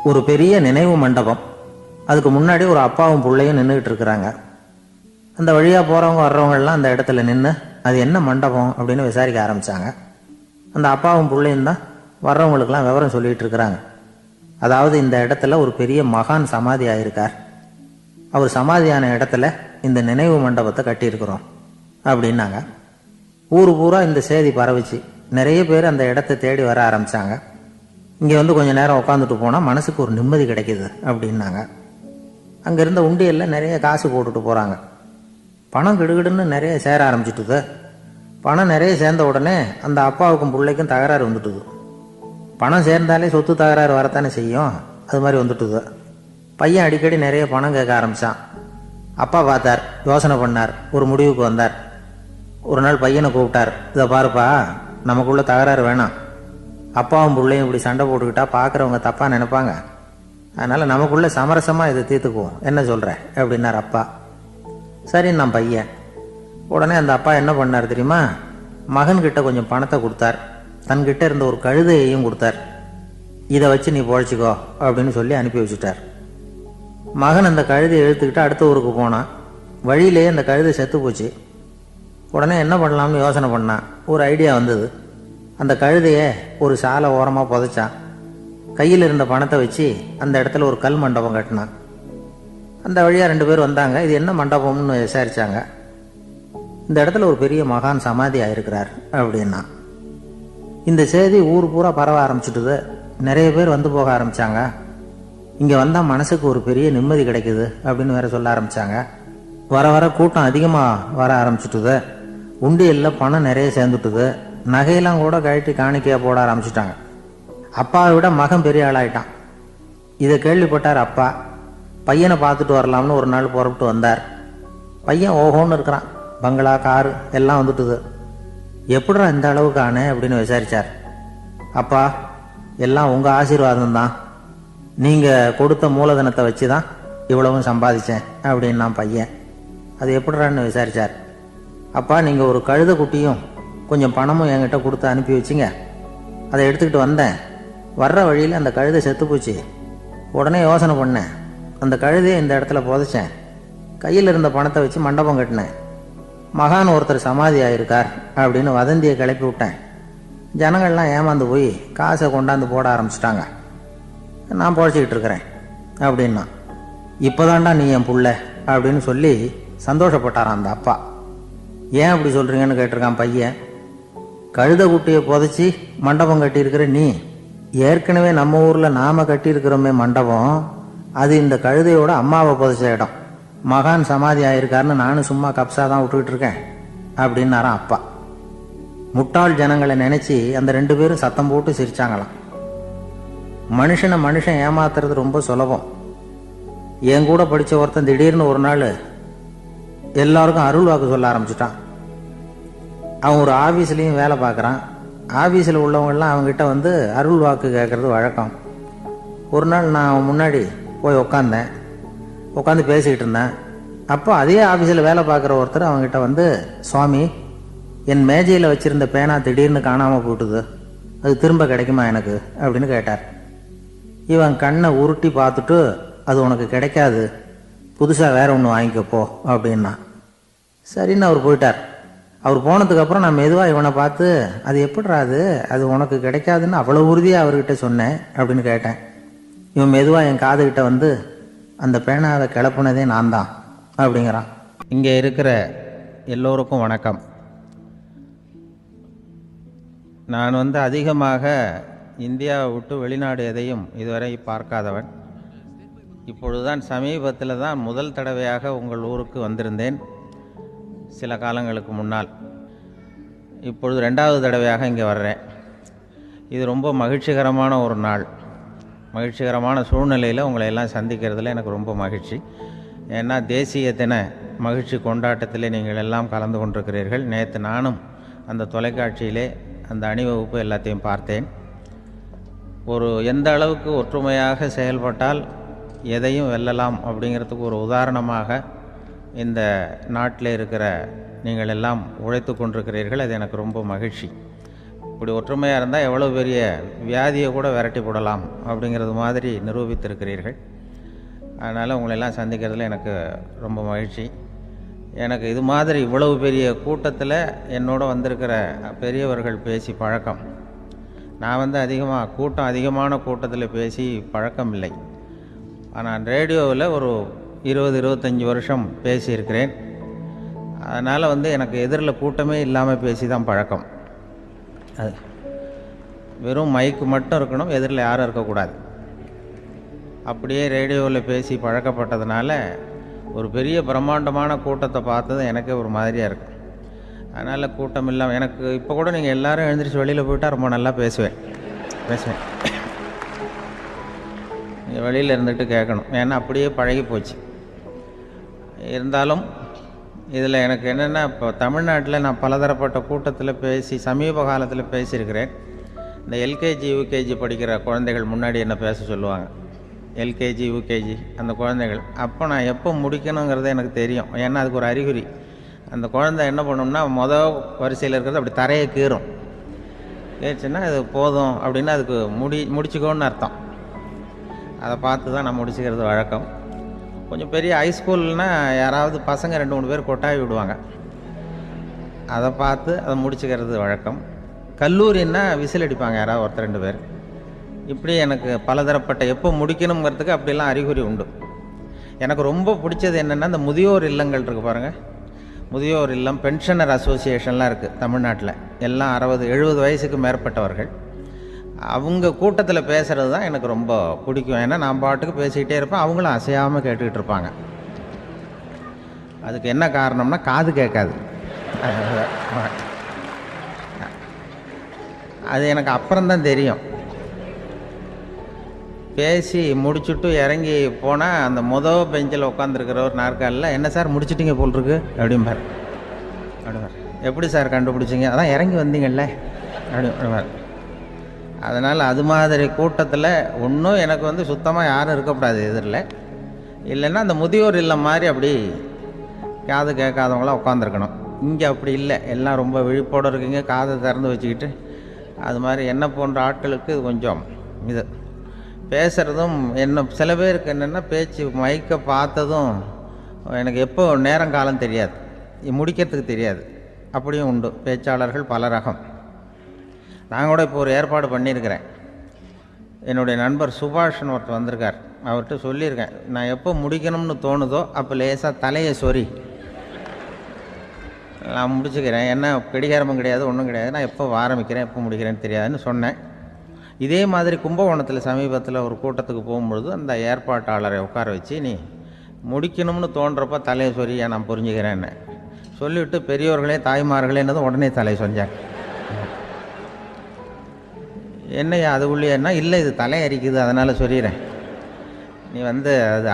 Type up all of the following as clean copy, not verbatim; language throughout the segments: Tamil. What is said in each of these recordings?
ஒரு பெரிய நினைவு மண்டபம். அதுக்கு முன்னாடி ஒரு அப்பாவும் பிள்ளையும் நின்றுக்கிட்டு இருக்கிறாங்க. அந்த வழியாக போகிறவங்க வர்றவங்கெல்லாம் அந்த இடத்துல நின்று அது என்ன மண்டபம் அப்படின்னு விசாரிக்க ஆரம்பித்தாங்க. அந்த அப்பாவும் பிள்ளையும் தான் வர்றவங்களுக்கெல்லாம் விவரம் சொல்லிகிட்டு இருக்கிறாங்க. அதாவது இந்த இடத்துல ஒரு பெரிய மகான் சமாதி ஆயிருக்கார், அவர் சமாதியான இடத்துல இந்த நினைவு மண்டபத்தை கட்டியிருக்கிறோம் அப்படின்னாங்க. ஊர் பூரா இந்த செய்தி பரவிச்சு. நிறைய பேர் அந்த இடத்த தேடி வர ஆரம்பித்தாங்க. இங்கே வந்து கொஞ்சம் நேரம் உட்காந்துட்டு போனால் மனசுக்கு ஒரு நிம்மதி கிடைக்கிது அப்படின்னாங்க. அங்கே இருந்த உண்டியலில் நிறைய காசு போட்டுட்டு போகிறாங்க. பணம் கிடுகிடுன்னு நிறைய சேர ஆரம்பிச்சுட்டுது. பணம் நிறைய சேர்ந்த உடனே அந்த அப்பாவுக்கும் பிள்ளைக்கும் தகராறு வந்துட்டுது. பணம் சேர்ந்தாலே சொத்து தகராறு வரத்தானே செய்யும், அது மாதிரி வந்துட்டுது. பையன் அடிக்கடி நிறைய பணம் கேட்க ஆரம்பித்தான். அப்பா பார்த்தார், யோசனை பண்ணார், ஒரு முடிவுக்கு வந்தார். ஒரு நாள் பையனை கூப்பிட்டார். இதை பாருப்பா, நமக்குள்ள தகராறு வேணாம். அப்பாவும் பிள்ளையும் இப்படி சண்டை போட்டுக்கிட்டா பார்க்குறவங்க தப்பாக நினைப்பாங்க. அதனால் நமக்குள்ளே சமரசமாக இதை தீர்த்துக்குவோம், என்ன சொல்கிற அப்படின்னார் அப்பா. சரின்னு நான் பையன். உடனே அந்த அப்பா என்ன பண்ணார் தெரியுமா? மகன்கிட்ட கொஞ்சம் பணத்தை கொடுத்தார். தன்கிட்ட இருந்த ஒரு கழுதையையும் கொடுத்தார். இதை வச்சு நீ பொழைச்சிக்கோ அப்படின்னு சொல்லி அனுப்பி வச்சுட்டார். மகன் அந்த கழுதையை இழுத்துக்கிட்டு அடுத்த ஊருக்கு போனான். வழியிலேயே அந்த கழுதை செத்து போச்சு. உடனே என்ன பண்ணலாம்னு யோசனை பண்ணான். ஒரு ஐடியா வந்தது. அந்த கழுதையை ஒரு சாலை ஓரமாக புதைச்சான். கையில் இருந்த பணத்தை வச்சு அந்த இடத்துல ஒரு கல் மண்டபம் கட்டினான். அந்த வழியாக 2 பேர் வந்தாங்க. இது என்ன மண்டபம்னு விசாரித்தாங்க. இந்த இடத்துல ஒரு பெரிய மகான் சமாதி ஆயிருக்கிறார் அப்படின்னா. இந்த செய்தி ஊர் பூரா பரவ ஆரம்பிச்சுட்டுது. நிறைய பேர் வந்து போக ஆரம்பித்தாங்க. இங்கே வந்தால் மனசுக்கு ஒரு பெரிய நிம்மதி கிடைக்குது அப்படின்னு வேற சொல்ல ஆரம்பித்தாங்க. வர வர கூட்டம் அதிகமாக வர ஆரம்பிச்சுட்டுது. உண்டியலில் பணம் நிறைய சேர்ந்துட்டுது. நகையெல்லாம் கூட கழட்டி காணிக்கையாக போட ஆரம்பிச்சிட்டாங்க. அப்பாவை விட மகன் பெரிய ஆளாயிட்டான். இதை கேள்விப்பட்டார் அப்பா. பையனை பார்த்துட்டு வரலாம்னு ஒரு நாள் புறப்பட்டு வந்தார். பையன் ஓஹோன்னு இருக்கிறான். பங்களா, காரு எல்லாம் வந்துட்டுது. எப்படிடா இந்த அளவுக்கு ஆனே அப்படின்னு விசாரித்தார். அப்பா, எல்லாம் உங்கள் ஆசீர்வாதம் தான். நீங்கள் கொடுத்த மூலதனத்தை வச்சு தான் இவ்வளவும் சம்பாதிச்சேன் அப்படின்னு நான் பையன். அது எப்படிறான்னு விசாரித்தார். அப்பா, நீங்கள் ஒரு கழுதை குட்டியும் கொஞ்சம் பணமும் என்கிட்ட கொடுத்து அனுப்பி வச்சிங்க. அதை எடுத்துக்கிட்டு வந்தேன். வர்ற வழியில் அந்த கழுதை செத்து போச்சு. உடனே யோசனை பண்ணேன். அந்த கழுதையை இந்த இடத்துல புதைச்சேன். கையில் இருந்த பணத்தை வச்சு மண்டபம் கட்டினேன். மகான் ஒருத்தர் சமாதி ஆயிருக்கார் அப்படின்னு வதந்தியை கிளப்பி விட்டேன். ஜனங்கள்லாம் ஏமாந்து போய் காசை கொண்டாந்து போட ஆரம்பிச்சிட்டாங்க. நான் பொழைச்சிக்கிட்டு இருக்கிறேன் அப்படின்னா. இப்போதான்டா நீ என் புள்ள அப்படின்னு சொல்லி சந்தோஷப்பட்டாரான் அந்த அப்பா. ஏன் அப்படி சொல்கிறீங்கன்னு கேட்டிருக்கான் பையன். கழுதை குட்டியை புதைச்சி மண்டபம் கட்டியிருக்கிற நீ, ஏற்கனவே நம்ம ஊரில் நாம் கட்டியிருக்கிறோமே மண்டபம், அது இந்த கழுதையோட அம்மாவை புதைச்ச இடம். மகான் சமாதி ஆயிருக்காருன்னு நானும் சும்மா கப்ஸா தான் விட்டுக்கிட்டு இருக்கேன் அப்படின்னாரான் அப்பா. முட்டாள் ஜனங்களை நினச்சி அந்த 2 பேரும் சத்தம் போட்டு சிரிச்சாங்களாம். மனுஷனை மனுஷன் ஏமாத்துறது ரொம்ப சுலபம். என் கூட படித்த ஒருத்தன் திடீர்னு ஒரு நாள் எல்லாருக்கும் அருள் வாக்கு சொல்ல ஆரம்பிச்சிட்டான். அவன் ஒரு ஆஃபீஸ்லேயும் வேலை பார்க்குறான். ஆஃபீஸில் உள்ளவங்கெல்லாம் அவங்ககிட்ட வந்து அருள் வாக்கு கேட்குறது வழக்கம். ஒரு நாள் நான் அவன் முன்னாடி போய் உட்காந்து பேசிக்கிட்டு இருந்தேன். அப்போ அதே ஆஃபீஸில் வேலை பார்க்குற ஒருத்தர் அவங்ககிட்ட வந்து, சுவாமி, என் மேஜையில் வச்சுருந்த பேனா திடீர்னு காணாமல் போட்டுது, அது திரும்ப கிடைக்குமா எனக்கு அப்படின்னு கேட்டார். இவன் கண்ணை உருட்டி பார்த்துட்டு, அது உனக்கு கிடைக்காது, புதுசாக வேற ஒன்று வாங்கிக்கப்போ அப்படின்னா. சரின்னு அவர் போயிட்டார். அவர் போனதுக்கப்புறம் நான் மெதுவாக இவனை பார்த்து, அது எப்படிறாது, அது உனக்கு கிடைக்காதுன்னு அவ்வளோ உறுதியாக அவர்கிட்ட சொன்னேன் அப்படின்னு கேட்டேன். இவன் மெதுவாக என் காதுகிட்ட வந்து, அந்த பேனாவை கிளப்புனதே நான் தான் அப்படிங்கிறான். இங்கே இருக்கிற எல்லோருக்கும் வணக்கம். நான் வந்து அதிகமாக இந்தியாவை விட்டு வெளிநாடு எதையும் இதுவரை பார்க்காதவன். இப்பொழுதுதான் சமீபத்தில் தான் முதல் தடவையாக உங்கள் ஊருக்கு வந்திருந்தேன், சில காலங்களுக்கு முன்னால். இப்பொழுது 2வது தடவையாக இங்கே வர்றேன். இது ரொம்ப மகிழ்ச்சிகரமான ஒரு நாள். மகிழ்ச்சிகரமான சூழ்நிலையில் உங்களை எல்லாம் சந்திக்கிறதுல எனக்கு ரொம்ப மகிழ்ச்சி. ஏன்னா தேசிய தின மகிழ்ச்சி கொண்டாட்டத்தில் நீங்கள் எல்லாம் கலந்து கொண்டிருக்கிறீர்கள். நேற்று நானும் அந்த தொலைக்காட்சியிலே அந்த அணிவகுப்பு எல்லாத்தையும் பார்த்தேன். எந்த அளவுக்கு ஒற்றுமையாக செயல்பட்டால் எதையும் வெல்லலாம் அப்படிங்கிறதுக்கு ஒரு உதாரணமாக இந்த நாட்டில் இருக்கிற நீங்கள் எல்லாம் உழைத்து கொண்டிருக்கிறீர்கள். அது எனக்கு ரொம்ப மகிழ்ச்சி. இப்படி ஒற்றுமையாக இருந்தால் எவ்வளோ பெரிய வியாதியை கூட விரட்டி போடலாம் அப்படிங்கிறது மாதிரி நிரூபித்திருக்கிறீர்கள். அதனால் உங்களெல்லாம் சந்திக்கிறதுல எனக்கு ரொம்ப மகிழ்ச்சி. எனக்கு இது மாதிரி இவ்வளவு பெரிய கூட்டத்தில் என்னோட வந்திருக்கிற பெரியவர்கள் பேசி பழக்கம். நான் அதிகமான கூட்டத்தில் பேசி பழக்கம் இல்லை. ஆனால் ரேடியோவில் ஒரு 20-25 வருஷம் பேசியிருக்கிறேன். அதனால் எனக்கு எதிரில் கூட்டமே இல்லாமல் பேசி தான் பழக்கம். அது வெறும் மைக்கு மட்டும் இருக்கணும், எதிரில் யாரும் இருக்கக்கூடாது. அப்படியே ரேடியோவில் பேசி பழக்கப்பட்டதுனால ஒரு பெரிய பிரம்மாண்டமான கூட்டத்தை பார்த்தது எனக்கே ஒரு மாதிரியாக இருக்குது. அதனால் கூட்டம் இல்லாமல் எனக்கு இப்போ கூட நீங்கள் எல்லோரும் எழுந்திரிச்சு வெளியில் போயிட்டால் ரொம்ப நல்லா பேசுவேன். நீங்கள் வெளியில் இருந்துட்டு கேட்கணும், ஏன்னா அப்படியே பழகி போச்சு. இருந்தாலும் இதில் எனக்கு என்னென்னா, இப்போ தமிழ்நாட்டில் நான் பலதரப்பட்ட கூட்டத்தில் பேசி சமீப காலத்தில் பேசியிருக்கிறேன். இந்த எல்கேஜி யூகேஜி படிக்கிற குழந்தைகள் முன்னாடி என்ன பேச சொல்லுவாங்க, எல்கேஜி யூகேஜி அந்த குழந்தைகள். அப்போ நான் எப்போ முடிக்கணுங்கிறது எனக்கு தெரியும், ஏன்னா அதுக்கு ஒரு அறிகுறி. அந்த குழந்தை என்ன பண்ணணும்னா மொதல் வரிசையில் இருக்கிறது அப்படி தரையை கீறும். கேச்சுன்னா அது போதும் அப்படின்னு அதுக்கு முடிச்சுக்கோன்னு அர்த்தம். அதை பார்த்து தான் நான் முடிச்சுக்கிறது வழக்கம். கொஞ்சம் பெரிய ஹைஸ்கூல்னால் யாராவது பசங்க 2-3 பேர் கொட்டாவி விடுவாங்க, அதை பார்த்து அதை முடிச்சுக்கிறது வழக்கம். கல்லூரின்னா விசில் அடிப்பாங்க யாராவது 1-2 பேர். இப்படி எனக்கு பலதரப்பட்ட எப்போ முடிக்கணுங்கிறதுக்கு அப்படிலாம் அறிகுறி உண்டு. எனக்கு ரொம்ப பிடிச்சது என்னென்னா, இந்த முதியோர் இல்லங்கள் இருக்குது பாருங்கள். முதியோர் இல்லம், பென்ஷனர் அசோசியேஷன்லாம் இருக்குது தமிழ்நாட்டில். எல்லாம் 60-70 வயசுக்கு மேற்பட்டவர்கள். அவங்க கூட்டத்தில் பேசுகிறது தான் எனக்கு ரொம்ப பிடிக்கும். ஏன்னா நான் பாட்டுக்கு பேசிக்கிட்டே இருப்பேன், அவங்களும் அசையாமல் கேட்டுக்கிட்டு இருப்பாங்க. அதுக்கு என்ன காரணம்னா, காது கேட்காது. அது எனக்கு அப்புறம்தான் தெரியும். பேசி முடிச்சுட்டு இறங்கி போனால் அந்த மொதல் பெஞ்சில் உட்காந்துருக்கிற ஒரு நாற்காலில், என்ன சார் முடிச்சிட்டிங்க போல் இருக்கு அப்படிம்பார். எப்படி சார் கண்டுபிடிச்சிங்க, அதான் இறங்கி வந்தீங்கல்ல அப்படிம்பார். அதனால் அது மாதிரி கூட்டத்தில் ஒன்றும் எனக்கு சுத்தமாக யாரும் இருக்கக்கூடாது எதிரில். இல்லைன்னா அந்த முதியோர் இல்லம் மாதிரி அப்படி காது கேட்காதவங்களாம் உட்காந்துருக்கணும். இங்கே அப்படி இல்லை, எல்லாம் ரொம்ப விழிப்போடு இருக்குங்க, காதை திறந்து வச்சுக்கிட்டு. அது மாதிரி என்ன போன்ற ஆட்களுக்கு இது கொஞ்சம் இது பேசுகிறதும் என்ன, சில பேருக்கு என்னென்னா பேச்சு மைக்கை பார்த்ததும் எனக்கு எப்போ நேரங்காலம் தெரியாது, முடிக்கிறதுக்கு தெரியாது. அப்படியும் உண்டு பேச்சாளர்கள் பல ரகம். நான் கூட இப்போ ஒரு ஏற்பாடு பண்ணியிருக்கிறேன். என்னுடைய நண்பர் சுபாஷ்னு ஒருத்தர் வந்திருக்கார். அவர்கிட்ட சொல்லியிருக்கேன், நான் எப்போ முடிக்கணும்னு தோணுதோ அப்போ லேசாக தலையை சொறி நான் முடிச்சுக்கிறேன். என்ன கடிகாரமும் கிடையாது, ஒன்றும் கிடையாது, நான் எப்போ ஆரம்பிக்கிறேன் எப்போ முடிக்கிறேன்னு தெரியாதுன்னு சொன்னேன். இதே மாதிரி கும்பகோணத்தில் சமீபத்தில் ஒரு கூட்டத்துக்கு போகும்பொழுது அந்த ஏற்பாட்டாளரை உட்கார வச்சு, நீ முடிக்கணும்னு தோன்றப்போ தலையை சொறியா நான் புரிஞ்சுக்கிறேன்னு சொல்லிவிட்டு, பெரியவர்களே தாய்மார்களேன்னதும் உடனே தலையை சொன்னாங்க. என்னையா அது உள்ளேன்னா, இல்லை இது தலை அரிக்குது அதனால் சொல்லிடுறேன், நீ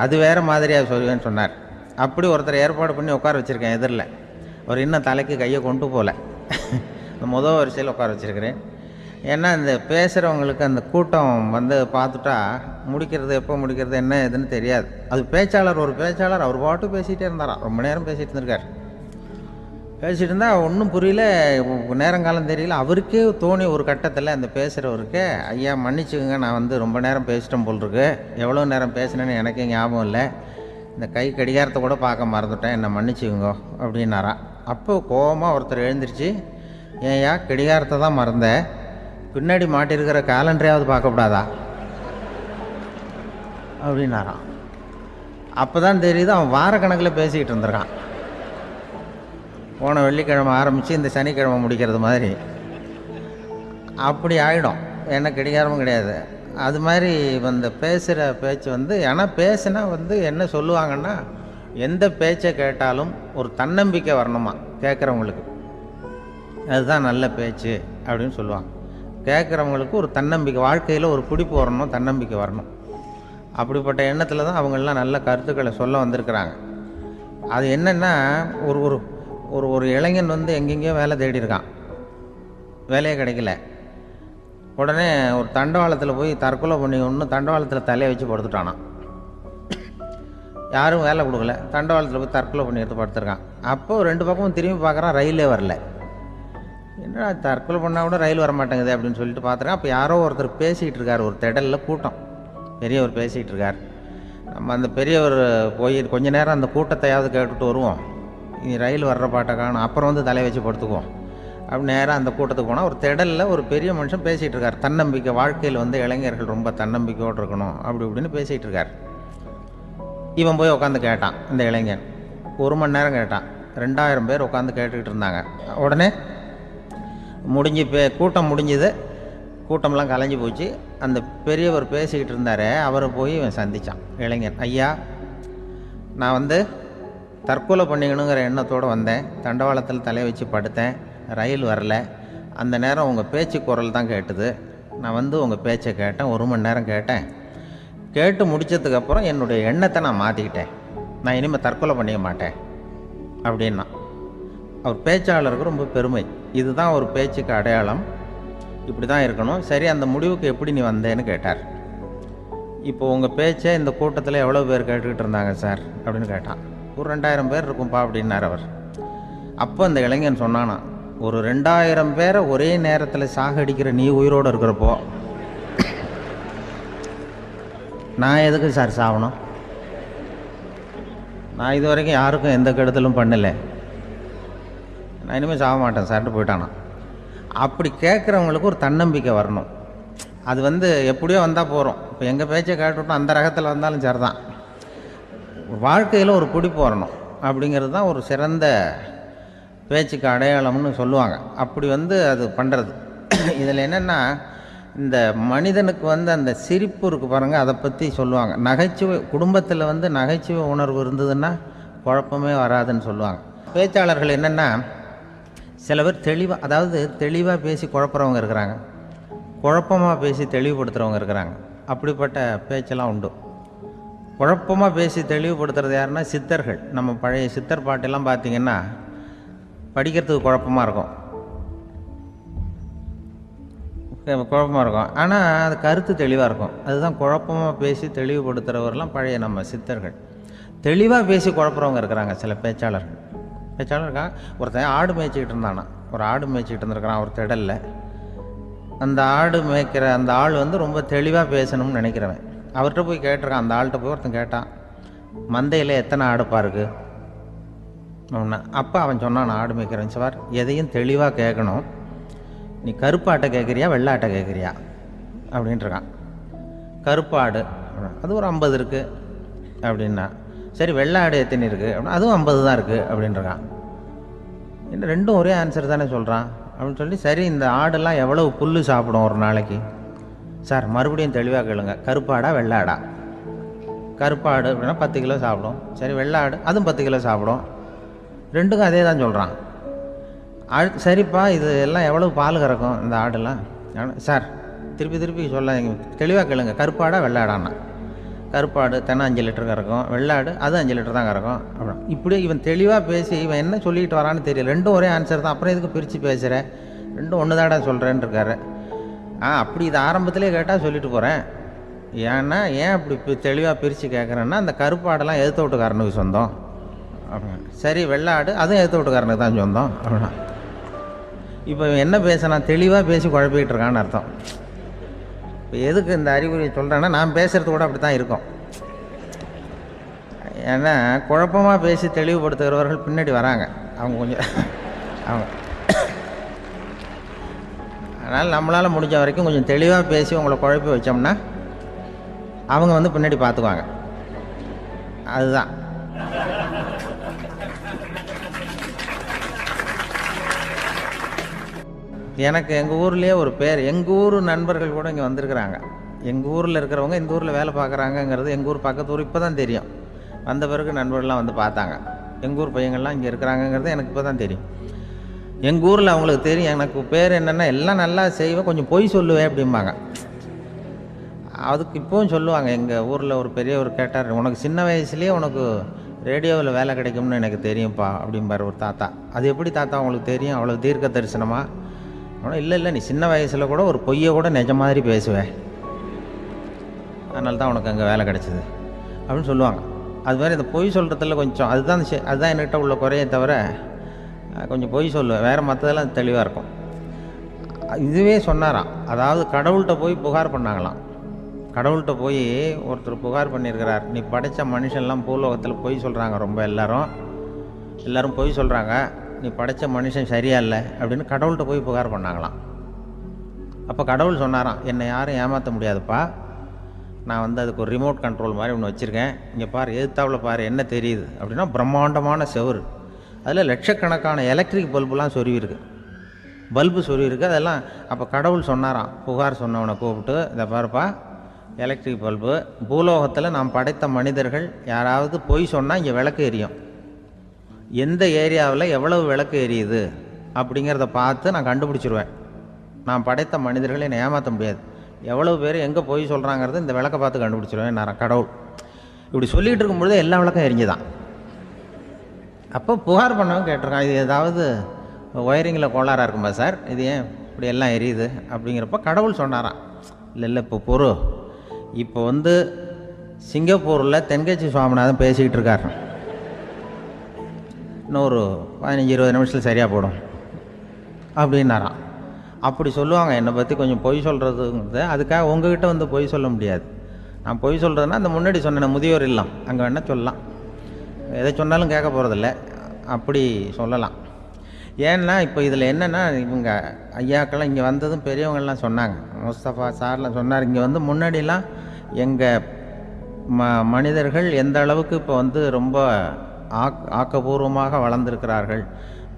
அது வேறு மாதிரியாக சொல்லுவேன்னு சொன்னார். அப்படி ஒருத்தர் ஏற்பாடு பண்ணி உட்கார வச்சுருக்கேன் எதிரில். அவர் இன்னும் தலைக்கு கையை கொண்டு போகல, முதல் வரிசையில் உட்கார வச்சுருக்கிறேன். ஏன்னா இந்த பேசுகிறவங்களுக்கு அந்த கூட்டம் பார்த்துட்டா முடிக்கிறது எப்போ முடிக்கிறது என்ன எதுன்னு தெரியாது. அது ஒரு பேச்சாளர் அவர் பாட்டு பேசிகிட்டே இருந்தாராம், ரொம்ப நேரம் பேசிகிட்டு இருந்திருக்கார். பேசிகிட்டு இருந்தால் ஒன்றும் புரியல, நேரங்காலம் தெரியல. அவருக்கே தோணி ஒரு கட்டத்தில் அந்த பேசுகிறவருக்கு, ஐயா மன்னிச்சுக்கோங்க, நான் ரொம்ப நேரம் பேசிட்டேன் போல் இருக்கு, எவ்வளோ நேரம் பேசினேன்னு எனக்கே ஞாபகம் இல்லை, இந்த கை கடிகாரத்தை கூட பார்க்க மறந்துட்டேன், என்னை மன்னிச்சுக்கோங்க அப்படின்னாராம். அப்போ கோபமாக ஒருத்தர் எழுந்திரிச்சு, ஏன்யா கடிகாரத்தை தான் மறந்தேன், பின்னாடி மாட்டிருக்கிற கேலண்டரையாவது பார்க்கக்கூடாதா அப்படின்னாராம். அப்போ தான் தெரியுது அவன் வாரக்கணக்கில் பேசிக்கிட்டு இருந்திருக்கான். போன வெள்ளிக்கிழமை ஆரம்பித்து இந்த சனிக்கிழமை முடிக்கிறது மாதிரி அப்படி ஆகிடும். ஏன்னா கடிகாரமும் கிடையாது. அது மாதிரி பேசுகிற பேச்சு ஆனால் பேசுனா என்ன சொல்லுவாங்கன்னா, எந்த பேச்சை கேட்டாலும் ஒரு தன்னம்பிக்கை வரணுமா கேட்குறவங்களுக்கு, அதுதான் நல்ல பேச்சு அப்படின்னு சொல்லுவாங்க. கேட்குறவங்களுக்கு ஒரு தன்னம்பிக்கை, வாழ்க்கையில் ஒரு பிடிப்பு வரணும், தன்னம்பிக்கை வரணும். அப்படிப்பட்ட எண்ணத்தில் தான் அவங்கெல்லாம் நல்ல கருத்துக்களை சொல்ல வந்திருக்கிறாங்க. அது என்னென்னா, ஒரு ஒரு ஒரு ஒரு இளைஞன் எங்கெங்கேயோ வேலை தேடி இருக்கான், வேலையே கிடைக்கல. உடனே ஒரு தண்டவாளத்தில் போய் தற்கொலை பண்ணி ஒன்று தண்டவாளத்தில் தலையை வச்சு படுத்துட்டானான். யாரும் வேலை கொடுக்கல, தண்டவாளத்தில் போய் தற்கொலை பண்ணி எடுத்து படுத்துருக்கான். அப்போது 2 பக்கமும் திரும்பி பார்க்குறான், ரயிலே வரல. என்ன தற்கொலை பண்ணால் கூட ரயில் வர மாட்டேங்குது அப்படின்னு சொல்லிட்டு பார்த்துருக்கேன். அப்போ யாரோ ஒருத்தர் பேசிகிட்டு இருக்கார், ஒரு திடலில் கூட்டம், பெரியவர் பேசிகிட்டு இருக்கார். நம்ம அந்த பெரியவர் போய் கொஞ்ச நேரம் அந்த கூட்டத்தையாவது கேட்டுட்டு வருவோம், இனி ரயில் வர்ற பாட்டை காணும், அப்புறம் வந்து தலையை வச்சு படுத்துக்குவோம் அப்படி நேராக அந்த கூட்டத்துக்கு போனால் ஒரு திடலில் ஒரு பெரிய மனுஷன் பேசிகிட்டு இருக்கார். தன்னம்பிக்கை, வாழ்க்கையில் வந்து இளைஞர்கள் ரொம்ப தன்னம்பிக்கையோடு இருக்கணும் அப்படி இப்படின்னு பேசிகிட்டு இருக்கார். இவன் போய் உட்காந்து கேட்டான். இந்த இளைஞன் 1 மணி நேரம் கேட்டான். 2000 பேர் உட்காந்து கேட்டுக்கிட்டு இருந்தாங்க. உடனே கூட்டம் முடிஞ்சுது, கூட்டம்லாம் கலைஞ்சி போச்சு. அந்த பெரியவர் பேசிக்கிட்டு இருந்தார், அவரை போய் இவன் சந்தித்தான். இளைஞன், ஐயா, நான் வந்து தற்கொலை பண்ணிக்கணுங்கிற எண்ணத்தோடு வந்தேன், தண்டவாளத்தில் தலையை வச்சு படுத்தேன், ரயில் வரல, அந்த நேரம் உங்கள் பேச்சு குரல் தான் கேட்டுது, நான் வந்து உங்கள் பேச்சை கேட்டேன், 1 மணி நேரம் கேட்டேன், கேட்டு முடித்ததுக்கப்புறம் என்னுடைய எண்ணத்தை நான் மாற்றிக்கிட்டேன், நான் இனிமேல் தற்கொலை பண்ணிக்க மாட்டேன் அப்படின்னா. அவர் பேச்சாளருக்கு ரொம்ப பெருமை, இதுதான் ஒரு பேச்சுக்கு அடையாளம், இப்படி தான் இருக்கணும். சரி, அந்த முடிவுக்கு எப்படி நீ வந்தேன்னு கேட்டார். இப்போ உங்கள் பேச்சை இந்த கூட்டத்தில் எவ்வளோ பேர் கேட்டுக்கிட்டு இருந்தாங்க சார் அப்படின்னு கேட்டான். ஒரு 2000 பேர் இருக்கும்பா அப்படின்னார் அவர். அப்போ அந்த இளைஞன் சொன்னானா, ஒரு 2000 பேரை ஒரே நேரத்தில் சாகடிக்கிற நீ உயிரோடு இருக்கிறப்போ நான் எதுக்கு சார் சாகணும்? நான் இது வரைக்கும் யாருக்கும் எந்த கெடுதலும் பண்ணலை, நான் இனிமேல் சாக மாட்டேன் சார்ட்டு போயிட்டானா. அப்படி கேட்குறவங்களுக்கு ஒரு தன்னம்பிக்கை வரணும். அது வந்து எப்படியோ வந்தால் போகிறோம். இப்போ எங்கள் பேச்சை கேட்டுவிட்டோம், அந்த ரகத்தில் வந்தாலும் சரி தான், வாழ்க்கையில் ஒரு பிடிப்பு வரணும். அப்படிங்கிறது தான் ஒரு சிறந்த பேச்சுக்கு அடையாளம்னு சொல்லுவாங்க. அப்படி வந்து அது பண்ணுறது. இதில் என்னென்னா, இந்த மனிதனுக்கு வந்து அந்த சிரிப்பு இருக்குது பாருங்கள், அதை பற்றி சொல்லுவாங்க. நகைச்சுவை, குடும்பத்தில் வந்து நகைச்சுவை உணர்வு இருந்ததுன்னா குழப்பமே வராதுன்னு சொல்லுவாங்க. பேச்சாளர்கள் என்னென்னா, சில பேர் தெளிவாக, அதாவது தெளிவாக பேசி குழப்புறவங்க இருக்கிறாங்க, குழப்பமாக பேசி தெளிவுபடுத்துகிறவங்க இருக்கிறாங்க. அப்படிப்பட்ட பேச்செல்லாம் உண்டு. குழப்பமாக பேசி தெளிவுபடுத்துறது யாருன்னா சித்தர்கள். நம்ம பழைய சித்தர் பாட்டெல்லாம் பார்த்திங்கன்னா படிக்கிறதுக்கு குழப்பமாக இருக்கும், ஆனால் அது கருத்து தெளிவாக இருக்கும். அதுதான் குழப்பமாக பேசி தெளிவுபடுத்துகிறவரெலாம் பழைய நம்ம சித்தர்கள். தெளிவாக பேசி குழப்புறவங்க இருக்கிறாங்க சில பேச்சாளர்கள். இருக்காங்க. ஒருத்தன் ஆடு மேய்ச்சிக்கிட்டு இருந்தானா, ஒரு ஆடு மேய்ச்சிக்கிட்டு இருந்திருக்கிறான் ஒரு திடலில். அந்த ஆடு மேய்க்கிற அந்த ஆள் வந்து ரொம்ப தெளிவாக பேசணும்னு நினைக்கிறவன். அவர்கிட்ட போய் கேட்டிருக்கான். அந்த ஆள்கிட்ட போய் ஒருத்தன் கேட்டான், மந்தையில் எத்தனை ஆடுப்பா இருக்குது அப்படின்னா. அப்போ அவன் சொன்னான், நான் ஆடு மேய்க்கிறேன் சார், எதையும் தெளிவாக கேட்கணும், நீ கருப்பு ஆட்டை கேட்குறியா வெள்ளை ஆட்டை கேட்குறியா அப்படின்ட்டுருக்கான். கருப்பு ஆடு அது ஒரு 50 இருக்குது அப்படின்னா. சரி, வெள்ளை ஆடு எத்தனை இருக்குது அப்படின்னா, அதுவும் 50 தான் இருக்குது அப்படின்ட்டுருக்கான். இன்னும் ரெண்டும் ஒரே ஆன்சர் தானே சொல்கிறான் அப்படின்னு சொல்லி, சரி இந்த ஆடெல்லாம் எவ்வளவு புல் சாப்பிடும் ஒரு நாளைக்கு சார், மறுபடியும் தெளிவாக கேளுங்க, கருப்பாடா வெள்ளாடா? கருப்பாடு அப்படின்னா 10 கிலோ சாப்பிடும். சரி, வெள்ளாடு அதுவும் 10 கிலோ சாப்பிடும், ரெண்டுக்கும் அதே தான் சொல்கிறான். சரிப்பா, இது எல்லாம் எவ்வளவு பால் கறக்கும் இந்த ஆடெல்லாம்? சார் திருப்பி சொல்ல தெளிவாக கேளுங்க, கருப்பாடா வெள்ளாடான்னா? கருப்பாடு தினம் 5 லிட்டர் கறக்கும், வெள்ளாடு அது 5 லிட்டர் தான் கறக்கும் அப்படின்னா. இப்படி இவன் தெளிவாக பேசி இவன் என்ன சொல்லிட்டு வரான்னு தெரியல. ரெண்டும் ஒரே ஆன்சர் தான், அப்புறம் எதுக்கு பிரித்து பேசுகிற, ரெண்டும் ஒன்று தாடா சொல்கிறேன்னு இருக்காரு. அப்படி இது ஆரம்பத்திலே கேட்டால் சொல்லிட்டு போகிறேன். ஏன்னா ஏன் அப்படி தெளிவாக பிரித்து கேட்குறேன்னா, அந்த கருப்பாடெல்லாம் எதிர்த்த வீட்டுக்காரனுக்கு சொந்தம் அப்படின்னா. சரி, வெள்ளாடு அதுவும் எதிர்த்த வீட்டுக்காரனுக்கு தான் சொந்தம் அப்படின்னா. இப்போ என்ன பேசினா தெளிவாக பேசி குழப்பிக்கிட்டு இருக்கான்னு அர்த்தம். இப்போ எதுக்கு இந்த அறிகுறி சொல்கிறேன்னா, நான் பேசுகிறது கூட அப்படி தான் இருக்கும். ஏன்னா குழப்பமாக பேசி தெளிவுபடுத்துகிறவர்கள் பின்னாடி வராங்க, அவங்க கொஞ்சம் அவங்க. அதனால் நம்மளால் முடிஞ்ச வரைக்கும் கொஞ்சம் தெளிவாக பேசி உங்களை குழப்பி வச்சோம்னா அவங்க வந்து பின்னாடி பார்த்துக்குவாங்க. அதுதான். எனக்கு எங்கள் ஊர்லேயே ஒரு பேர், எங்கள் ஊர் நண்பர்கள் கூட இங்கே வந்திருக்கிறாங்க. எங்கள் ஊரில் இருக்கிறவங்க இந்த ஊரில் வேலை பார்க்குறாங்கங்கிறது எங்கள் ஊர் பக்கத்து ஊர் இப்போ தான் தெரியும். வந்த பிறகு நண்பர்கள்லாம் வந்து பார்த்தாங்க. எங்கள் ஊர் பையங்கள்லாம் இங்கே இருக்கிறாங்கங்கிறது எனக்கு இப்போ தான் தெரியும். எங்கள் ஊரில் அவங்களுக்கு தெரியும் எனக்கு பேர் என்னென்னா, எல்லாம் நல்லா செய்வேன், கொஞ்சம் பொய் சொல்லுவேன் அப்படிம்பாங்க. அதுக்கு இப்போவும் சொல்லுவாங்க. எங்கள் ஊரில் ஒரு பெரியவர் கேட்டார், உனக்கு சின்ன வயசுலேயே உனக்கு ரேடியோவில் வேலை கிடைக்கும்னு எனக்கு தெரியும்ப்பா அப்படிம்பார் ஒரு தாத்தா. அது எப்படி தாத்தா உங்களுக்கு தெரியும், அவ்வளோ தீர்க்க தரிசனமா? ஆனால் இல்லை நீ சின்ன வயசில் கூட ஒரு பொய்யை கூட நிஜ மாதிரி பேசுவேன், அதனால தான் உனக்கு அங்கே வேலை கிடச்சிது அப்படின்னு சொல்லுவாங்க. அது மாதிரி இந்த பொய் சொல்கிறதுல கொஞ்சம் அதுதான் என்கிட்ட உள்ள குறையை தவிர, கொஞ்சம் பொய் சொல்லுவேன், வேறு மற்றதெல்லாம் தெளிவாக இருக்கும். இதுவே சொன்னாராம். அதாவது கடவுள்கிட்ட போய் புகார் பண்ணாங்களாம். கடவுள்கிட்ட போய் ஒருத்தர் புகார் பண்ணியிருக்கிறார், நீ படைத்த மனுஷன்லாம் பூலோகத்தில் பொய் சொல்கிறாங்க, ரொம்ப எல்லோரும் பொய் சொல்கிறாங்க, நீ படைத்த மனுஷன் சரியா இல்லை அப்படின்னு கடவுள்கிட்ட போய் புகார் பண்ணாங்களாம். அப்போ கடவுள் சொன்னாராம், என்னை யாரும் ஏமாற்ற முடியாதுப்பா, நான் வந்து அதுக்கு ஒரு ரிமோட் கண்ட்ரோல் மாதிரி ஒன்று வச்சுருக்கேன், இங்கே பாரு, எதிர்த்தாவில் பாரு, என்ன தெரியுது அப்படின்னா பிரம்மாண்டமான செவுரு, அதில் லட்சக்கணக்கான எலக்ட்ரிக் பல்புலாம் சொருவிருக்கு, அதெல்லாம். அப்போ கடவுள் சொன்னாராம், புகார் சொன்னவனை கூப்பிட்டு, இதை பாருப்பா, எலக்ட்ரிக் பல்பு, பூலோகத்தில் நாம் படைத்த மனிதர்கள் யாராவது பொய் சொன்னால் இங்கே விளக்கு எரியும், எந்த ஏரியாவில் எவ்வளவு விளக்கு எரியுது அப்படிங்கிறத பார்த்து நான் கண்டுபிடிச்சிருவேன், நான் படைத்த மனிதர்களை என்னை ஏமாற்ற முடியாது, எவ்வளவு பேர் எங்கே பொய் சொல்கிறாங்கிறது இந்த விளக்கை பார்த்து கண்டுபிடிச்சிருவேன் நான் கடவுள். இப்படி சொல்லிகிட்டு இருக்கும்பொழுது எல்லா விளக்கம் எரிஞ்சுதான். அப்போ புகார் பண்ணவங்க கேட்டிருக்கான், இது ஏதாவது ஒயரிங்கில் கோளாறாக இருக்குமா சார், இது ஏன் இப்படி எல்லாம் எரியுது அப்படிங்கிறப்ப கடவுள் சொன்னாராம், இல்லை இப்போ பொறு, இப்போ வந்து சிங்கப்பூரில் தென்கட்சி சுவாமிநாதன் பேசிக்கிட்டு இருக்கார், இன்னும் ஒரு 15-20 நிமிஷத்தில் சரியாக போடும் அப்படின்னாராம். அப்படி சொல்லுவாங்க என்னை பற்றி கொஞ்சம் பொய் சொல்கிறதுங்கிறது, அதுக்காக உங்ககிட்ட வந்து பொய் சொல்ல முடியாது. நான் பொய் சொல்கிறதுனா அந்த முன்னாடி சொன்ன முதியோர் இல்லம் அங்கே வேணால் சொல்லலாம், எதை சொன்னாலும் கேட்க போகிறதில்ல, அப்படி சொல்லலாம். ஏன்னா இப்போ இதில் என்னென்னா, இவங்க ஐயாக்கெல்லாம் இங்கே வந்ததும் பெரியவங்கள்லாம் சொன்னாங்க, முஸ்தபா சார்லாம் சொன்னார், இங்கே வந்து முன்னாடிலாம் எங்கள் மனிதர்கள் எந்த அளவுக்கு இப்போ வந்து ரொம்ப ஆக்கப்பூர்வமாக வளர்ந்துருக்கிறார்கள்,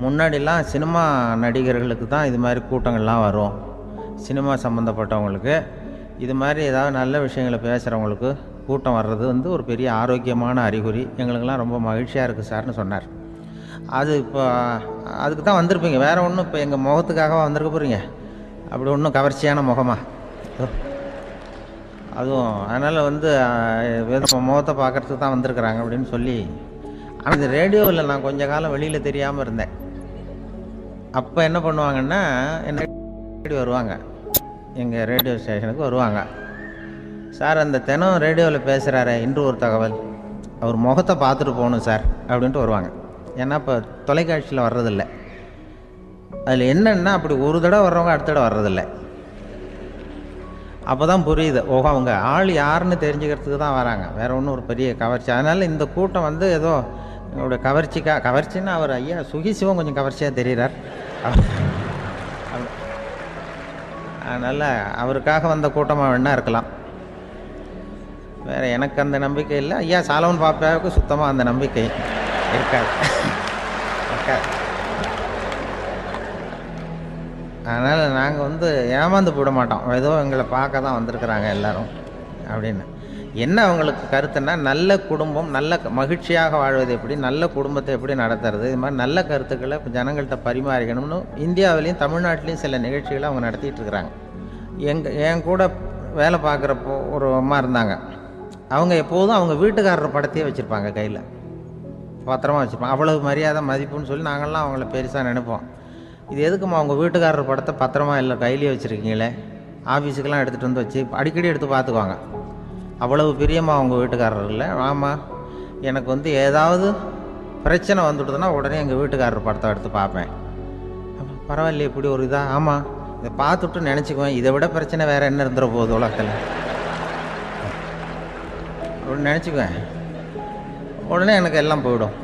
முன்னாடிலாம் சினிமா நடிகர்களுக்கு தான் இது மாதிரி கூட்டங்கள்லாம் வரும், சினிமா சம்மந்தப்பட்டவங்களுக்கு இது மாதிரி ஏதாவது நல்ல விஷயங்களை பேசுகிறவங்களுக்கு கூட்டம் வர்றது வந்து ஒரு பெரிய ஆரோக்கியமான அறிகுறி, எங்களுக்கெல்லாம் ரொம்ப மகிழ்ச்சியாக இருக்குது சார்னு சொன்னார். அது இப்போ அதுக்கு தான் வந்திருப்பீங்க, வேறு ஒன்றும் இப்போ எங்கள் முகத்துக்காக வந்திருக்க போகிறீங்க, அப்படி ஒன்றும் கவர்ச்சியான முகமா அதுவும், அதனால் வந்து முகத்தை பார்க்குறதுக்கு தான் வந்திருக்கிறாங்க அப்படின்னு சொல்லி. அந்த ரேடியோவில் நான் கொஞ்ச காலம் வெளியில் தெரியாமல் இருந்தேன். அப்போ என்ன பண்ணுவாங்கன்னா, என்ன வருவாங்க, எங்கள் ரேடியோ ஸ்டேஷனுக்கு வருவாங்க, சார் அந்த தினம் ரேடியோவில் பேசுகிறாரு இன்று ஒரு தகவல், அவர் முகத்தை பார்த்துட்டு போகணும் சார் அப்படின்ட்டு வருவாங்க. ஏன்னா இப்போ தொலைக்காட்சியில் வர்றதில்லை, அதில் என்னென்னா அப்படி ஒரு தடவை வர்றவங்க அடுத்த தடவை வர்றதில்லை. அப்போ தான் புரியுது, ஓஹோ அவங்க ஆள் யாருன்னு தெரிஞ்சுக்கிறதுக்கு தான் வராங்க, வேறு ஒன்றும் ஒரு பெரிய கவர்ச்சி. அதனால் இந்த கூட்டம் வந்து ஏதோ என்னோடய கவர்ச்சின்னா அவர் ஐயா சுகி சிவம் கொஞ்சம் கவர்ச்சியாக தெரிகிறார், அதனால் அவருக்காக வந்த கூட்டமாக வேணா இருக்கலாம், வேறு எனக்கு அந்த நம்பிக்கை இல்லை. ஐயா சாலவன் பாப்பாவுக்கு சுத்தமாக அந்த நம்பிக்கை இருக்காது. அதனால் நாங்கள் வந்து ஏமாந்து போட மாட்டோம், ஏதோ எங்களை பார்க்க தான் வந்திருக்கிறாங்க எல்லோரும் அப்படின்னு. என்ன அவங்களுக்கு கருத்துன்னா, நல்ல குடும்பம், நல்ல மகிழ்ச்சியாக வாழ்வது எப்படி, நல்ல குடும்பத்தை எப்படி நடத்துறது, இது மாதிரி நல்ல கருத்துக்களை ஜனங்கள்கிட்ட பரிமாறிக்கணும்னு இந்தியாவிலையும் தமிழ்நாட்டிலையும் சில நிகழ்ச்சிகளை அவங்க நடத்திட்டு இருக்கிறாங்க. என் கூட வேலை பார்க்குறப்போ ஒரு அம்மா இருந்தாங்க, அவங்க எப்போதும் அவங்க வீட்டுக்காரர் படத்தையே வச்சுருப்பாங்க, கையில் பத்திரமா வச்சுருப்பாங்க, அவ்வளவு மரியாதை மதிப்புன்னு சொல்லி நாங்கள்லாம் அவங்கள பெருசாக நினைப்போம். இது எதுக்குமா அவங்க வீட்டுக்காரர் படத்தை பத்திரமா இல்லை கையிலேயே வச்சுருக்கீங்களே, ஆஃபீஸுக்கெல்லாம் எடுத்துகிட்டு வந்து வச்சு அடிக்கடி எடுத்து பார்த்துக்குவாங்க, அவ்வளவு பிரியமாக அவங்க வீட்டுக்காரர் இல்லை. ஆமாம், எனக்கு வந்து ஏதாவது பிரச்சனை வந்துவிடுதுன்னா உடனே எங்கள் வீட்டுக்காரர் படத்தை எடுத்து பார்ப்பேன். பரவாயில்லையே இப்படி ஒரு இதாக, ஆமாம் இதை பார்த்துட்டு நினச்சிக்குவேன், இதை விட பிரச்சனை வேறு என்ன இருந்துட போகுது உலகத்தில் அப்படின்னு நினச்சிக்குவேன், உடனே எனக்கு எல்லாம் போயிடும்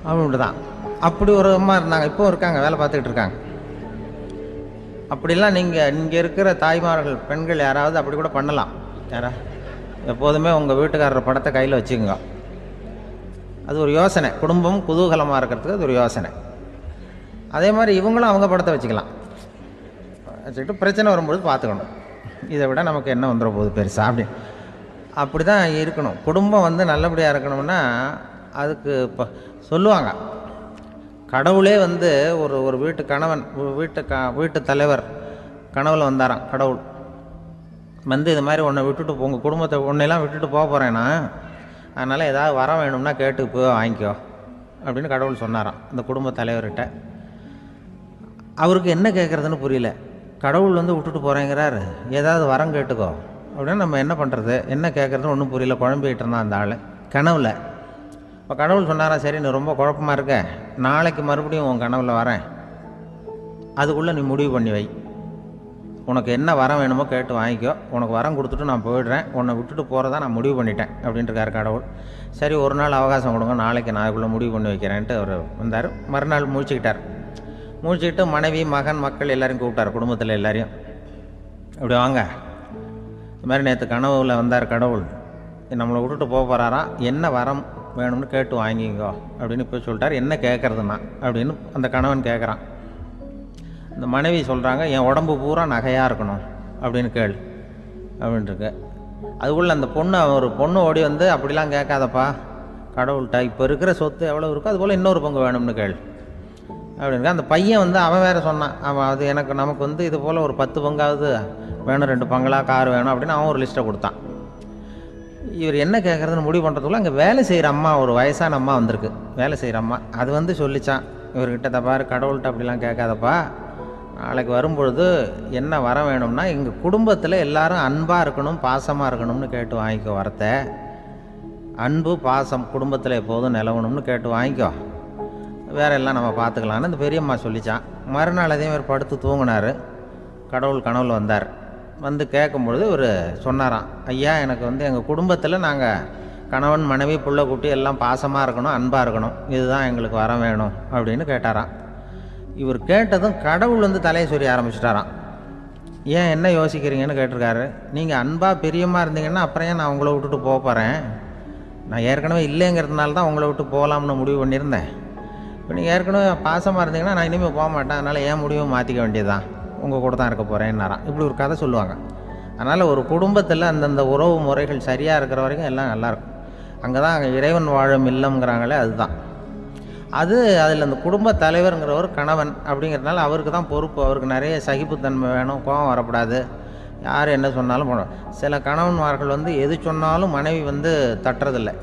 அப்படின்ட்டு தான். அப்படி ஒரு அம்மா இருந்தாங்க, இப்போவும் இருக்காங்க, வேலை பார்த்துக்கிட்டு இருக்காங்க. அப்படிலாம் நீங்கள் இங்கே இருக்கிற தாய்மார்கள் பெண்கள் யாராவது அப்படி கூட பண்ணலாம். யாரா எப்போதுமே உங்கள் வீட்டுக்காரர் படத்தை கையில் வச்சுக்கோங்க, அது ஒரு யோசனை, குடும்பம் குதூகலமாக இருக்கிறதுக்கு அது ஒரு யோசனை. அதே மாதிரி இவங்களும் அவங்க படத்தை வச்சுக்கலாம், வச்சுக்கிட்டு பிரச்சனை வரும்பொழுது பார்த்துக்கணும், இதை விட நமக்கு என்ன வந்துட போகுது பெருசாக அப்படி தான் இருக்கணும். குடும்பம் வந்து நல்லபடியாக இருக்கணும்னா அதுக்கு இப்போ சொல்லுவாங்க, கடவுளே வந்து ஒரு வீட்டு கணவன், வீட்டு தலைவர் கனவுல வந்தாராம். கடவுள் வந்து இது மாதிரி உன்னை விட்டுட்டு உங்கள் குடும்பத்தை உன்னையெல்லாம் விட்டுட்டு போக போகிறேன்னா, அதனால் ஏதாவது வர வேணும்னா கேட்டு போய் வாங்கிக்கோ அப்படின்னு கடவுள் சொன்னாராம் அந்த குடும்ப தலைவர்கிட்ட. அவருக்கு என்ன கேட்குறதுன்னு புரியல, கடவுள் வந்து விட்டுட்டு போகிறேங்கிறாரு, ஏதாவது வரம் கேட்டுக்கோ அப்படின்னு. நம்ம என்ன பண்ணுறது, என்ன கேட்குறதுன்னு ஒன்றும் புரியல, குழம்பிக்கிட்டு இருந்தான் அந்த ஆள் கனவில். இப்போ கடவுள் சொன்னாரா, சரி நீ ரொம்ப குழப்பமாக இருக்க, நாளைக்கு மறுபடியும் உன் கனவில் வரேன் அதுக்குள்ளே நீ முடிவு பண்ணி வை. உனக்கு என்ன வரம் வேணுமோ கேட்டு வாங்கிக்கோ, உனக்கு வரம் கொடுத்துட்டு நான் போயிடுறேன், உன்னை விட்டுட்டு போகிறதா நான் முடிவு பண்ணிட்டேன் அப்படின்ட்டுருக்காரு கடவுள். சரி, ஒரு நாள் அவகாசம் கொடுங்க, நாளைக்கு நான் அதுக்குள்ளே முடிவு பண்ணி வைக்கிறேன்ட்டு அவர் வந்தார். மறுநாள் முழிச்சுக்கிட்டார். முழிச்சுக்கிட்டு மனைவி, மகன், மக்கள் எல்லாரையும் கூப்பிட்டார், குடும்பத்தில் எல்லாரையும். அப்படி வாங்க, இது மாதிரி நேற்று கனவுல வந்தார் கடவுள், நம்மளை விட்டுட்டு போக போகிறாராம், என்ன வரம் வேணும்னு கேட்டு வாங்கிக்கோ அப்படின்னு போய் சொல்லிட்டார். என்ன கேட்குறதுண்ணா அப்படின்னு அந்த கணவன் கேட்குறான். இந்த மனைவி சொல்கிறாங்க, என் உடம்பு பூரா நகையாக இருக்கணும் அப்படின்னு கேள் அப்படின்ட்டுருக்கு. அதுக்குள்ளே அந்த ஒரு பொண்ணு ஓடி வந்து, அப்படிலாம் கேட்காதப்பா கடவுள்கிட்ட, இப்போ இருக்கிற சொத்து எவ்வளோ இருக்கோ அதுபோல் இன்னொரு பங்கு வேணும்னு கேள் அப்படின்னு. அந்த பையன் வந்து அவன் வேறு சொன்னான், அவன் அது நமக்கு வந்து இது போல் ஒரு 10 பங்காவது வேணும், 2 பங்களா, கார் வேணும் அப்படின்னு அவன் ஒரு லிஸ்ட்டை கொடுத்தான். இவர் என்ன கேட்குறதுன்னு முடிவு பண்ணுறதுக்குள்ள அங்கே வேலை செய்கிற அம்மா, ஒரு வயசான அம்மா வந்திருக்கு, வேலை செய்கிற அம்மா. அது வந்து சொல்லிச்சான் இவர்கிட்ட, தப்பாரு கடவுள்கிட்ட அப்படிலாம் கேட்காதப்பா, நாளைக்கு வரும்பொழுது என்ன வர வேணும்னா எங்கள் குடும்பத்தில் எல்லாரும் அன்பாக இருக்கணும், பாசமாக இருக்கணும்னு கேட்டு வாங்கிக்கோ வரத்தை. அன்பு பாசம் குடும்பத்தில் எப்போதும் நிலவணும்னு கேட்டு வாங்கிக்கோ, வேற எல்லாம் நம்ம பார்த்துக்கலான்னு இந்த பெரியம்மா சொல்லிச்சான். மறுநாள் அதே மாதிரி படுத்து தூங்கினார். கடவுள் கனவுல வந்தார். வந்து கேட்கும்பொழுது இவர் சொன்னாராம், ஐயா எனக்கு வந்து எங்கள் குடும்பத்தில் நாங்கள் கணவன், மனைவி, புள்ள, குட்டி எல்லாம் பாசமாக இருக்கணும், அன்பாக இருக்கணும், இதுதான் எங்களுக்கு வர வேணும் அப்படின்னு கேட்டாராம். இவர் கேட்டதும் கடவுள் வந்து தலையை சொரிய ஆரம்பிச்சிட்டாராம். ஏன் என்ன யோசிக்கிறீங்கன்னு கேட்டிருக்காரு. நீங்கள் அன்பாக பிரியமாக இருந்தீங்கன்னா அப்புறம் ஏன் நான் உங்களை விட்டுட்டு போக போகிறேன்? நான் ஏற்கனவே இல்லைங்கிறதுனால தான் உங்களை விட்டு போகலாம்னு முடிவு பண்ணியிருந்தேன். இப்போ நீங்கள் ஏற்கனவே பாசமாக இருந்தீங்கன்னா நான் இனிமேல் போக மாட்டேன், அதனால் ஏன் முடிவை மாற்றிக்க வேண்டியதுதான், உங்கள் கூட தான் இருக்க போகிறேன்னாராம். இப்படி ஒரு கதை சொல்லுவாங்க. அதனால் ஒரு குடும்பத்தில் அந்தந்த உறவு முறைகள் சரியாக இருக்கிற வரைக்கும் எல்லாம் நல்லாயிருக்கும். அங்கே தான் அங்கே இறைவன் வாழும் இல்லம்ங்கிறாங்களே, அதுதான் அது. அதில் அந்த குடும்ப தலைவருங்கிறவர் கணவன் அப்படிங்கிறதுனால அவருக்கு தான் பொறுப்பு. அவருக்கு நிறைய சகிப்புத்தன்மை வேணும், கோபம் வரக்கூடாது, யார் என்ன சொன்னாலும் போகணும். சில கணவன்மார்கள் வந்து எது சொன்னாலும் மனைவி வந்து தட்டுறதில்லை.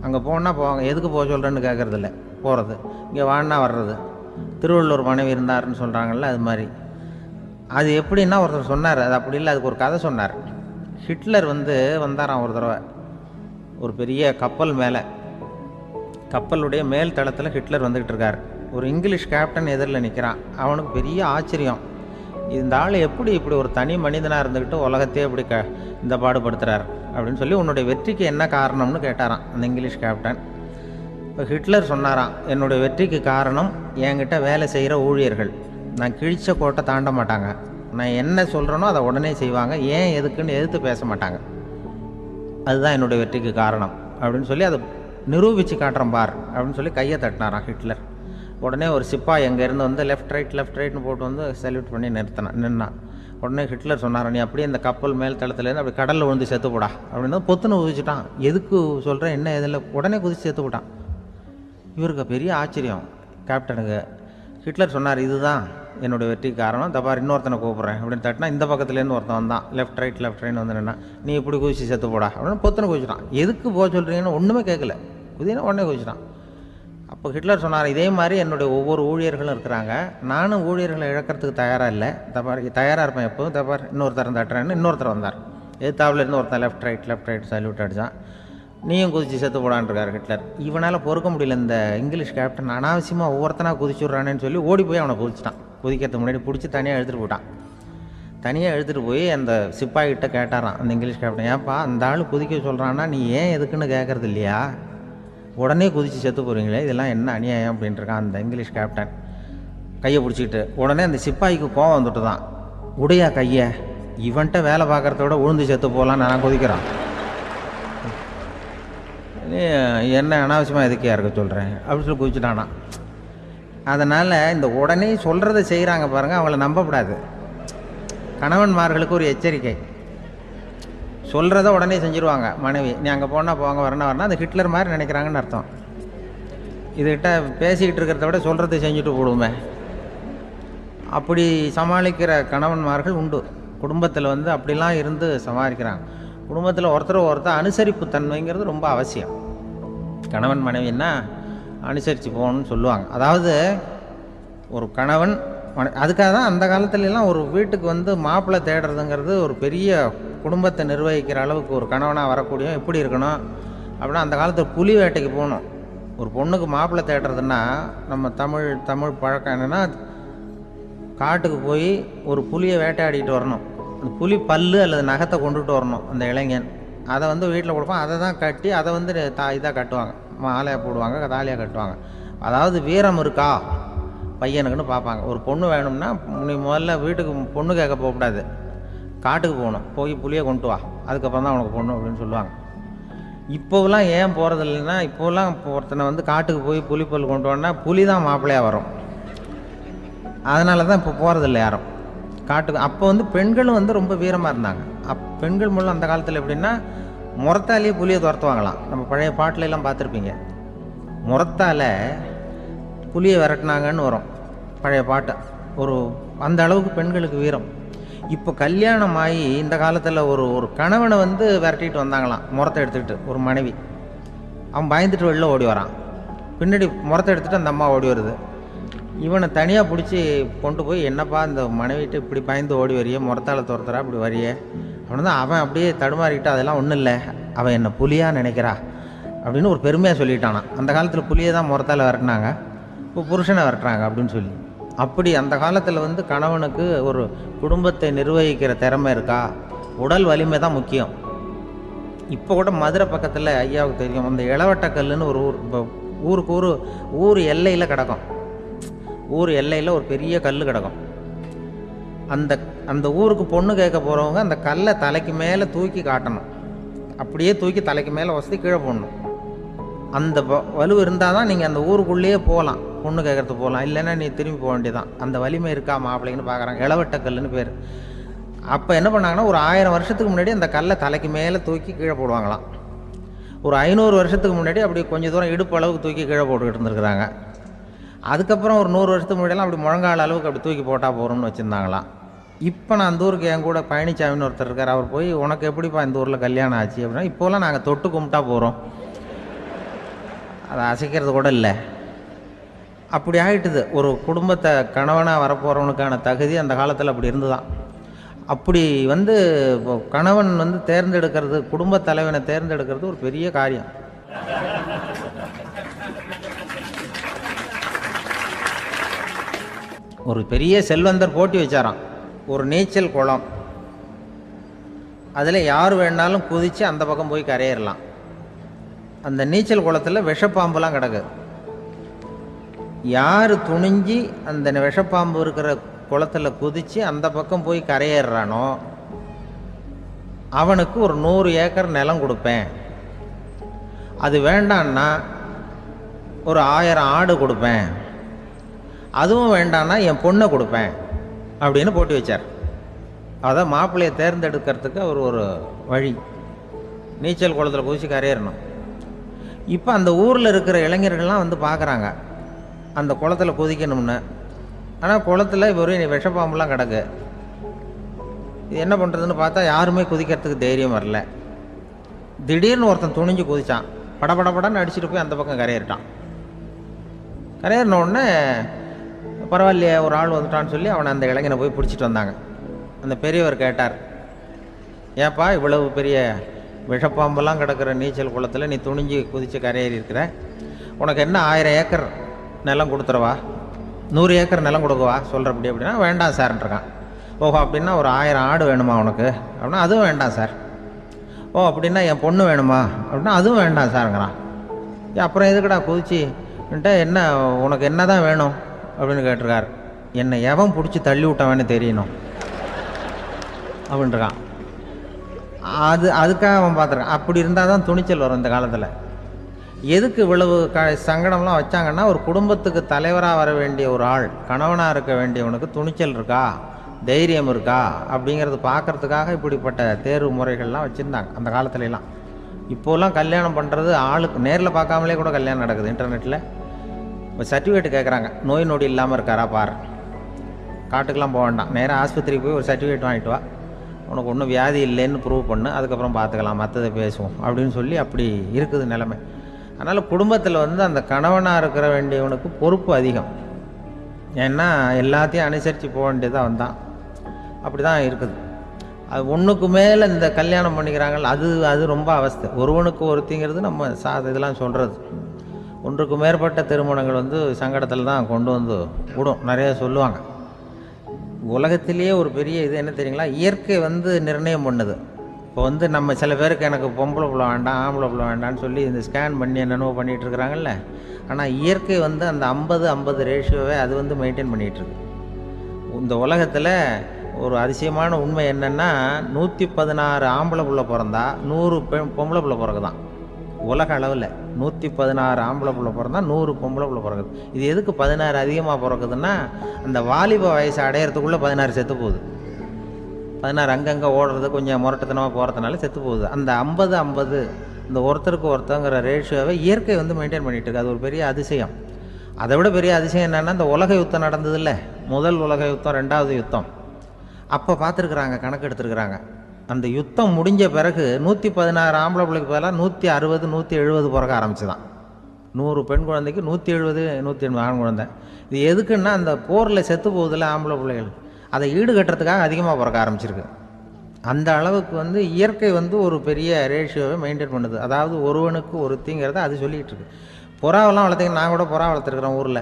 அங்கே போனால் போவாங்க, எதுக்கு போக சொல்கிறேன்னு கேட்குறதில்ல, போகிறது. இங்கே வான்னா வர்றது. திருவள்ளுவர் மனைவி இருந்தாருன்னு சொல்கிறாங்கல்ல, அது மாதிரி. அது எப்படின்னா ஒருத்தர் சொன்னார், அது அப்படி இல்லை, அதுக்கு ஒரு கதை சொன்னார். ஹிட்லர் வந்து வந்தாராம் ஒரு தடவை, ஒரு பெரிய கப்பல் மேலே, கப்பலுடைய மேல் தளத்தில் ஹிட்லர் வந்துக்கிட்டு இருக்கார். ஒரு இங்கிலீஷ் கேப்டன் எதிரில் நிற்கிறான். அவனுக்கு பெரிய ஆச்சரியம், இந்த ஆள் எப்படி இப்படி ஒரு தனி மனிதனாக இருந்துக்கிட்டு உலகத்தையே இப்படி இந்த பாடுபடுத்துகிறார் அப்படின்னு சொல்லி, உன்னுடைய வெற்றிக்கு என்ன காரணம்னு கேட்டாராம் அந்த இங்கிலீஷ் கேப்டன். இப்போ ஹிட்லர் சொன்னாராம், என்னுடைய வெற்றிக்கு காரணம் என்கிட்ட வேலை செய்கிற ஊழியர்கள். நான் கிழிச்ச கோட்டை தாண்ட மாட்டாங்க, நான் என்ன சொல்கிறேனோ அதை உடனே செய்வாங்க, ஏன் எதுக்குன்னு எதிர்த்து பேச மாட்டாங்க, அதுதான் என்னுடைய வெற்றிக்கு காரணம் அப்படின்னு சொல்லி அதை நிரூபித்து காட்டுறேன் பார் அப்படின்னு சொல்லி கையை தட்டினாராம் ஹிட்லர். உடனே ஒரு சிப்பாய் எங்கேருந்து வந்து லெஃப்ட் ரைட்னு போட்டு வந்து சல்யூட் பண்ணி நின்னான். உடனே ஹிட்லர் சொன்னாரான், நீ அப்படியே இந்த கப்பல் மேல் தளத்துலேருந்து அப்படி கடலில் விழுந்து செத்து போடா அப்படின்னு பொத்துன்னு குதிச்சுட்டான். எதுக்கு சொல்கிறேன் என்ன இதில், உடனே குதிச்சு செத்து போட்டான். இவருக்கு பெரிய ஆச்சரியம் கேப்டனுக்கு. ஹிட்லர் சொன்னார், இதுதான் என்னுடைய வெற்றிக்கு காரணம், தப்பார் இன்னொருத்தனை கூப்பிட்றேன் அப்படின்னு தட்டினா, இந்த பக்கத்துலேருந்து ஒருத்தன் வந்தான், லெஃப்ட் ரைட்னு வந்து நின்னா, நீ இப்படி குதிச்சு செத்து போடா அப்படின்னு பொத்துன்னு குதிச்சுட்டான். எதுக்கு போக சொல்கிறீங்கன்னு ஒன்றுமே கேட்கல, குதினா உடனே குதிச்சுட்டான். அப்போ ஹிட்லர் சொன்னார், இதே மாதிரி என்னுடைய ஒவ்வொரு ஊழியர்களும் இருக்கிறாங்க, நானும் ஊழியர்களை இழக்கிறதுக்கு தயாராக இல்லை, தப்பார் தயாராக இருப்பேன் எப்போதும், தப்பார் இன்னொருத்தரம் தட்டுறேன்னு இன்னொருத்தர் வந்தார். எதிர்த்தாப்புலேருந்து ஒருத்தன் லெஃப்ட் ரைட் சல்யூட் அடித்தான். நீயும் குதிச்சு செத்து போடான்ருக்கார் ஹிட்லர். இவனால் பொறுக்க முடியல, இந்த இங்கிலீஷ் கேப்டன் அனாவசியமாக ஒவ்வொருத்தனாக குதிச்சுட்றானேன்னு சொல்லி ஓடி போய் அவனை குதிச்சிட்டான். குதிக்கிறதுக்கு முன்னாடி பிடிச்சி தனியாக எடுத்துகிட்டு போட்டான். தனியாக எடுத்துகிட்டு போய் அந்த சிப்பாய்கிட்ட கேட்டாரான் அந்த இங்கிலீஷ் கேப்டன், ஏன்ப்பா அந்த ஆள் குதிக்க சொல்கிறான்னா நீ ஏன் எதுக்குன்னு கேட்குறது இல்லையா, உடனே குதித்து செத்து போகிறீங்களே, இதெல்லாம் என்ன அநியாயம் அப்படின்ட்டுருக்கான் அந்த இங்கிலீஷ் கேப்டன் கையை பிடிச்சிக்கிட்டு. உடனே அந்த சிப்பாய்க்கு கோவம் வந்துட்டு தான், உடையா கையை, இவன்ட்ட வேலை பார்க்குறத விட உழுந்து செத்து போகலான்னு நான் குதிக்கிறான், என்ன அனாவசியமாக எதுக்கையாக இருக்க சொல்கிறேன் அப்படின்னு சொல்லி குதிச்சுட்டானா. அதனால் இந்த உடனே சொல்கிறத செய்கிறாங்க பாருங்கள், அவங்கள நம்பக்கூடாது. கணவன்மார்களுக்கு ஒரு எச்சரிக்கை, சொல்கிறத உடனே செஞ்சுருவாங்க மனைவி, நீ அங்கே போனால் போங்க வரணும் அந்த ஹிட்லர் மாதிரி நினைக்கிறாங்கன்னு அர்த்தம். இதுகிட்ட பேசிக்கிட்டு இருக்கிறத விட சொல்கிறத செஞ்சுட்டு போடுவோமே, அப்படி சமாளிக்கிற கணவன்மார்கள் உண்டு. குடும்பத்தில் வந்து அப்படிலாம் இருந்து சமாளிக்கிறாங்க. குடும்பத்தில் ஒருத்தர் அனுசரிப்பு தன்மைங்கிறது ரொம்ப அவசியம். கணவன் மனைவின்னா அனுசரித்து போகணும்னு சொல்லுவாங்க. அதாவது ஒரு கணவன் அதுக்காக தான் அந்த காலத்துலலாம் ஒரு வீட்டுக்கு வந்து மாப்பிள்ளை தேடுறதுங்கிறது ஒரு பெரிய குடும்பத்தை நிர்வகிக்கிற அளவுக்கு ஒரு கணவனாக வரக்கூடிய எப்படி இருக்கணும் அப்படின்னா, அந்த காலத்தில் புலி வேட்டைக்கு போகணும். ஒரு பொண்ணுக்கு மாப்பிள்ளை தேடுறதுன்னா நம்ம தமிழ் பழக்கம் என்னென்னா, காட்டுக்கு போய் ஒரு புலியை வேட்டையாடிட்டு வரணும். அந்த புலி பல்லு அல்லது நகத்தை கொண்டுட்டு வரணும் அந்த இளைஞன். அதை வந்து வீட்டில் கொடுப்பான். அதை தான் கட்டி அதை வந்து இதாக கட்டுவாங்க, மாலையாக போடுவாங்க, தாலியாக கட்டுவாங்க. அதாவது வீரம் இருக்கா பையனுக்குன்னு பார்ப்பாங்க. ஒரு பொண்ணு வேணும்னா நீ முதல்ல வீட்டுக்கு பொண்ணு கேட்க போகக்கூடாது, காட்டுக்கு போகணும், போய் புளியை கொண்டு வா, அதுக்கப்புறம் தான் உனக்கு பொண்ணு அப்படின்னு சொல்லுவாங்க. இப்போவெல்லாம் ஏன் போகிறது இல்லைன்னா, இப்போலாம் ஒருத்தனை வந்து காட்டுக்கு போய் புலிப்பல் கொண்டு வான்னா புலி தான் மாப்பிள்ளையாக வரும். அதனால தான் இப்போ போகிறதில்ல யாரும் காட்டுக்கு. அப்போ வந்து பெண்களும் வந்து ரொம்ப வீரமாக இருந்தாங்க. பெண்கள் மூலம் அந்த காலத்தில் எப்படின்னா முறத்தாலேயே புலியை துரத்துவாங்களாம். நம்ம பழைய பாட்டிலெல்லாம் பார்த்துருப்பீங்க, முறத்தால் புலியை விரட்டினாங்கன்னு வரும் பழைய பாட்டை. ஒரு அந்த அளவுக்கு பெண்களுக்கு வீரம். இப்போ கல்யாணம் ஆகி இந்த காலத்தில் ஒரு கணவனை வந்து விரட்டிட்டு வந்தாங்களாம் முறத்தை எடுத்துக்கிட்டு. ஒரு மனைவி, அவன் பயந்துட்டு வெளில ஓடி வரான், பின்னாடி முறத்தை எடுத்துகிட்டு அந்த அம்மா ஓடி வருது. இவனை தனியாக பிடிச்சி கொண்டு போய், என்னப்பா இந்த மனைவிட்டு இப்படி பயந்து ஓடி வரையே, முறத்தால் துரத்துறா இப்படி வரையே அப்படின்னு தான் அவன் அப்படியே தடுமாறிக்கிட்டு, அதெல்லாம் ஒன்றும் இல்லை, அவன் என்னை புலியாக நினைக்கிறா அப்படின்னு ஒரு பெருமையாக சொல்லிட்டானான். அந்த காலத்தில் புலியை தான் முறத்தால் விரட்டினாங்க, இப்போ புருஷனை விரட்டுறாங்க அப்படின்னு சொல்லி. அப்படி அந்த காலத்தில் வந்து கணவனுக்கு ஒரு குடும்பத்தை நிர்வகிக்கிற திறமை இருக்கா, உடல் வலிமை தான் முக்கியம். இப்போ கூட மதுரை பக்கத்தில் ஐயாவுக்கு தெரியும், அந்த இளவட்டக்கல்லுன்னு ஒரு ஊர். இப்போ ஊருக்கு ஊர் எல்லையில் கிடக்கும். ஊர் எல்லையில் ஒரு பெரிய கல் கிடக்கும். அந்த ஊருக்கு பொண்ணு கேட்க போகிறவங்க அந்த கல்லை தலைக்கு மேலே தூக்கி காட்டணும், அப்படியே தூக்கி தலைக்கு மேலே வசதி கீழே போடணும். அந்த வலு இருந்தால் தான் நீங்கள் அந்த ஊருக்குள்ளேயே போகலாம், பொண்ணு கேட்குறதுக்கு போகலாம். இல்லைன்னா நீ திரும்பி போக வேண்டியதான். அந்த வலிமை இருக்கா மாப்பிள்ளைங்கன்னு பார்க்குறாங்க. இளவட்டக்கல்லுன்னு பேர். அப்போ என்ன பண்ணாங்கன்னா, ஒரு 1000 வருஷத்துக்கு முன்னாடி அந்த கல்லை தலைக்கு மேலே தூக்கி கீழே போடுவாங்களாம். ஒரு 500 வருஷத்துக்கு முன்னாடி அப்படி கொஞ்சம் தூரம் இடுப்பு அளவுக்கு தூக்கி கீழே போட்டுக்கிட்டு இருந்துருக்குறாங்க. அதுக்கப்புறம் ஒரு 100 வருஷத்துக்கு முன்னாடியெல்லாம் அப்படி முழங்கால அளவுக்கு அப்படி தூக்கி போட்டால் போகிறோம்னு வச்சுருந்தாங்களாம். இப்போ நான் அந்த ஊருக்கு என் கூட பழனிசாமின்னு ஒருத்தர் இருக்கார். அவர் போய், உனக்கு எப்படிப்பா இந்த ஊரில் கல்யாணம் ஆச்சு அப்படின்னா, இப்போலாம் நாங்கள் தொட்டு கும்பிட்டா போகிறோம், அதை அசைக்கிறது கூட இல்லை. அப்படி ஆகிட்டுது. ஒரு குடும்பத்தை கணவனாக வரப்போகிறவனுக்கான தகுதி அந்த காலத்தில் அப்படி இருந்துதான். அப்படி வந்து கணவன் வந்து தேர்ந்தெடுக்கிறது, குடும்ப தலைவனை தேர்ந்தெடுக்கிறது ஒரு பெரிய காரியம். ஒரு பெரிய செல்வந்தர் போட்டி வச்சாராம், ஒரு நீச்சல் குளம், அதில் யார் வேணாலும் குதித்து அந்த பக்கம் போய் கரையேறலாம். அந்த நீச்சல் குளத்தில் விஷப்பாம்புலாம் கிடக்கு. யார் துணிஞ்சி அந்த விஷப்பாம்பு இருக்கிற குளத்தில் குதித்து அந்த பக்கம் போய் கரையேறானோ அவனுக்கு ஒரு 100 ஏக்கர் நிலம் கொடுப்பேன், அது வேண்டான்னா ஒரு 1000 ஆடு கொடுப்பேன், அதுவும் வேண்டான்னா என் பொண்ணை கொடுப்பேன் அப்படின்னு போட்டி வச்சார். அதான் மாப்பிள்ளையை தேர்ந்தெடுக்கிறதுக்கு அவர் ஒரு வழி, நீச்சல் குளத்தில் குதித்து கரையேறணும். இப்போ அந்த ஊரில் இருக்கிற இளைஞர்கள்லாம் வந்து பார்க்குறாங்க அந்த குளத்தில் குதிக்கணும்னு. ஆனால் குளத்தில் ஒரு விஷப்பாம்புலாம் கிடக்கு. இது என்ன பண்ணுறதுன்னு பார்த்தா யாருமே குதிக்கிறதுக்கு தைரியம் வரல. திடீர்னு ஒருத்தன் துணிஞ்சு குதித்தான், படபடன்னு அடிச்சுட்டு போய் அந்த பக்கம் கரையேறிட்டான். கரையேறின உடனே பரவாயில்லையே ஒரு ஆள் வந்துட்டான்னு சொல்லி அவனை அந்த இளைஞனை போய் பிடிச்சிட்டு வந்தாங்க. அந்த பெரியவர் கேட்டார், ஏப்பா இவ்வளவு பெரிய விஷப்பாம்பெல்லாம் கிடக்கிற நீச்சல் குளத்தில் நீ துணிஞ்சு குதித்து கரையேறி இருக்கிற, உனக்கு என்ன 1000 ஏக்கர் நிலம் கொடுத்துருவா, 100 ஏக்கர் நிலம் கொடுக்குவா சொல்கிறப்படி அப்படின்னா, வேண்டாம் சார்ன்றான். ஓஹோ அப்படின்னா ஒரு 1000 ஆடு வேணுமா உனக்கு அப்படின்னா, அதுவும் வேண்டாம் சார். ஓ அப்படின்னா என் பொண்ணு வேணுமா அப்படின்னா, அதுவும் வேண்டாம் சாருங்கிறான். அப்புறம் எதுக்குடா குதிச்சுன்ட்டு, என்ன உனக்கு என்ன தான் வேணும் அப்படின்னு கேட்டிருக்கார். என்னை எவன் பிடிச்சி தள்ளி விட்டவன்னு தெரியணும் அப்படின்ட்டுருக்கான். அதுக்காக அவன் பார்த்துருக்கான். அப்படி இருந்தால் தான் துணிச்சல் வரும் இந்த காலத்தில். எதுக்கு இவ்வளவு சங்கடம்லாம் வச்சாங்கன்னா, ஒரு குடும்பத்துக்கு தலைவராக வர வேண்டிய ஒரு ஆள், கணவனாக இருக்க வேண்டியவனுக்கு துணிச்சல் இருக்கா, தைரியம் இருக்கா அப்படிங்கிறது பார்க்குறதுக்காக இப்படிப்பட்ட தேர்வு முறைகள்லாம் வச்சுருந்தாங்க அந்த காலத்துலலாம். இப்போலாம் கல்யாணம் பண்ணுறது ஆளுக்கு நேரில் பார்க்காமலே கூட கல்யாணம் நடக்குது. இன்டர்நெட்டில் இப்போ சர்டிஃபிகேட் கேட்குறாங்க, நோய் நொடி இல்லாமல் இருக்காரா பார், காட்டுக்கெலாம் போக வேண்டாம், நேராக ஆஸ்பத்திரிக்கு போய் ஒரு சர்டிஃபிகேட் வாங்கிட்டு வா, உனக்கு ஒன்றும் வியாதி இல்லைன்னு ப்ரூவ் பண்ணு, அதுக்கப்புறம் பார்த்துக்கலாம், மற்றதை பேசுவோம் அப்படின்னு சொல்லி அப்படி இருக்குது நிலைமை. அதனால் குடும்பத்தில் வந்து அந்த கணவனாக இருக்கிற வேண்டியவனுக்கு பொறுப்பு அதிகம். ஏன்னா எல்லாத்தையும் அனுசரித்து போக வேண்டியதாக வந்தான். அப்படி தான் இருக்குது. அது ஒன்றுக்கு மேலே இந்த கல்யாணம் பண்ணிக்கிறாங்க, அது ரொம்ப அவஸ்தை. ஒருவனுக்கு ஒருத்திங்கிறது நம்ம இதெல்லாம் சொல்கிறது. ஒன்றுக்கு மேற்பட்ட திருமணங்கள் வந்து சங்கடத்தில் தான் கொண்டு வந்து விடும். நிறைய சொல்லுவாங்க, உலகத்திலேயே ஒரு பெரிய இது என்ன தெரியுங்களா, இயற்கை வந்து நிர்ணயம் பண்ணுது. இப்போ வந்து நம்ம சில பேருக்கு எனக்கு பொம்பளை பிள்ளை வேண்டாம் ஆம்பளை பிள்ளை வேண்டான்னு சொல்லி இந்த ஸ்கேன் பண்ணி என்னென்னவோ பண்ணிகிட்டு இருக்கிறாங்கல்ல. ஆனால் இயற்கை வந்து அந்த 50-50 ரேஷியோவை அது வந்து மெயின்டைன் பண்ணிகிட்ருக்கு. இந்த உலகத்தில் ஒரு அதிசயமான உண்மை என்னென்னா, 116 ஆம்பளை பிள்ளை பிறந்தா 100 பொம்பளை பிள்ளை பிறகுதான். உலக அளவில் 116 ஆம்பளை பிள்ளை பிறந்தா 100 பொம்பளை பிள்ளை பிறகுது. இது எதுக்கு 16 அதிகமாக பிறக்குதுன்னா, அந்த வாலிப வயசு அடையிறதுக்குள்ளே 16 செத்து போகுது. 16 அங்கங்கே ஓடுறது கொஞ்சம் முரட்டுத்தனமாக போகிறதுனால செத்து போகுது. அந்த 50-50 இந்த ஒருத்தருக்கு ஒருத்தங்கிற ரேஷியோவை இயற்கை வந்து மெயின்டைன் பண்ணிகிட்டு இருக்கு. அது ஒரு பெரிய அதிசயம். அதை விட பெரிய அதிசயம் என்னென்னா, இந்த உலக யுத்தம் நடந்ததில்ல, முதல் உலக யுத்தம், 2வது யுத்தம், அப்போ பார்த்துருக்குறாங்க, கணக்கு எடுத்துருக்குறாங்க. அந்த யுத்தம் முடிஞ்ச பிறகு 116 ஆம்பளை பிள்ளைக்கு பதிலாக 160 170 பிறக்க ஆரம்பிச்சுதான். 100 பெண் குழந்தைக்கு 170 180 ஆண் குழந்தை. இது எதுக்குன்னா, அந்த போரில் செத்து போகுதில்ல ஆம்பளை பிள்ளைகள், அதை ஈடுகட்டுறதுக்காக அதிகமாக பிறக்க ஆரம்பிச்சிருக்கு. அந்த அளவுக்கு வந்து இயற்கை வந்து ஒரு பெரிய ரேஷியோவை மெயின்டைன் பண்ணுது. அதாவது ஒருவனுக்கு ஒருத்திங்கிறத அது சொல்லிகிட்டு இருக்கு. புறாவெல்லாம் வளர்த்திங்கன்னா, நான் கூட புறா வளர்த்துருக்குறேன் ஊரில்.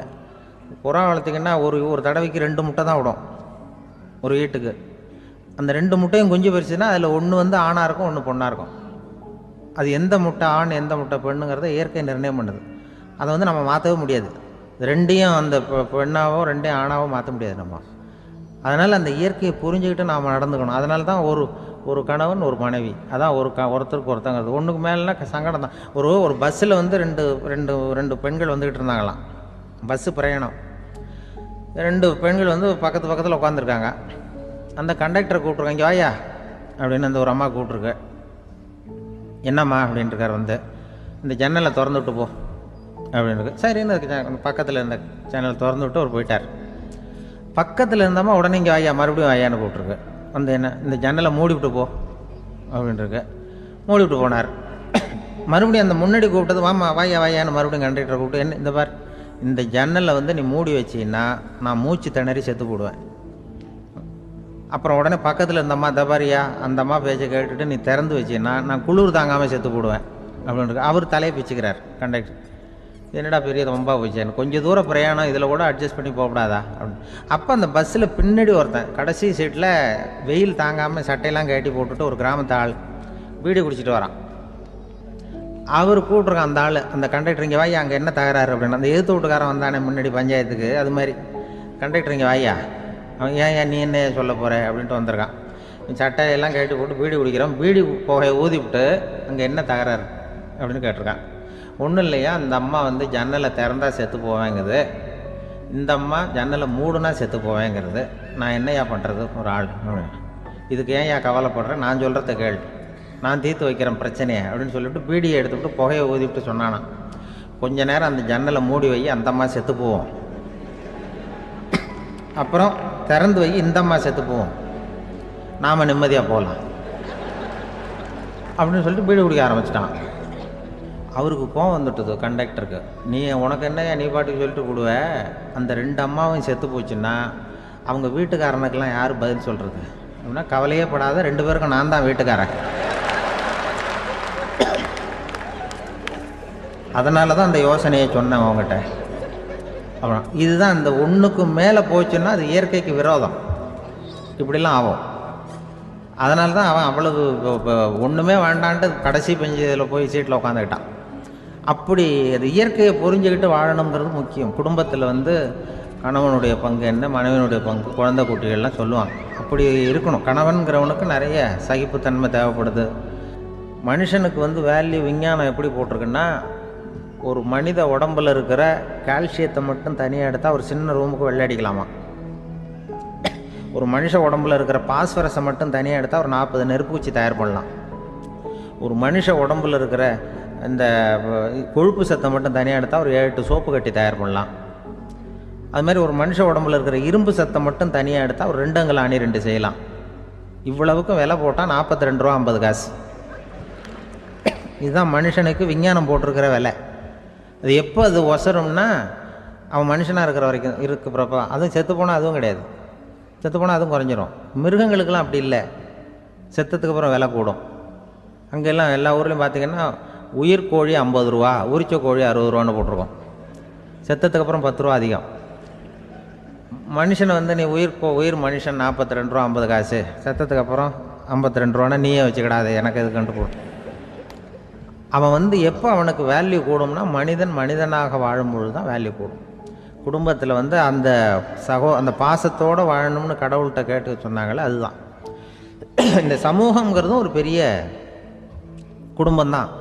புறா வளர்த்திங்கன்னா ஒரு தடவைக்கு 2 முட்டை தான் விடும் ஒரு வீட்டுக்கு. அந்த 2 முட்டையும் குஞ்சு பறிச்சுன்னா அதில் ஒன்று வந்து ஆணாக இருக்கும், ஒன்று பொண்ணாக இருக்கும். அது எந்த முட்டை ஆண் எந்த முட்டை பெண்ணுங்கிறத இயற்கை நிர்ணயம் பண்ணுது. அதை வந்து நம்ம மாற்றவே முடியாது. ரெண்டையும் அந்த பெண்ணாவோ 2 ஆணாவோ மாற்ற முடியாது நம்ம. அதனால் அந்த இயற்கையை புரிஞ்சுக்கிட்டு நாம் நடந்துக்கணும். அதனால தான் ஒரு கணவன் ஒரு மனைவி, அதான் ஒருத்தருக்கு ஒருத்தங்கிறது. ஒன்றுக்கு மேலேனா சங்கடம் தான். ஒரு பஸ்ஸில் வந்து ரெண்டு பெண்கள் வந்துக்கிட்டு இருந்தாங்களாம். பஸ்ஸு பிரயாணம். 2 பெண்கள் வந்து பக்கத்தில் உட்காந்துருக்காங்க. அந்த கண்டக்டரை கூப்பிட்ருக்காங்க, இங்கே வாயா அப்படின்னு அந்த ஒரு அம்மா கூப்பிட்ருக்கு. என்னம்மா அப்படின்ட்டுருக்கார். வந்து இந்த ஜன்னலை திறந்து விட்டு போ அப்படின்னு. சரின்னு பக்கத்தில் இருந்த ஜன்னலை திறந்து விட்டு அவர் போயிட்டார். பக்கத்தில் இருந்தம்மா உடனே இங்கே வாயா மறுபடியும் வாயான்னு கூப்பிட்ருக்கு. வந்து என்ன இந்த ஜன்னலை மூடி விட்டு போ அப்படின்ட்டுருக்கு. மூடி விட்டு போனார். மறுபடியும் அந்த முன்னாடி கூப்பிட்டது வாமா வாயான்னு மறுபடியும் கண்டக்டரை கூப்பிட்டு, என்ன இந்த பார், இந்த ஜன்னலை வந்து நீ மூடி வச்சின்னா நான் மூச்சு திணறி செத்து போடுவேன். அப்புறம் உடனே பக்கத்தில் இருந்தம்மா தபாரியா அந்த அம்மா பேச்சை கேட்டுட்டு நீ திறந்து வச்சின்னா நான் குளிர் தாங்காமல் செத்து போடுவேன் அப்படின்ட்டு அவர் தலையை பிச்சுக்கிறார் கண்டக்டர். என்னடா பெரிய ரொம்ப போச்சேன்னு, கொஞ்சம் தூரம் பிரயாணம், இதில் கூட அட்ஜஸ்ட் பண்ணி போகக்கூடாதா அப்படின்னு. அப்போ அந்த பஸ்ஸில் பின்னாடி ஒருத்தன் கடைசி சீட்டில் வெயில் தாங்காமல் சட்டையெல்லாம் கட்டி போட்டுட்டு ஒரு கிராமத்து ஆள் பீடி குடிச்சிட்டு வரான். அவர் கூப்பிட்ருக்கான் அந்த ஆள், அந்த கண்டக்டர் இங்கே வாயா அங்கே என்ன தகராறு அப்படின்னு. அந்த எதிர்த்து வீட்டுக்காரன் வந்தானே முன்னாடி பஞ்சாயத்துக்கு, அது மாதிரி கண்டக்டர் இங்கே வாயா, அவன் ஏன் நீ என்ன சொல்ல போகிற அப்படின்ட்டு வந்திருக்கான். சட்டையெல்லாம் கட்டி போட்டு பீடி குடிக்கிறான். பீடி புகையை ஊதிவிட்டு அங்கே என்ன தகராறு அப்படின்னு கேட்டிருக்கான். ஒன்றும் இல்லையா, அந்த அம்மா வந்து ஜன்னலை திறந்தா செத்து போவேங்கிறது, இந்த அம்மா ஜன்னலை மூடுனா செத்து போவேங்கிறது, நான் என்னையா பண்ணுறது ஒரு ஆள், இதுக்கு ஏன் ஏன் கவலைப்படுறேன், நான் சொல்கிறத கேள், நான் தீர்த்து வைக்கிறேன் பிரச்சனையை அப்படின்னு சொல்லிவிட்டு பீடியை எடுத்துக்கிட்டு புகையை ஊதிவிட்டு சொன்னானான். கொஞ்ச நேரம் அந்த ஜன்னலை மூடி வை, அந்த அம்மா செத்து போவோம், அப்புறம் திறந்து வை, இந்த அம்மா செத்து போவோம், நாம் நிம்மதியாக போகலாம் அப்படின்னு சொல்லிட்டு பீடி குடிக்க ஆரம்பிச்சிட்டான். அவருக்கு கோவம் வந்துட்டுது கண்டக்டருக்கு. உனக்கு என்னையா நீ பாட்டுக்கு சொல்லிட்டு கொடுவ, அந்த 2 அம்மாவும் செத்து போச்சுன்னா அவங்க வீட்டுக்காரனுக்கெல்லாம் யார் பதில் சொல்கிறது அப்படின்னா, கவலையே படாத, 2 பேருக்கும் நான் தான் வீட்டுக்காரன். அதனால தான் அந்த யோசனையை சொன்னேன் அவங்ககிட்ட. அப்புறம் இதுதான், இந்த ஒன்றுக்கு மேலே போச்சுன்னா அது இயற்கைக்கு விரோதம், இப்படிலாம் ஆகும். அதனால தான் அவன் அவ்வளவு ஒன்றுமே வேண்டான்ட்டு கடைசி பெஞ்சில் போய் சீட்டில் உட்காந்துக்கிட்டான். அப்படி அது இயற்கையை புரிஞ்சுக்கிட்டு வாழணுங்கிறது முக்கியம். குடும்பத்தில் வந்து கணவனுடைய பங்கு என்ன, மனைவியினுடைய பங்கு, குழந்தை குட்டிகள்லாம் சொல்லுவாங்க. அப்படி இருக்கணும். கணவன்கிறவனுக்கு நிறைய சகிப்புத்தன்மை தேவைப்படுது. மனுஷனுக்கு வந்து வேல்யூ விஞ்ஞானம் எப்படி போட்டிருக்குன்னா, ஒரு மனித உடம்பில் இருக்கிற கால்சியத்தை மட்டும் தனியாக எடுத்தால் ஒரு சின்ன ரூமுக்கு வெள்ளை அடிக்கலாமா. ஒரு மனுஷ உடம்புல இருக்கிற பாஸ்பரஸை மட்டும் தனியாக எடுத்தால் ஒரு 40 நெருப்பு வச்சு தயார் பண்ணலாம். ஒரு மனுஷ உடம்புல இருக்கிற இந்த கொழுப்பு சத்தை மட்டும் தனியாக எடுத்தால் ஒரு 7 சோப்பு கட்டி தயார் பண்ணலாம். அது மாதிரி ஒரு மனுஷ உடம்புல இருக்கிற இரும்பு சத்தை மட்டும் தனியாக எடுத்தால் ஒரு 2 அங்குல அணி 2 செய்யலாம். இவ்வளவுக்கும் விலை போட்டால் 42 ரூபா 50 காசு. இதுதான் மனுஷனுக்கு விஞ்ஞானம் போட்டிருக்கிற விலை. அது எப்போ அது ஒசரும்னா, அவன் மனுஷனாக இருக்கிற வரைக்கும் இருக்கிறப்ப. அதுவும் செத்து போனால் அதுவும் கிடையாது, செத்து போனால் அதுவும் குறைஞ்சிரும். மிருகங்களுக்கெல்லாம் அப்படி இல்லை, செத்ததுக்கு அப்புறம் விலை கூடும். அங்கெல்லாம் எல்லா ஊர்லேயும் பார்த்திங்கன்னா உயிர் கோழி 50 ரூபா, உரிச்ச கோழி 60 ரூபான்னு போட்டிருக்கோம். செத்ததுக்கு அப்புறம் 10 ரூபா அதிகம். மனுஷனை வந்து நீ உயிர் மனுஷன் 42 ரூபா 50 காசு, செத்ததுக்கு அப்புறம் 52 ரூபானா நீயே வச்சுக்கிடாது, எனக்கு இது கண்டு போடும். அவன் வந்து எப்போ அவனுக்கு வேல்யூ கூடும்னா மனிதனாக வாழும்பொழுது தான் வேல்யூ கூடும். குடும்பத்தில் வந்து அந்த பாசத்தோடு வாழணும்னு கடவுள்கிட்ட கேட்டு சொன்னாங்களே, அதுதான் இந்த சமூகங்கிறதும் ஒரு பெரிய குடும்பம்தான்.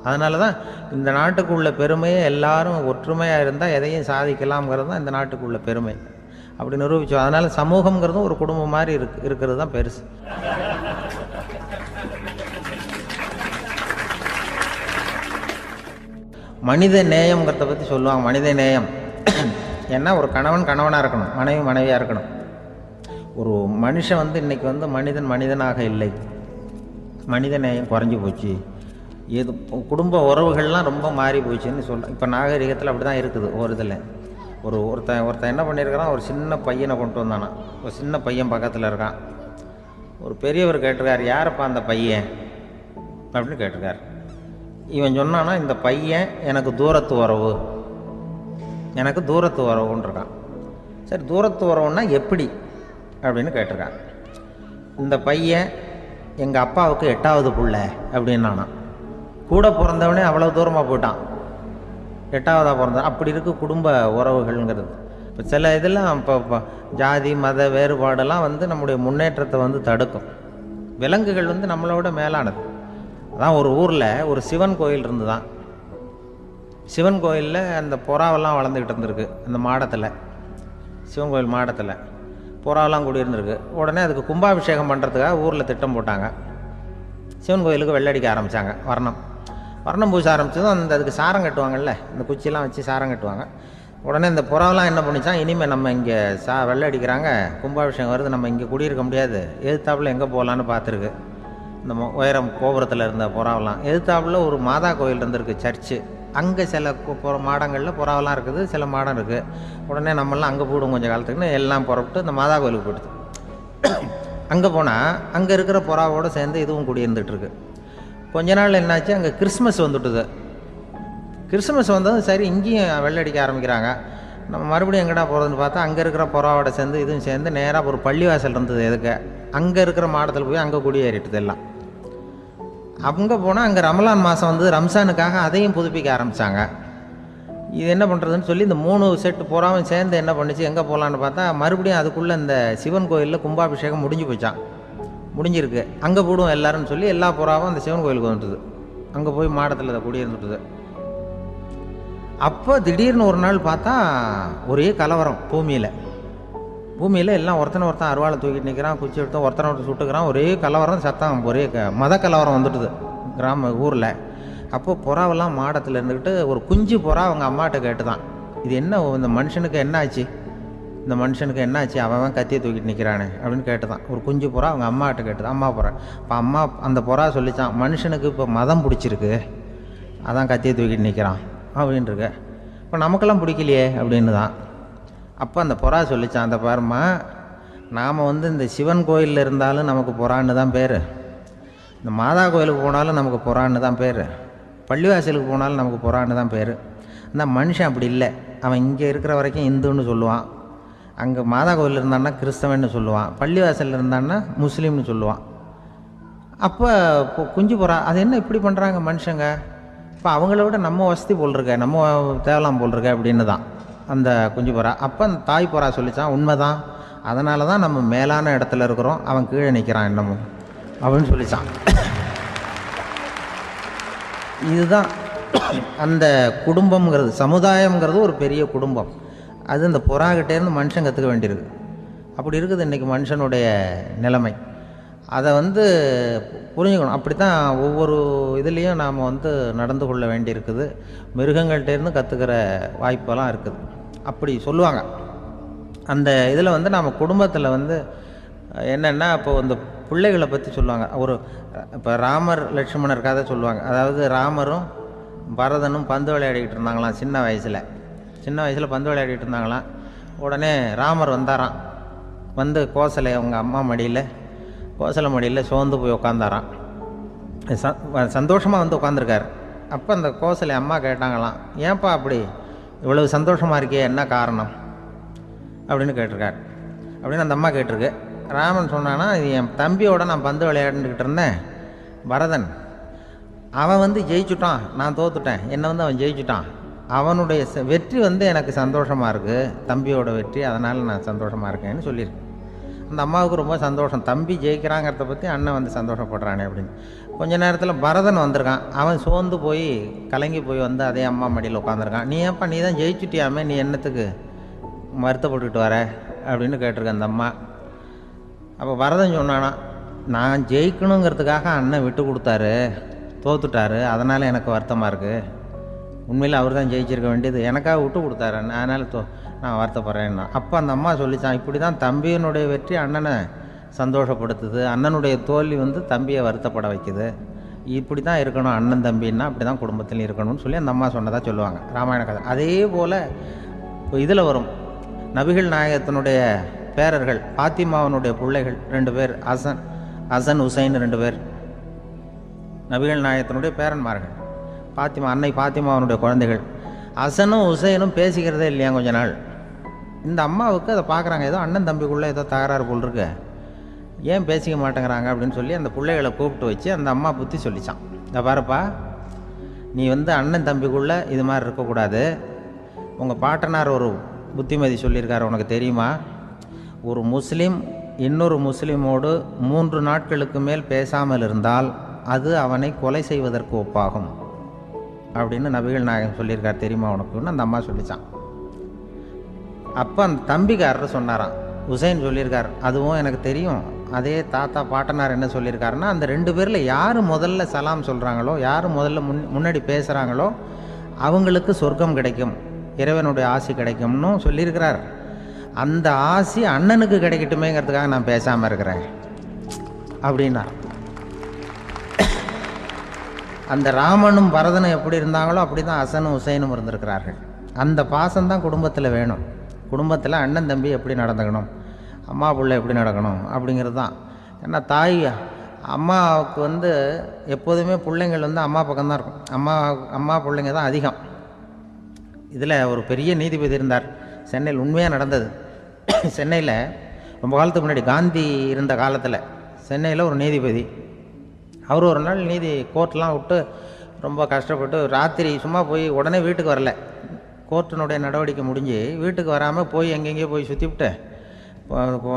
அதனால தான் இந்த நாட்டுக்குள்ள பெருமையை எல்லாரும் ஒற்றுமையாக இருந்தால் எதையும் சாதிக்கலாம்ங்கிறது தான் இந்த நாட்டுக்குள்ள பெருமை. அப்படி நிரூபித்தோம். அதனால் சமூகங்கிறதும் ஒரு குடும்பம் மாதிரி இருக்கிறது தான் பெருசு. மனித நேயம்ங்கிறத பற்றி சொல்லுவாங்க. மனித நேயம் ஏன்னா ஒரு கணவனாக இருக்கணும், மனைவி மனைவியாக இருக்கணும். ஒரு மனுஷன் வந்து இன்றைக்கி வந்து மனிதனாக இல்லை, மனித நேயம் குறைஞ்சி போச்சு, இது குடும்ப உறவுகள்லாம் ரொம்ப மாறி போச்சுன்னு சொல்கிறேன். இப்போ நாகரிகத்தில் அப்படி தான் இருக்குது. ஒரு இதில் ஒருத்தன் என்ன பண்ணியிருக்கிறான், ஒரு சின்ன பையனை கொண்டு வந்தானா. ஒரு சின்ன பையன் பக்கத்தில் இருக்கான். ஒரு பெரியவர் கேட்டிருக்கார், யாரப்பா அந்த பையன் அப்படின்னு கேட்டிருக்கார். இவன் சொன்னான்னா, இந்த பையன் எனக்கு தூரத்து உறவுன்னு இருக்கான். சரி, தூரத்து உறவுன்னா எப்படி அப்படின்னு கேட்டிருக்கான். இந்த பையன் எங்கள் அப்பாவுக்கு 8வது புள்ள அப்படின்னானா. கூட பிறந்தவனே அவ்வளோ தூரமாக போயிட்டான், 8வதாக பிறந்தான். அப்படி இருக்கு குடும்ப உறவுகள்ங்கிறது. இப்போ சில இதெல்லாம் இப்போ ஜாதி மத வேறுபாடெல்லாம் வந்து நம்முடைய முன்னேற்றத்தை வந்து தடுக்கும். விலங்குகள் வந்து நம்மளோட மேலானது. அதான் ஒரு ஊரில் ஒரு சிவன் கோயில் இருந்து தான். சிவன் கோயிலில் அந்த புறாவெல்லாம் வளர்ந்துக்கிட்டு இருந்திருக்கு. அந்த மாடத்தில், சிவன் கோயில் மாடத்தில் புறாவெல்லாம் குடியிருந்திருக்கு. உடனே அதுக்கு கும்பாபிஷேகம் பண்ணுறதுக்காக ஊரில் திட்டம் போட்டாங்க. சிவன் கோயிலுக்கு வெள்ளடிக்க ஆரம்பித்தாங்க. வர்ணம் பூச ஆரம்பித்ததும் அதுக்கு சாரம் கட்டுவாங்கல்ல, இந்த குச்சியெல்லாம் வச்சு சாரம் கட்டுவாங்க. உடனே இந்த புறாவெல்லாம் என்ன பண்ணிச்சான், இனிமேல் நம்ம இங்கே வெள்ளை அடிக்கிறாங்க, கும்பாபிஷேகம் வருது, நம்ம இங்கே குடியிருக்க முடியாது, எதிர்த்தாப்புல எங்கே போகலான்னு பார்த்துருக்கு. இந்த உயரம் கோபுரத்தில் இருந்த புறாவெல்லாம் எதிர்த்தாப்புல ஒரு மாதா கோயில் இருந்திருக்கு, சர்ச்சு. அங்கே சில மாடங்களில் புறாவெல்லாம் இருக்குது, சில மாடம் இருக்குது. உடனே நம்மளாம் அங்கே போடும் கொஞ்சம் காலத்துக்குன்னு எல்லாம் புறப்பட்டு இந்த மாதா கோயிலுக்கு போயிடுது. அங்கே போனால் அங்கே இருக்கிற புறாவோடு சேர்ந்து இதுவும் குடியிருந்துகிட்ருக்கு. கொஞ்ச நாள் என்னாச்சு, அங்கே கிறிஸ்மஸ் வந்துட்டுது. கிறிஸ்மஸ் வந்ததும் சரி இங்கேயும் வெள்ளடிக்க ஆரம்பிக்கிறாங்க. நம்ம மறுபடியும் எங்கடா போகிறதுன்னு பார்த்தா அங்கே இருக்கிற புறாவோட சேர்ந்து இதுவும் சேர்ந்து நேராக ஒரு பள்ளிவாசல் இருந்தது. எதுக்கு அங்கே இருக்கிற மாடத்தில் போய் அங்கே குடியேறிட்டுது எல்லாம். அங்கே போனால் அங்கே ரமலான் மாதம் வந்து ரம்ஜானுக்காக அதையும் புதுப்பிக்க ஆரம்பித்தாங்க. இது என்ன பண்ணுறதுன்னு சொல்லி இந்த 3 செட்டு புறாவும் சேர்ந்து என்ன பண்ணிச்சு, எங்கே போகலான்னு பார்த்தா மறுபடியும் அதுக்குள்ளே இந்த சிவன் கோயிலில் கும்பாபிஷேகம் முடிஞ்சு போச்சான். முடிஞ்சிருக்கு, அங்கே போடுவோம் எல்லாருன்னு சொல்லி எல்லா புறாவும் அந்த சிவன் கோயிலுக்கு வந்துட்டுது. அங்கே போய் மாடத்தில் அதை குடியிருந்துட்டுது. அப்போ திடீர்னு ஒரு நாள் பார்த்தா ஒரே கலவரம் பூமியில் எல்லாம் ஒருத்தன் அருவாளை தூக்கிட்டு நிற்கிறான், குச்சி எடுத்து ஒருத்தனை சுட்டுக்கிறான். ஒரே கலவரம், சத்தம், ஒரே மத கலவரம் வந்துட்டுது ஊரில். அப்போ புறாவெல்லாம் மாடத்தில் இருந்துக்கிட்டு ஒரு குஞ்சு புறா அவங்க அம்மாட்ட கேட்டு தான், இது என்ன இந்த மனுஷனுக்கு என்னாச்சு, அவன் கத்தியை தூக்கிட்டு நிற்கிறானே அப்படின்னு கேட்டு தான். ஒரு குஞ்சு புறா அவங்க அம்மாட்ட கேட்டுதான், அம்மா புறா. இப்போ அம்மா அந்த புறா சொல்லித்தான், மனுஷனுக்கு இப்போ மதம் பிடிச்சிருக்கு, அதான் கத்தியை தூக்கிட்டு நிற்கிறான் அப்படின்ட்டுருக்கு. இப்போ நமக்கெல்லாம் பிடிக்கலையே அப்படின்னு தான். அப்போ அந்த புறா சொல்லித்தான், அந்த பாருமா, நாம் வந்து இந்த சிவன் கோயிலில் இருந்தாலும் நமக்கு புறான்னு தான் பேர், இந்த மாதா கோயிலுக்கு போனாலும் நமக்கு புறான்னு தான் பேர், பள்ளிவாசலுக்கு போனாலும் நமக்கு புறான்னு தான் பேர். அந்த மனுஷன் அப்படி இல்லை. அவன் இங்கே இருக்கிற வரைக்கும் இந்துன்னு சொல்லுவான், அங்கே மாதா கோயில் இருந்தான்னா கிறிஸ்தவன்னு சொல்லுவான், பள்ளிவாசலில் இருந்தான்னா முஸ்லீம்னு சொல்லுவான். அப்போ குஞ்சு புறா அது என்ன இப்படி பண்ணுறாங்க மனுஷங்க, இப்போ அவங்கள விட நம்ம வசதி போல் இருக்க, நம்ம தேவலாம் போல் இருக்க அப்படின்னு தான் அந்த குஞ்சு புறா. அப்போ அந்த தாய் புறா சொல்லித்தான், உண்மைதான், அதனால தான் நம்ம மேலான இடத்துல இருக்கிறோம், அவன் கீழே நிற்கிறான் என்னமோ அப்படின்னு சொல்லித்தான். இதுதான் அந்த குடும்பம்ங்கிறது, சமுதாயம்ங்கிறது ஒரு பெரிய குடும்பம். அது இந்த புறாக்கிட்டேருந்து மனுஷன் கற்றுக்க வேண்டியிருக்கு. அப்படி இருக்குது இன்றைக்கி மனுஷனுடைய நிலைமை. அதை வந்து புரிஞ்சுக்கணும். அப்படி தான் ஒவ்வொரு இதுலேயும் நாம் வந்து நடந்து கொள்ள வேண்டியிருக்குது. மிருகங்கள்கிட்டேருந்து கற்றுக்கிற வாய்ப்பெல்லாம் இருக்குது அப்படி சொல்லுவாங்க. அந்த இதில் வந்து நம்ம குடும்பத்தில் வந்து என்னென்னா, இப்போ இந்த பிள்ளைகளை பற்றி சொல்லுவாங்க. இப்போ ராமர் லட்சுமணர் கதை சொல்லுவாங்க. அதாவது ராமரும் பரதனும் பந்து விளையாடிக்கிட்டு இருந்தாங்களாம் சின்ன வயசில் பந்து விளையாடிக்கிட்டு இருந்தாங்களாம். உடனே ராமர் வந்தாராம், வந்து கோசலை அவங்க அம்மா கோசலை மடியில் சோர்ந்து போய் உட்காந்தாராம். சந்தோஷமாக வந்து உட்காந்துருக்கார். அப்போ அந்த கோசலை அம்மா கேட்டாங்களாம், ஏன்ப்பா அப்படி இவ்வளவு சந்தோஷமாக இருக்கே, என்ன காரணம் அப்படின்னு கேட்டிருக்கார். அப்படின்னு அந்த அம்மா கேட்டிருக்கு. ராமன் சொன்னான்னா, இது என் தம்பியோட நான் பந்து விளையாண்டுக்கிட்டு இருந்தேன், பரதன். அவன் வந்து ஜெயிச்சுட்டான், நான் தோத்துட்டேன். என்னை வந்து அவன் ஜெயிச்சுட்டான். அவனுடைய வெற்றி வந்து எனக்கு சந்தோஷமாக இருக்குது, தம்பியோட வெற்றி, அதனால் நான் சந்தோஷமாக இருக்கேன்னு சொல்லியிருக்கு. அந்த அம்மாவுக்கு ரொம்ப சந்தோஷம், தம்பி ஜெயிக்கிறாங்கிறத பற்றி அண்ணன் வந்து சந்தோஷப்படுறானே அப்படின்னு. கொஞ்ச நேரத்தில் பரதன் வந்திருக்கான். அவன் சோர்ந்து போய் கலங்கி போய் வந்து அதே அம்மா மடியில் உட்காந்துருக்கான். நீ ஏன்ப்பா, நீ தான் ஜெயிச்சுட்டியாமே, நீ என்னத்துக்கு வருத்தப்பட்டுக்கிட்டு வர அப்படின்னு கேட்டிருக்கேன் அந்த அம்மா. அப்போ பரதன் சொன்னானா, நான் ஜெயிக்கணுங்கிறதுக்காக அண்ணன் விட்டு கொடுத்தாரு, தோத்துட்டாரு, அதனால் எனக்கு வருத்தமாக இருக்குது. உண்மையில் அவர் தான் ஜெயிச்சிருக்க வேண்டியது, எனக்காக விட்டு கொடுத்தாரு, அதனால் நான் வருத்தப்படுறேன்னா. அப்போ அந்த அம்மா சொல்லிச்சான், இப்படி தான் தம்பியினுடைய வெற்றி அண்ணனை சந்தோஷப்படுத்துது, அண்ணனுடைய தோல்வி வந்து தம்பியை வருத்தப்பட வைக்குது. இப்படி தான் இருக்கணும் அண்ணன் தம்பின்னா, அப்படி தான் குடும்பத்தில் இருக்கணும்னு சொல்லி அந்த அம்மா சொன்னதாக சொல்லுவாங்க ராமாயண கதை. அதே போல் இப்போ இதில் வரும், நபிகள் நாயகத்தினுடைய பேரர்கள் பாத்திமாவனுடைய பிள்ளைகள் 2 பேர், ஹசன் ஹுசைன் 2 பேர் நபிகள் நாயகத்தினுடைய பேரன்மார்கள். பாத்திமா, அன்னை பாத்திமாவனுடைய குழந்தைகள். ஹசனும் ஹுசைனும் பேசிக்கிறதே இல்லையா கொஞ்ச நாள். இந்த அம்மாவுக்கு அதை பார்க்குறாங்க, ஏதோ அண்ணன் தம்பிக்குள்ளே ஏதோ தகராறு போல் இருக்கு, ஏன் பேசிக்க மாட்டேங்கிறாங்க அப்படின்னு சொல்லி அந்த பிள்ளைகளை கூப்பிட்டு வச்சு அந்த அம்மா புத்தி சொல்லிச்சான். இந்த பாருப்பா, நீ வந்து அண்ணன் தம்பிக்குள்ளே இது மாதிரி இருக்கக்கூடாது. உங்கள் பாட்டனார் ஒரு புத்திமதி சொல்லியிருக்காரு, உனக்கு தெரியுமா? ஒரு முஸ்லீம் இன்னொரு முஸ்லீமோடு 3 நாட்களுக்கு மேல் பேசாமல் இருந்தால் அது அவனை கொலை செய்வதற்கு ஒப்பாகும் அப்படின்னு நபிகள் நாயகம் சொல்லியிருக்கார், தெரியுமா உனக்குன்னு அந்த அம்மா சொல்லிச்சான். அப்போ அந்த தம்பிக்காரர் சொன்னாராம், ஹுசைன் சொல்லியிருக்கார், அதுவும் எனக்கு தெரியும். அதே தாத்தா பாட்டனார் என்ன சொல்லியிருக்காருன்னா, அந்த 2 பேரில் யார் முதல்ல சலாம் சொல்கிறாங்களோ, யார் முதல்ல முன்னாடி பேசுகிறாங்களோ அவங்களுக்கு சொர்க்கம் கிடைக்கும், இறைவனுடைய ஆசி கிடைக்கும்னு சொல்லியிருக்கிறார். அந்த ஆசி அண்ணனுக்கு கிடைக்கட்டுமேங்கிறதுக்காக நான் பேசாமல் இருக்கிறேன் அப்படின்னா. அந்த ராமனும் பரதனும் எப்படி இருந்தாங்களோ அப்படி தான் ஹசனும் ஹுசைனும் இருந்திருக்கிறார்கள். அந்த பாசம்தான் குடும்பத்தில் வேணும். குடும்பத்தில் அண்ணன் தம்பி எப்படி நடந்துக்கணும், அம்மா பிள்ளை எப்படி நடக்கணும் அப்படிங்கிறது தான். ஏன்னா தாய் அம்மாவுக்கு வந்து எப்போதுமே பிள்ளைங்கள் வந்து அம்மா பக்கம்தான் இருக்கும். அம்மா பிள்ளைங்க தான் அதிகம். இதில் ஒரு பெரிய நீதிபதி இருந்தார் சென்னையில், உண்மையாக நடந்தது. சென்னையில் ரொம்ப காலத்துக்கு முன்னாடி காந்தி இருந்த காலத்தில் சென்னையில் ஒரு நீதிபதி, அவர் ஒரு நாள் கோர்ட்லாம் விட்டு ரொம்ப கஷ்டப்பட்டு ராத்திரி சும்மா போய் உடனே வீட்டுக்கு வரல. கோர்ட்டினுடைய நடவடிக்கை முடிஞ்சு வீட்டுக்கு வராமல் போய் எங்கெங்கேயோ போய் சுற்றிவிட்டு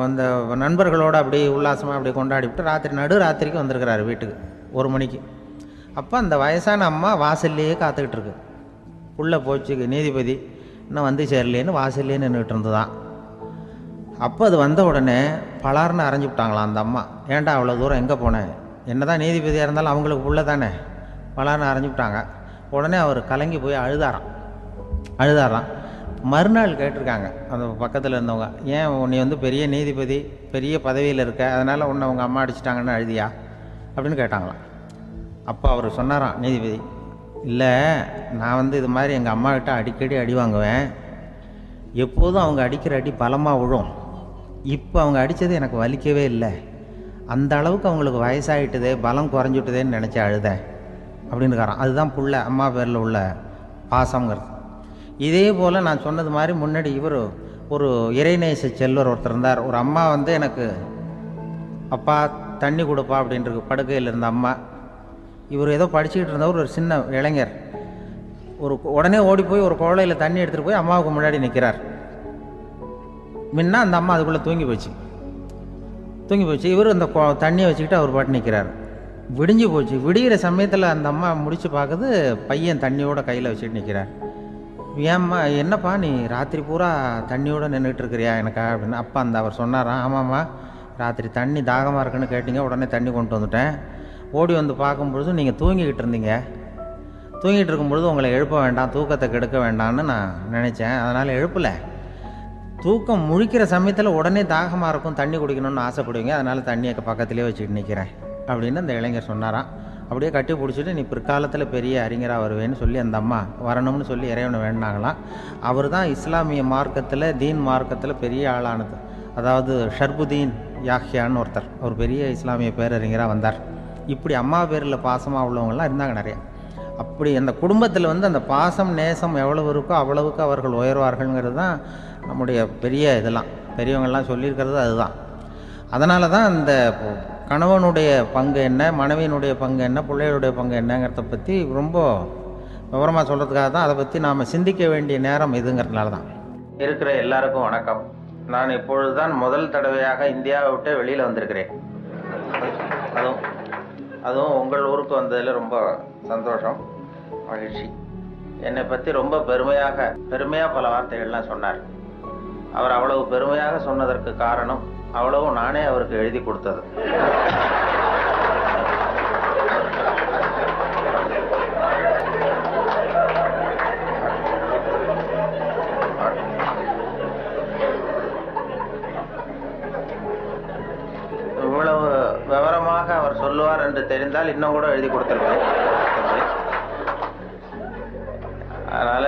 அந்த நண்பர்களோடு அப்படி உல்லாசமாக அப்படி கொண்டாடிவிட்டு நடுராத்திரிக்கு வந்திருக்கிறாரு வீட்டுக்கு 1 மணிக்கு. அப்போ அந்த வயசான அம்மா வாசல்லையே காத்துக்கிட்டு இருக்கு. உள்ளே போச்சு நீதிபதி இன்னும் வந்து சேரலேன்னு வாசல்லே நின்றுட்டு இருந்துதான். அப்போ அது வந்த உடனே பலார்னு அரைஞ்சி விட்டாங்களாம் அந்த அம்மா. ஏன்டா அவ்வளோ தூரம் எங்கே போனேன், என்ன தான் நீதிபதியாக இருந்தாலும் அவங்களுக்கு புள்ள தானே, பலார்னு அரைஞ்சி விட்டாங்க. உடனே அவர் கலங்கி போய் அழுதாராம். மறுநாள் கேட்டிருக்காங்க அந்த பக்கத்தில் இருந்தவங்க, ஏன் நீ வந்து பெரிய நீதிபதி, பெரிய பதவியில் இருக்க, அதனால் உன்னை அவங்க அம்மா அடிச்சிட்டாங்கன்னு அழுதியா அப்படின்னு கேட்டாங்களாம். அப்போ அவர் சொன்னாராம் நீதிபதி, இல்லை நான் வந்து இது மாதிரி எங்கள் அம்மாக்கிட்ட அடிக்கடி அடி வாங்குவேன், எப்போதும் அவங்க அடிக்கிற அடி பலமாக விழும், இப்போ அவங்க அடித்தது எனக்கு வலிக்கவே இல்லை, அந்த அளவுக்கு அவங்களுக்கு வயசாகிட்டுதே, பலம் குறைஞ்சிட்டுதேன்னு நினச்சி அழுதேன் அப்படின்னு இருக்காராம். அதுதான் புள்ள அம்மா பேரில் உள்ள பாசங்கிறது. இதே போல் நான் சொன்னது மாதிரி முன்னாடி இவர் ஒரு இறைநேச செல்வர் ஒருத்தர் இருந்தார். ஒரு அம்மா வந்து எனக்கு அப்பா தண்ணி கொடுப்பா அப்படின்ட்டு படுக்கையில் இருந்த அம்மா. இவர் ஏதோ படிச்சுக்கிட்டு இருந்தவர், ஒரு சின்ன இளைஞர், உடனே ஓடி போய் ஒரு குவளையில் தண்ணி எடுத்துகிட்டு போய் அம்மாவுக்கு முன்னாடி நிற்கிறார். முன்ன அந்த அம்மா அதுக்குள்ளே தூங்கி போச்சு. இவர் அந்த தண்ணியை வச்சுக்கிட்டு அவர் பாட்டு நிற்கிறார். விடிஞ்சு போச்சு. விடிகிற சமயத்தில் அந்த அம்மா முடிச்சு பார்க்குது, பையன் தண்ணியோட கையில் வச்சுட்டு நிற்கிறார். ஏம்மா என்னப்பா நீ ராத்திரி பூரா தண்ணியோடு நின்றுட்டு இருக்கிறியா எனக்கா அப்படின்னு. அப்பா அவர் சொன்னாராம், ஆமாம்மா ராத்திரி தண்ணி தாகமாக இருக்குன்னு கேட்டிங்க, உடனே தண்ணி கொண்டு வந்துட்டேன். ஓடி வந்து பார்க்கும்பொழுது நீங்கள் தூங்கிக்கிட்டு இருந்தீங்க. தூங்கிட்டு இருக்கும்பொழுது உங்களை எழுப்ப வேண்டாம், தூக்கத்தை கெடுக்க வேண்டாம்னு நான் நினச்சேன், அதனால் எழுப்பலை. தூக்கம் முழிக்கிற சமயத்தில் உடனே தாகமாக இருக்கும், தண்ணி குடிக்கணும்னு ஆசைப்படுவீங்க, அதனால் தண்ணியை பக்கத்துலேயே வச்சுட்டு நிற்கிறேன் அப்படின்னு அந்த இளைஞர் சொன்னாராம். அப்படியே கட்டி பிடிச்சிட்டு நீ பிற்காலத்தில் பெரிய அறிஞராக வருவேன்னு சொல்லி அந்த அம்மா வரணும்னு சொல்லி இறைவனை வேண்டாங்களாம். அவர் தான் இஸ்லாமிய மார்க்கத்தில், தீன் மார்க்கத்தில் பெரிய ஆளானது. அதாவது ஷர்புதீன் யாஹ்யான்னு ஒருத்தர், அவர் பெரிய இஸ்லாமிய பேரறிஞராக வந்தார். இப்படி அம்மா பேரில் பாசமாக உள்ளவங்களாம் இருந்தாங்க நிறையா. அப்படி அந்த குடும்பத்தில் வந்து அந்த பாசம் நேசம் எவ்வளவு இருக்கோ அவ்வளவுக்கு அவர்கள் உயர்வார்கள்ங்கிறது தான் நம்முடைய பெரிய இதெல்லாம் பெரியவங்கள்லாம் சொல்லியிருக்கிறது அதுதான். அதனால தான் அந்த கணவனுடைய பங்கு என்ன, மனைவியினுடைய பங்கு என்ன, பிள்ளைகளுடைய பங்கு என்னங்கிறத பற்றி ரொம்ப விவரமாக சொல்கிறதுக்காக தான் அதை பற்றி நாம் சிந்திக்க வேண்டிய நேரம் இதுங்கிறதுனால தான். இருக்கிற எல்லாருக்கும் வணக்கம். நான் இப்பொழுது தான் முதல் தடவையாக இந்தியாவை விட்டு வெளியில் வந்திருக்கிறேன். அதுவும் உங்கள் ஊருக்கு வந்ததில் ரொம்ப சந்தோஷம், மகிழ்ச்சி. என்னை பற்றி ரொம்ப பெருமையாக பல வார்த்தைகள்லாம் சொன்னார். அவர் அவ்வளவு பெருமையாக சொன்னதற்கு காரணம் அவ்வளவும் நானே அவருக்கு எழுதி கொடுத்தது. இவ்வளவு விவரமாக அவர் சொல்லுவார் என்று தெரிந்தால் இன்னும் கூட எழுதி கொடுத்திருப்பேன். அதனால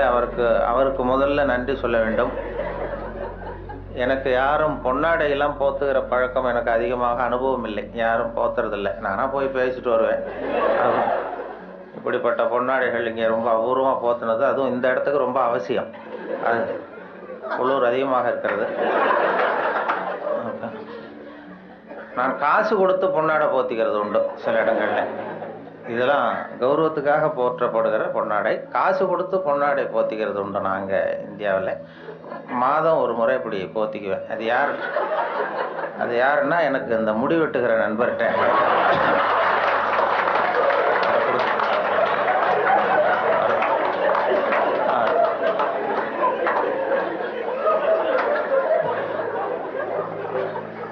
அவருக்கு முதல்ல நன்றி சொல்ல வேண்டும். எனக்கு யாரும் பொன்னாடையெல்லாம் போத்துகிற பழக்கம் எனக்கு அதிகமாக அனுபவம் இல்லை. யாரும் போத்துறதில்லை. நானாக போய் பேசிட்டு வருவேன். இப்படிப்பட்ட பொன்னாடைகள் இங்கே ரொம்ப அபூர்வமாக போத்துனது, அதுவும் இந்த இடத்துக்கு ரொம்ப அவசியம். அது குளிர் அதிகமாக இருக்கிறது. நான் காசு கொடுத்து பொன்னாடை போத்திக்கிறது உண்டு சில இடங்களில். இதெல்லாம் கௌரவத்துக்காக போற்றப்படுகிற பொன்னாடை. காசு கொடுத்து பொன்னாடை போத்திக்கிறது உண்டு நாங்கள் இந்தியாவில். மாதம் ஒரு முறை இப்படி போத்திக்குவேன். அது யாருன்னா எனக்கு இந்த முடி வெட்டுகிற நண்பர்கிட்ட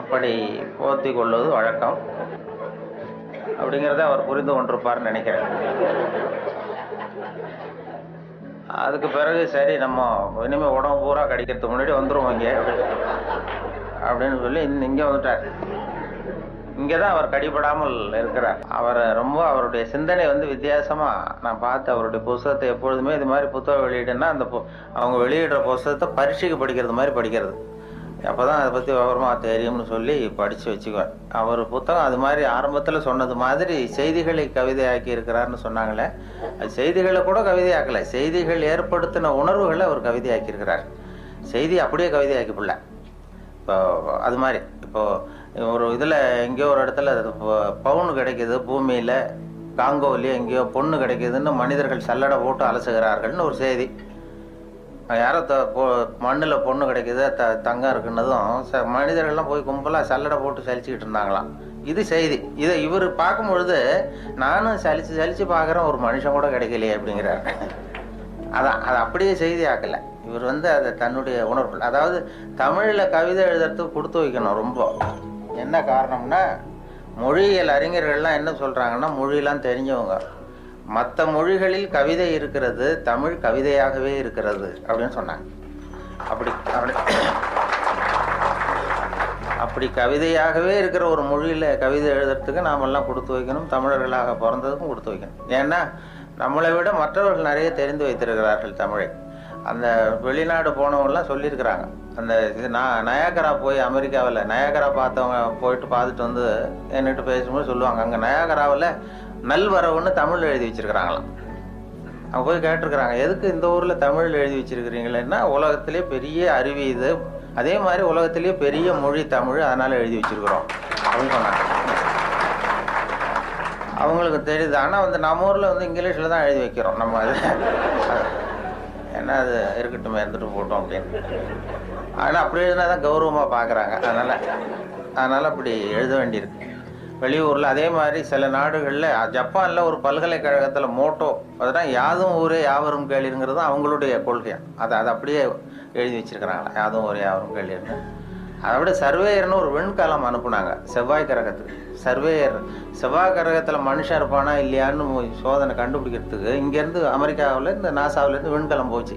அப்படி போத்தி கொள்வது வழக்கம். அப்படிங்கிறத அவர் புரிந்து கொண்டிருப்பார்னு நினைக்கிறேன். அதுக்கு பிறகு சரி நம்ம இனிமேல் உடம்பு பூரா கடிக்கிறதுக்கு முன்னாடி வந்துடுவோம் இங்கே அப்படின்னு சொல்லி இங்கே வந்துட்டார். இங்கே தான் அவர் கடிபடாமல் இருக்கிறார். அவருடைய சிந்தனை வந்து வித்தியாசமாக நான் பார்த்து அவருடைய புத்தகத்தை எப்பொழுதுமே இது மாதிரி புத்தகம் வெளியிடுன்னா அவங்க வெளியிடுற புத்தகத்தை பரீட்சைக்கு படிக்கிறது மாதிரி படிக்கிறது. அப்போ தான் அதை பற்றி விவரமாக தெரியும்னு சொல்லி படித்து வச்சுக்குவேன். அவர் புத்தகம் அது மாதிரி ஆரம்பத்தில் சொன்னது மாதிரி செய்திகளை கவிதையாக்கி இருக்கிறார்னு சொன்னாங்களே, அது செய்திகளை கூட கவிதையாக்கலை. செய்திகள் ஏற்படுத்தின உணர்வுகளை அவர் கவிதையாக்கியிருக்கிறார். செய்தி அப்படியே கவிதையாக்கிப்பில்ல. இப்போ அது மாதிரி இப்போது ஒரு இதில் எங்கேயோ ஒரு இடத்துல பவுன் கிடைக்கிது, பூமியில் காங்கோவிலேயே எங்கேயோ பொண்ணு கிடைக்கிதுன்னு மனிதர்கள் சல்லடை போட்டு அலசுகிறார்கள்னு ஒரு செய்தி. யாரோ மண்ணில் பொண்ணு கிடைக்கிது, தங்கம் இருக்குன்னதும் மனிதர்கள்லாம் போய் கும்பலாக சல்லடை போட்டு சலிச்சுக்கிட்டு இருந்தாங்களாம். இது செய்தி. இதை இவர் பார்க்கும் பொழுது நானும் சலிச்சு பார்க்குறேன், ஒரு மனுஷன் கூட கிடைக்கலையே அப்படிங்கிறார். அதை அப்படியே செய்தி ஆக்கலை. இவர் வந்து அதை தன்னுடைய உணர்வு, அதாவது தமிழில் கவிதை எழுதுறதுக்கு கொடுத்து வைக்கணும் ரொம்ப. என்ன காரணம்னா, மொழியியல் அறிஞர்கள்லாம் என்ன சொல்கிறாங்கன்னா, மொழியெல்லாம் தெரிஞ்சவங்க, மற்ற மொழிகளில் கவிதை இருக்கிறது, தமிழ் கவிதையாகவே இருக்கிறது அப்படின்னு சொன்னாங்க. அப்படி கவிதையாகவே இருக்கிற ஒரு மொழியில் கவிதை எழுதுறதுக்கு நாமெல்லாம் கொடுத்து வைக்கணும். தமிழர்களாக பிறந்ததுக்கும் கொடுத்து வைக்கணும். ஏன்னா நம்மளை விட மற்றவர்கள் நிறைய தெரிந்து வைத்திருக்கிறார்கள் தமிழை. அந்த வெளிநாடு போனவங்கலாம் சொல்லியிருக்கிறாங்க. அந்த இது நயாகரா போய் அமெரிக்காவில் நயாகரா பார்த்தவங்க போயிட்டு பார்த்துட்டு வந்து என்கிட்ட பேசும்போது சொல்லுவாங்க, அங்கே நயாகராவில் நல்வரவுன்னு தமிழ் எழுதி வச்சிருக்கிறாங்களாம். அவங்க போய் கேட்டிருக்கிறாங்க, எதுக்கு இந்த ஊரில் தமிழ் எழுதி வச்சிருக்கிறீங்களேன்னா, உலகத்திலே பெரிய அருவி இது, அதே மாதிரி உலகத்திலேயே பெரிய மொழி தமிழ், அதனால் எழுதி வச்சிருக்கிறோம் அப்படின்னு சொன்னாங்க. அவங்களுக்கு தெரியுது. ஆனால் வந்து நம்ம ஊரில் வந்து இங்கிலீஷில் தான் எழுதி வைக்கிறோம். நம்ம அது என்ன அது இருக்கட்டும், இருந்துட்டு போட்டோம் அப்படின்னு. ஆனால் அப்படி எழுதினா தான் கௌரவமாக பார்க்குறாங்க. அதனால் அப்படி எழுத வேண்டியிருக்கு வெளியூரில். அதே மாதிரி சில நாடுகளில், ஜப்பானில் ஒரு பல்கலைக்கழகத்தில் மோட்டோ அதுதான் யாதும் ஊரே யாவரும் கேளிருங்கிறது அவங்களுடைய கொள்கையாக. அதை அப்படியே எழுதி வச்சிருக்கிறாங்களா, யாதும் ஊரே யாவரும் கேளிருங்க. அதை விட சர்வேயர்னு ஒரு விண்கலம் அனுப்புனாங்க செவ்வாய் கிரகத்துக்கு. சர்வேயர் செவ்வாய் கிரகத்தில் மனுஷன் இருப்பானா இல்லையான்னு சோதனை கண்டுபிடிக்கிறதுக்கு இங்கேருந்து அமெரிக்காவில் இந்த நாசாவிலேருந்து விண்கலம் போச்சு.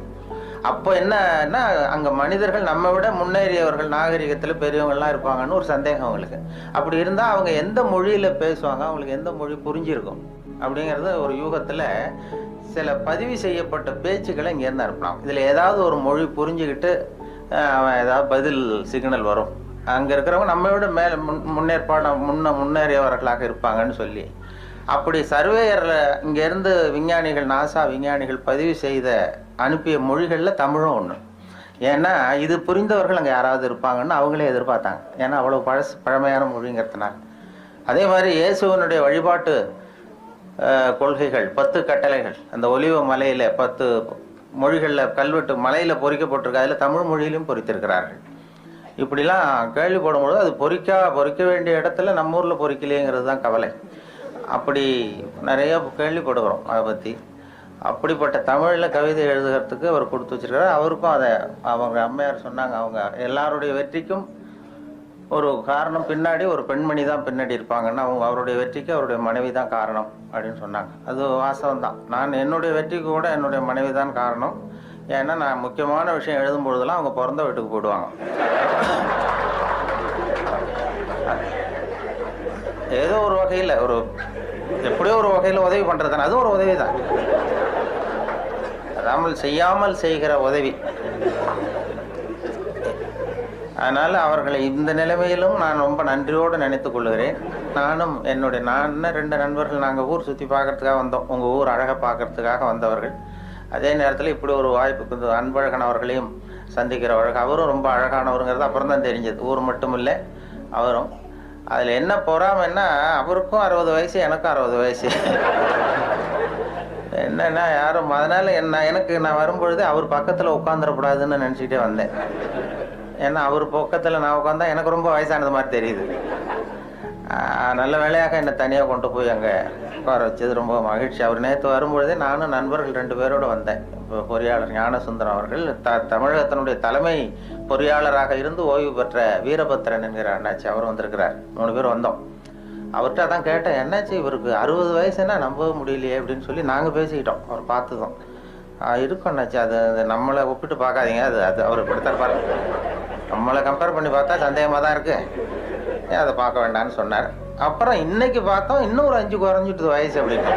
அப்போ என்னன்னா, அங்கே மனிதர்கள் நம்ம விட முன்னேறியவர்கள், நாகரிகத்தில் பெரியவங்கள்லாம் இருப்பாங்கன்னு ஒரு சந்தேகம் அவங்களுக்கு. அப்படி இருந்தால் அவங்க எந்த மொழியில் பேசுவாங்க, அவங்களுக்கு எந்த மொழி புரிஞ்சிருக்கும் அப்படிங்கிறது ஒரு யூகத்தில் சில பதிவு செய்யப்பட்ட பேச்சுக்களை இங்கேருந்து அனுப்பலாம். இதில் ஏதாவது ஒரு மொழி புரிஞ்சுக்கிட்டு அவன் ஏதாவது பதில் சிக்னல் வரும். அங்கே இருக்கிறவங்க நம்ம விட முன்னேறியவர்களாக இருப்பாங்கன்னு சொல்லி அப்படி சர்வேயரில் இங்கேருந்து விஞ்ஞானிகள், நாசா விஞ்ஞானிகள் பதிவு செய்த அனுப்பிய மொழிகளில் தமிழும் ஒன்று. ஏன்னா இது புரிந்தவர்கள் அங்கே யாராவது இருப்பாங்கன்னு அவங்களே எதிர்பார்த்தாங்க. ஏன்னா அவ்வளோ பழமையான மொழிங்கிறதுனால. அதே மாதிரி இயேசுவனுடைய வழிபாட்டு கொள்கைகள், 10 கட்டளைகள் அந்த ஒலிவ மலையில் 10 மொழிகளில் கல்வெட்டு மலையில் பொறிக்கப்பட்டிருக்கு. அதில் தமிழ் மொழியிலும் பொறித்திருக்கிறார்கள். இப்படிலாம் கேள்விப்படும்பொழுது அது பொறிக்க வேண்டிய இடத்துல நம்ம ஊரில் பொறிக்கலையேங்கிறது தான் கவலை. அப்படி நிறைய கேள்விப்படுகிறோம் அதை பற்றி. அப்படிப்பட்ட தமிழில் கவிதை எழுதுகிறதுக்கு அவர் கொடுத்து வச்சிருக்காரு. அவருக்கும் அதை அவங்க அம்மையார் சொன்னாங்க, அவங்க எல்லாருடைய வெற்றிக்கும் ஒரு காரணம் பின்னாடி ஒரு பெண்மணி தான் பின்னாடி இருப்பாங்கன்னா அவருடைய வெற்றிக்கு அவருடைய மனைவி தான் காரணம் அப்படின்னு சொன்னாங்க. அது வாஸ்தவம் தான். நான் என்னுடைய வெற்றிக்கு கூட என்னுடைய மனைவி தான் காரணம். ஏன்னா நான் முக்கியமான விஷயம் எழுதும் பொழுதெல்லாம் அவங்க பிறந்த வீட்டுக்கு போயிடுவாங்க. ஏதோ ஒரு வகையில் எப்படியோ ஒரு வகையில் உதவி பண்ணுறது தானே, அதுவும் ஒரு உதவி தான். அதாமல் செய்யாமல் செய்கிற உதவி. அதனால் அவர்களை இந்த நிலைமையிலும் நான் ரொம்ப நன்றியோடு நினைத்து கொள்கிறேன். நான் 2 நண்பர்கள் நாங்கள் ஊர் சுற்றி பார்க்கறதுக்காக வந்தோம். உங்கள் ஊர் அழகை பார்க்கறதுக்காக வந்தவர்கள். அதே நேரத்தில் இப்படி ஒரு வாய்ப்புக்கு அன்பழகன் அவர்களையும் சந்திக்கிற வழக்கு. அவரும் ரொம்ப அழகானவருங்கிறது அப்புறம் தான் தெரிஞ்சது. ஊர் மட்டும் இல்லை, அவரும். அதில் என்ன பொறாமைன்னா அவருக்கும் 60 வயசு, எனக்கும் 60 வயசு. என்னன்னா யாரும் அதனால் நான் வரும்பொழுது அவர் பக்கத்தில் உட்காந்துடக்கூடாதுன்னு நினச்சிக்கிட்டே வந்தேன். ஏன்னா அவர் பக்கத்தில் நான் உட்காந்தா எனக்கு ரொம்ப வயசானது மாதிரி தெரியுது. நல்ல வேலையாக என்னை தனியாக கொண்டு போய் அங்கே உட்கார வச்சது ரொம்ப மகிழ்ச்சி. அவர் நேற்று வரும்பொழுதே நானும் நண்பர்கள் 2 பேரோடு வந்தேன். இப்போ பொறியாளர் ஞானசுந்தரம் அவர்கள் தமிழகத்தினுடைய தலைமை பொறியாளராக இருந்து ஓய்வு பெற்ற வீரபத்திரன் என்கிற அண்ணாச்சி, அவர் வந்திருக்கிறார். 3 பேர் வந்தோம். அவர்கிட்ட அதான் கேட்டேன், என்னாச்சு இவருக்கு 60 வயசுன்னா நம்பவே முடியலையே அப்படின்னு சொல்லி நாங்கள் பேசிக்கிட்டோம். அவர் பார்த்ததும் இருக்கும் அண்ணாச்சி, அது நம்மளை ஒப்பிட்டு பார்க்காதீங்க, அது அவர் இப்படித்தான் பாருங்க, நம்மளை கம்பேர் பண்ணி பார்த்தா சந்தேகமாக தான் இருக்கு, அதை பார்க்க வேண்டாம்னு சொன்னார். அப்புறம் இன்னைக்கு பார்த்தோம் இன்னும் ஒரு 5 குறைஞ்சிட்டுது வயசு அப்படின்னு.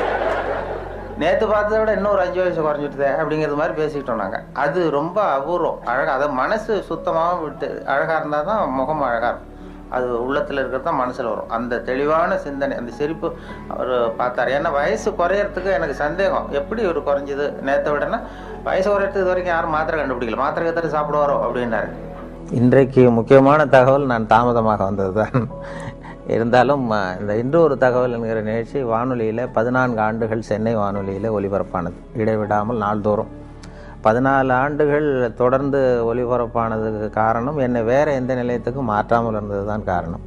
நேற்று பார்த்ததை விட இன்னும் ஒரு 5 வயசு குறைஞ்சிட்டுதே அப்படிங்கிறது மாதிரி பேசிக்கிட்டோம் நாங்கள். அது ரொம்ப அபூர்வம், அழகாக. அதை மனசு சுத்தமாக விட்டு அழகாக இருந்தால் தான் முகம் அழகாக இருக்கும். அது உள்ளத்தில் இருக்கிறது தான் மனசில் வரும். அந்த தெளிவான சிந்தனை, அந்த சிரிப்பு அவர் பார்த்தார். ஏன்னா வயசு குறையறதுக்கு எனக்கு சந்தேகம், எப்படி ஒரு குறைஞ்சிது நேற்றை விடனா வயசு குறையறதுக்கு இது வரைக்கும் யாரும் மாத்திரை கண்டுபிடிக்கல, மாத்திரை கத்திர சாப்பிடுவாரோ அப்படின்னாரு. இன்றைக்கு முக்கியமான தகவல் நான் தாமதமாக வந்தது தான். இருந்தாலும் இந்த இன்று ஒரு தகவல் என்கிற நிகழ்ச்சி வானொலியில் 14 ஆண்டுகள் சென்னை வானொலியில் ஒலிபரப்பானது, இடைவிடாமல் நாள்தோறும் 14 ஆண்டுகள் தொடர்ந்து ஒலிபரப்பானதுக்கு காரணம் என்னை வேறு எந்த நிலையத்துக்கும் மாற்றாமல் இருந்தது தான் காரணம்.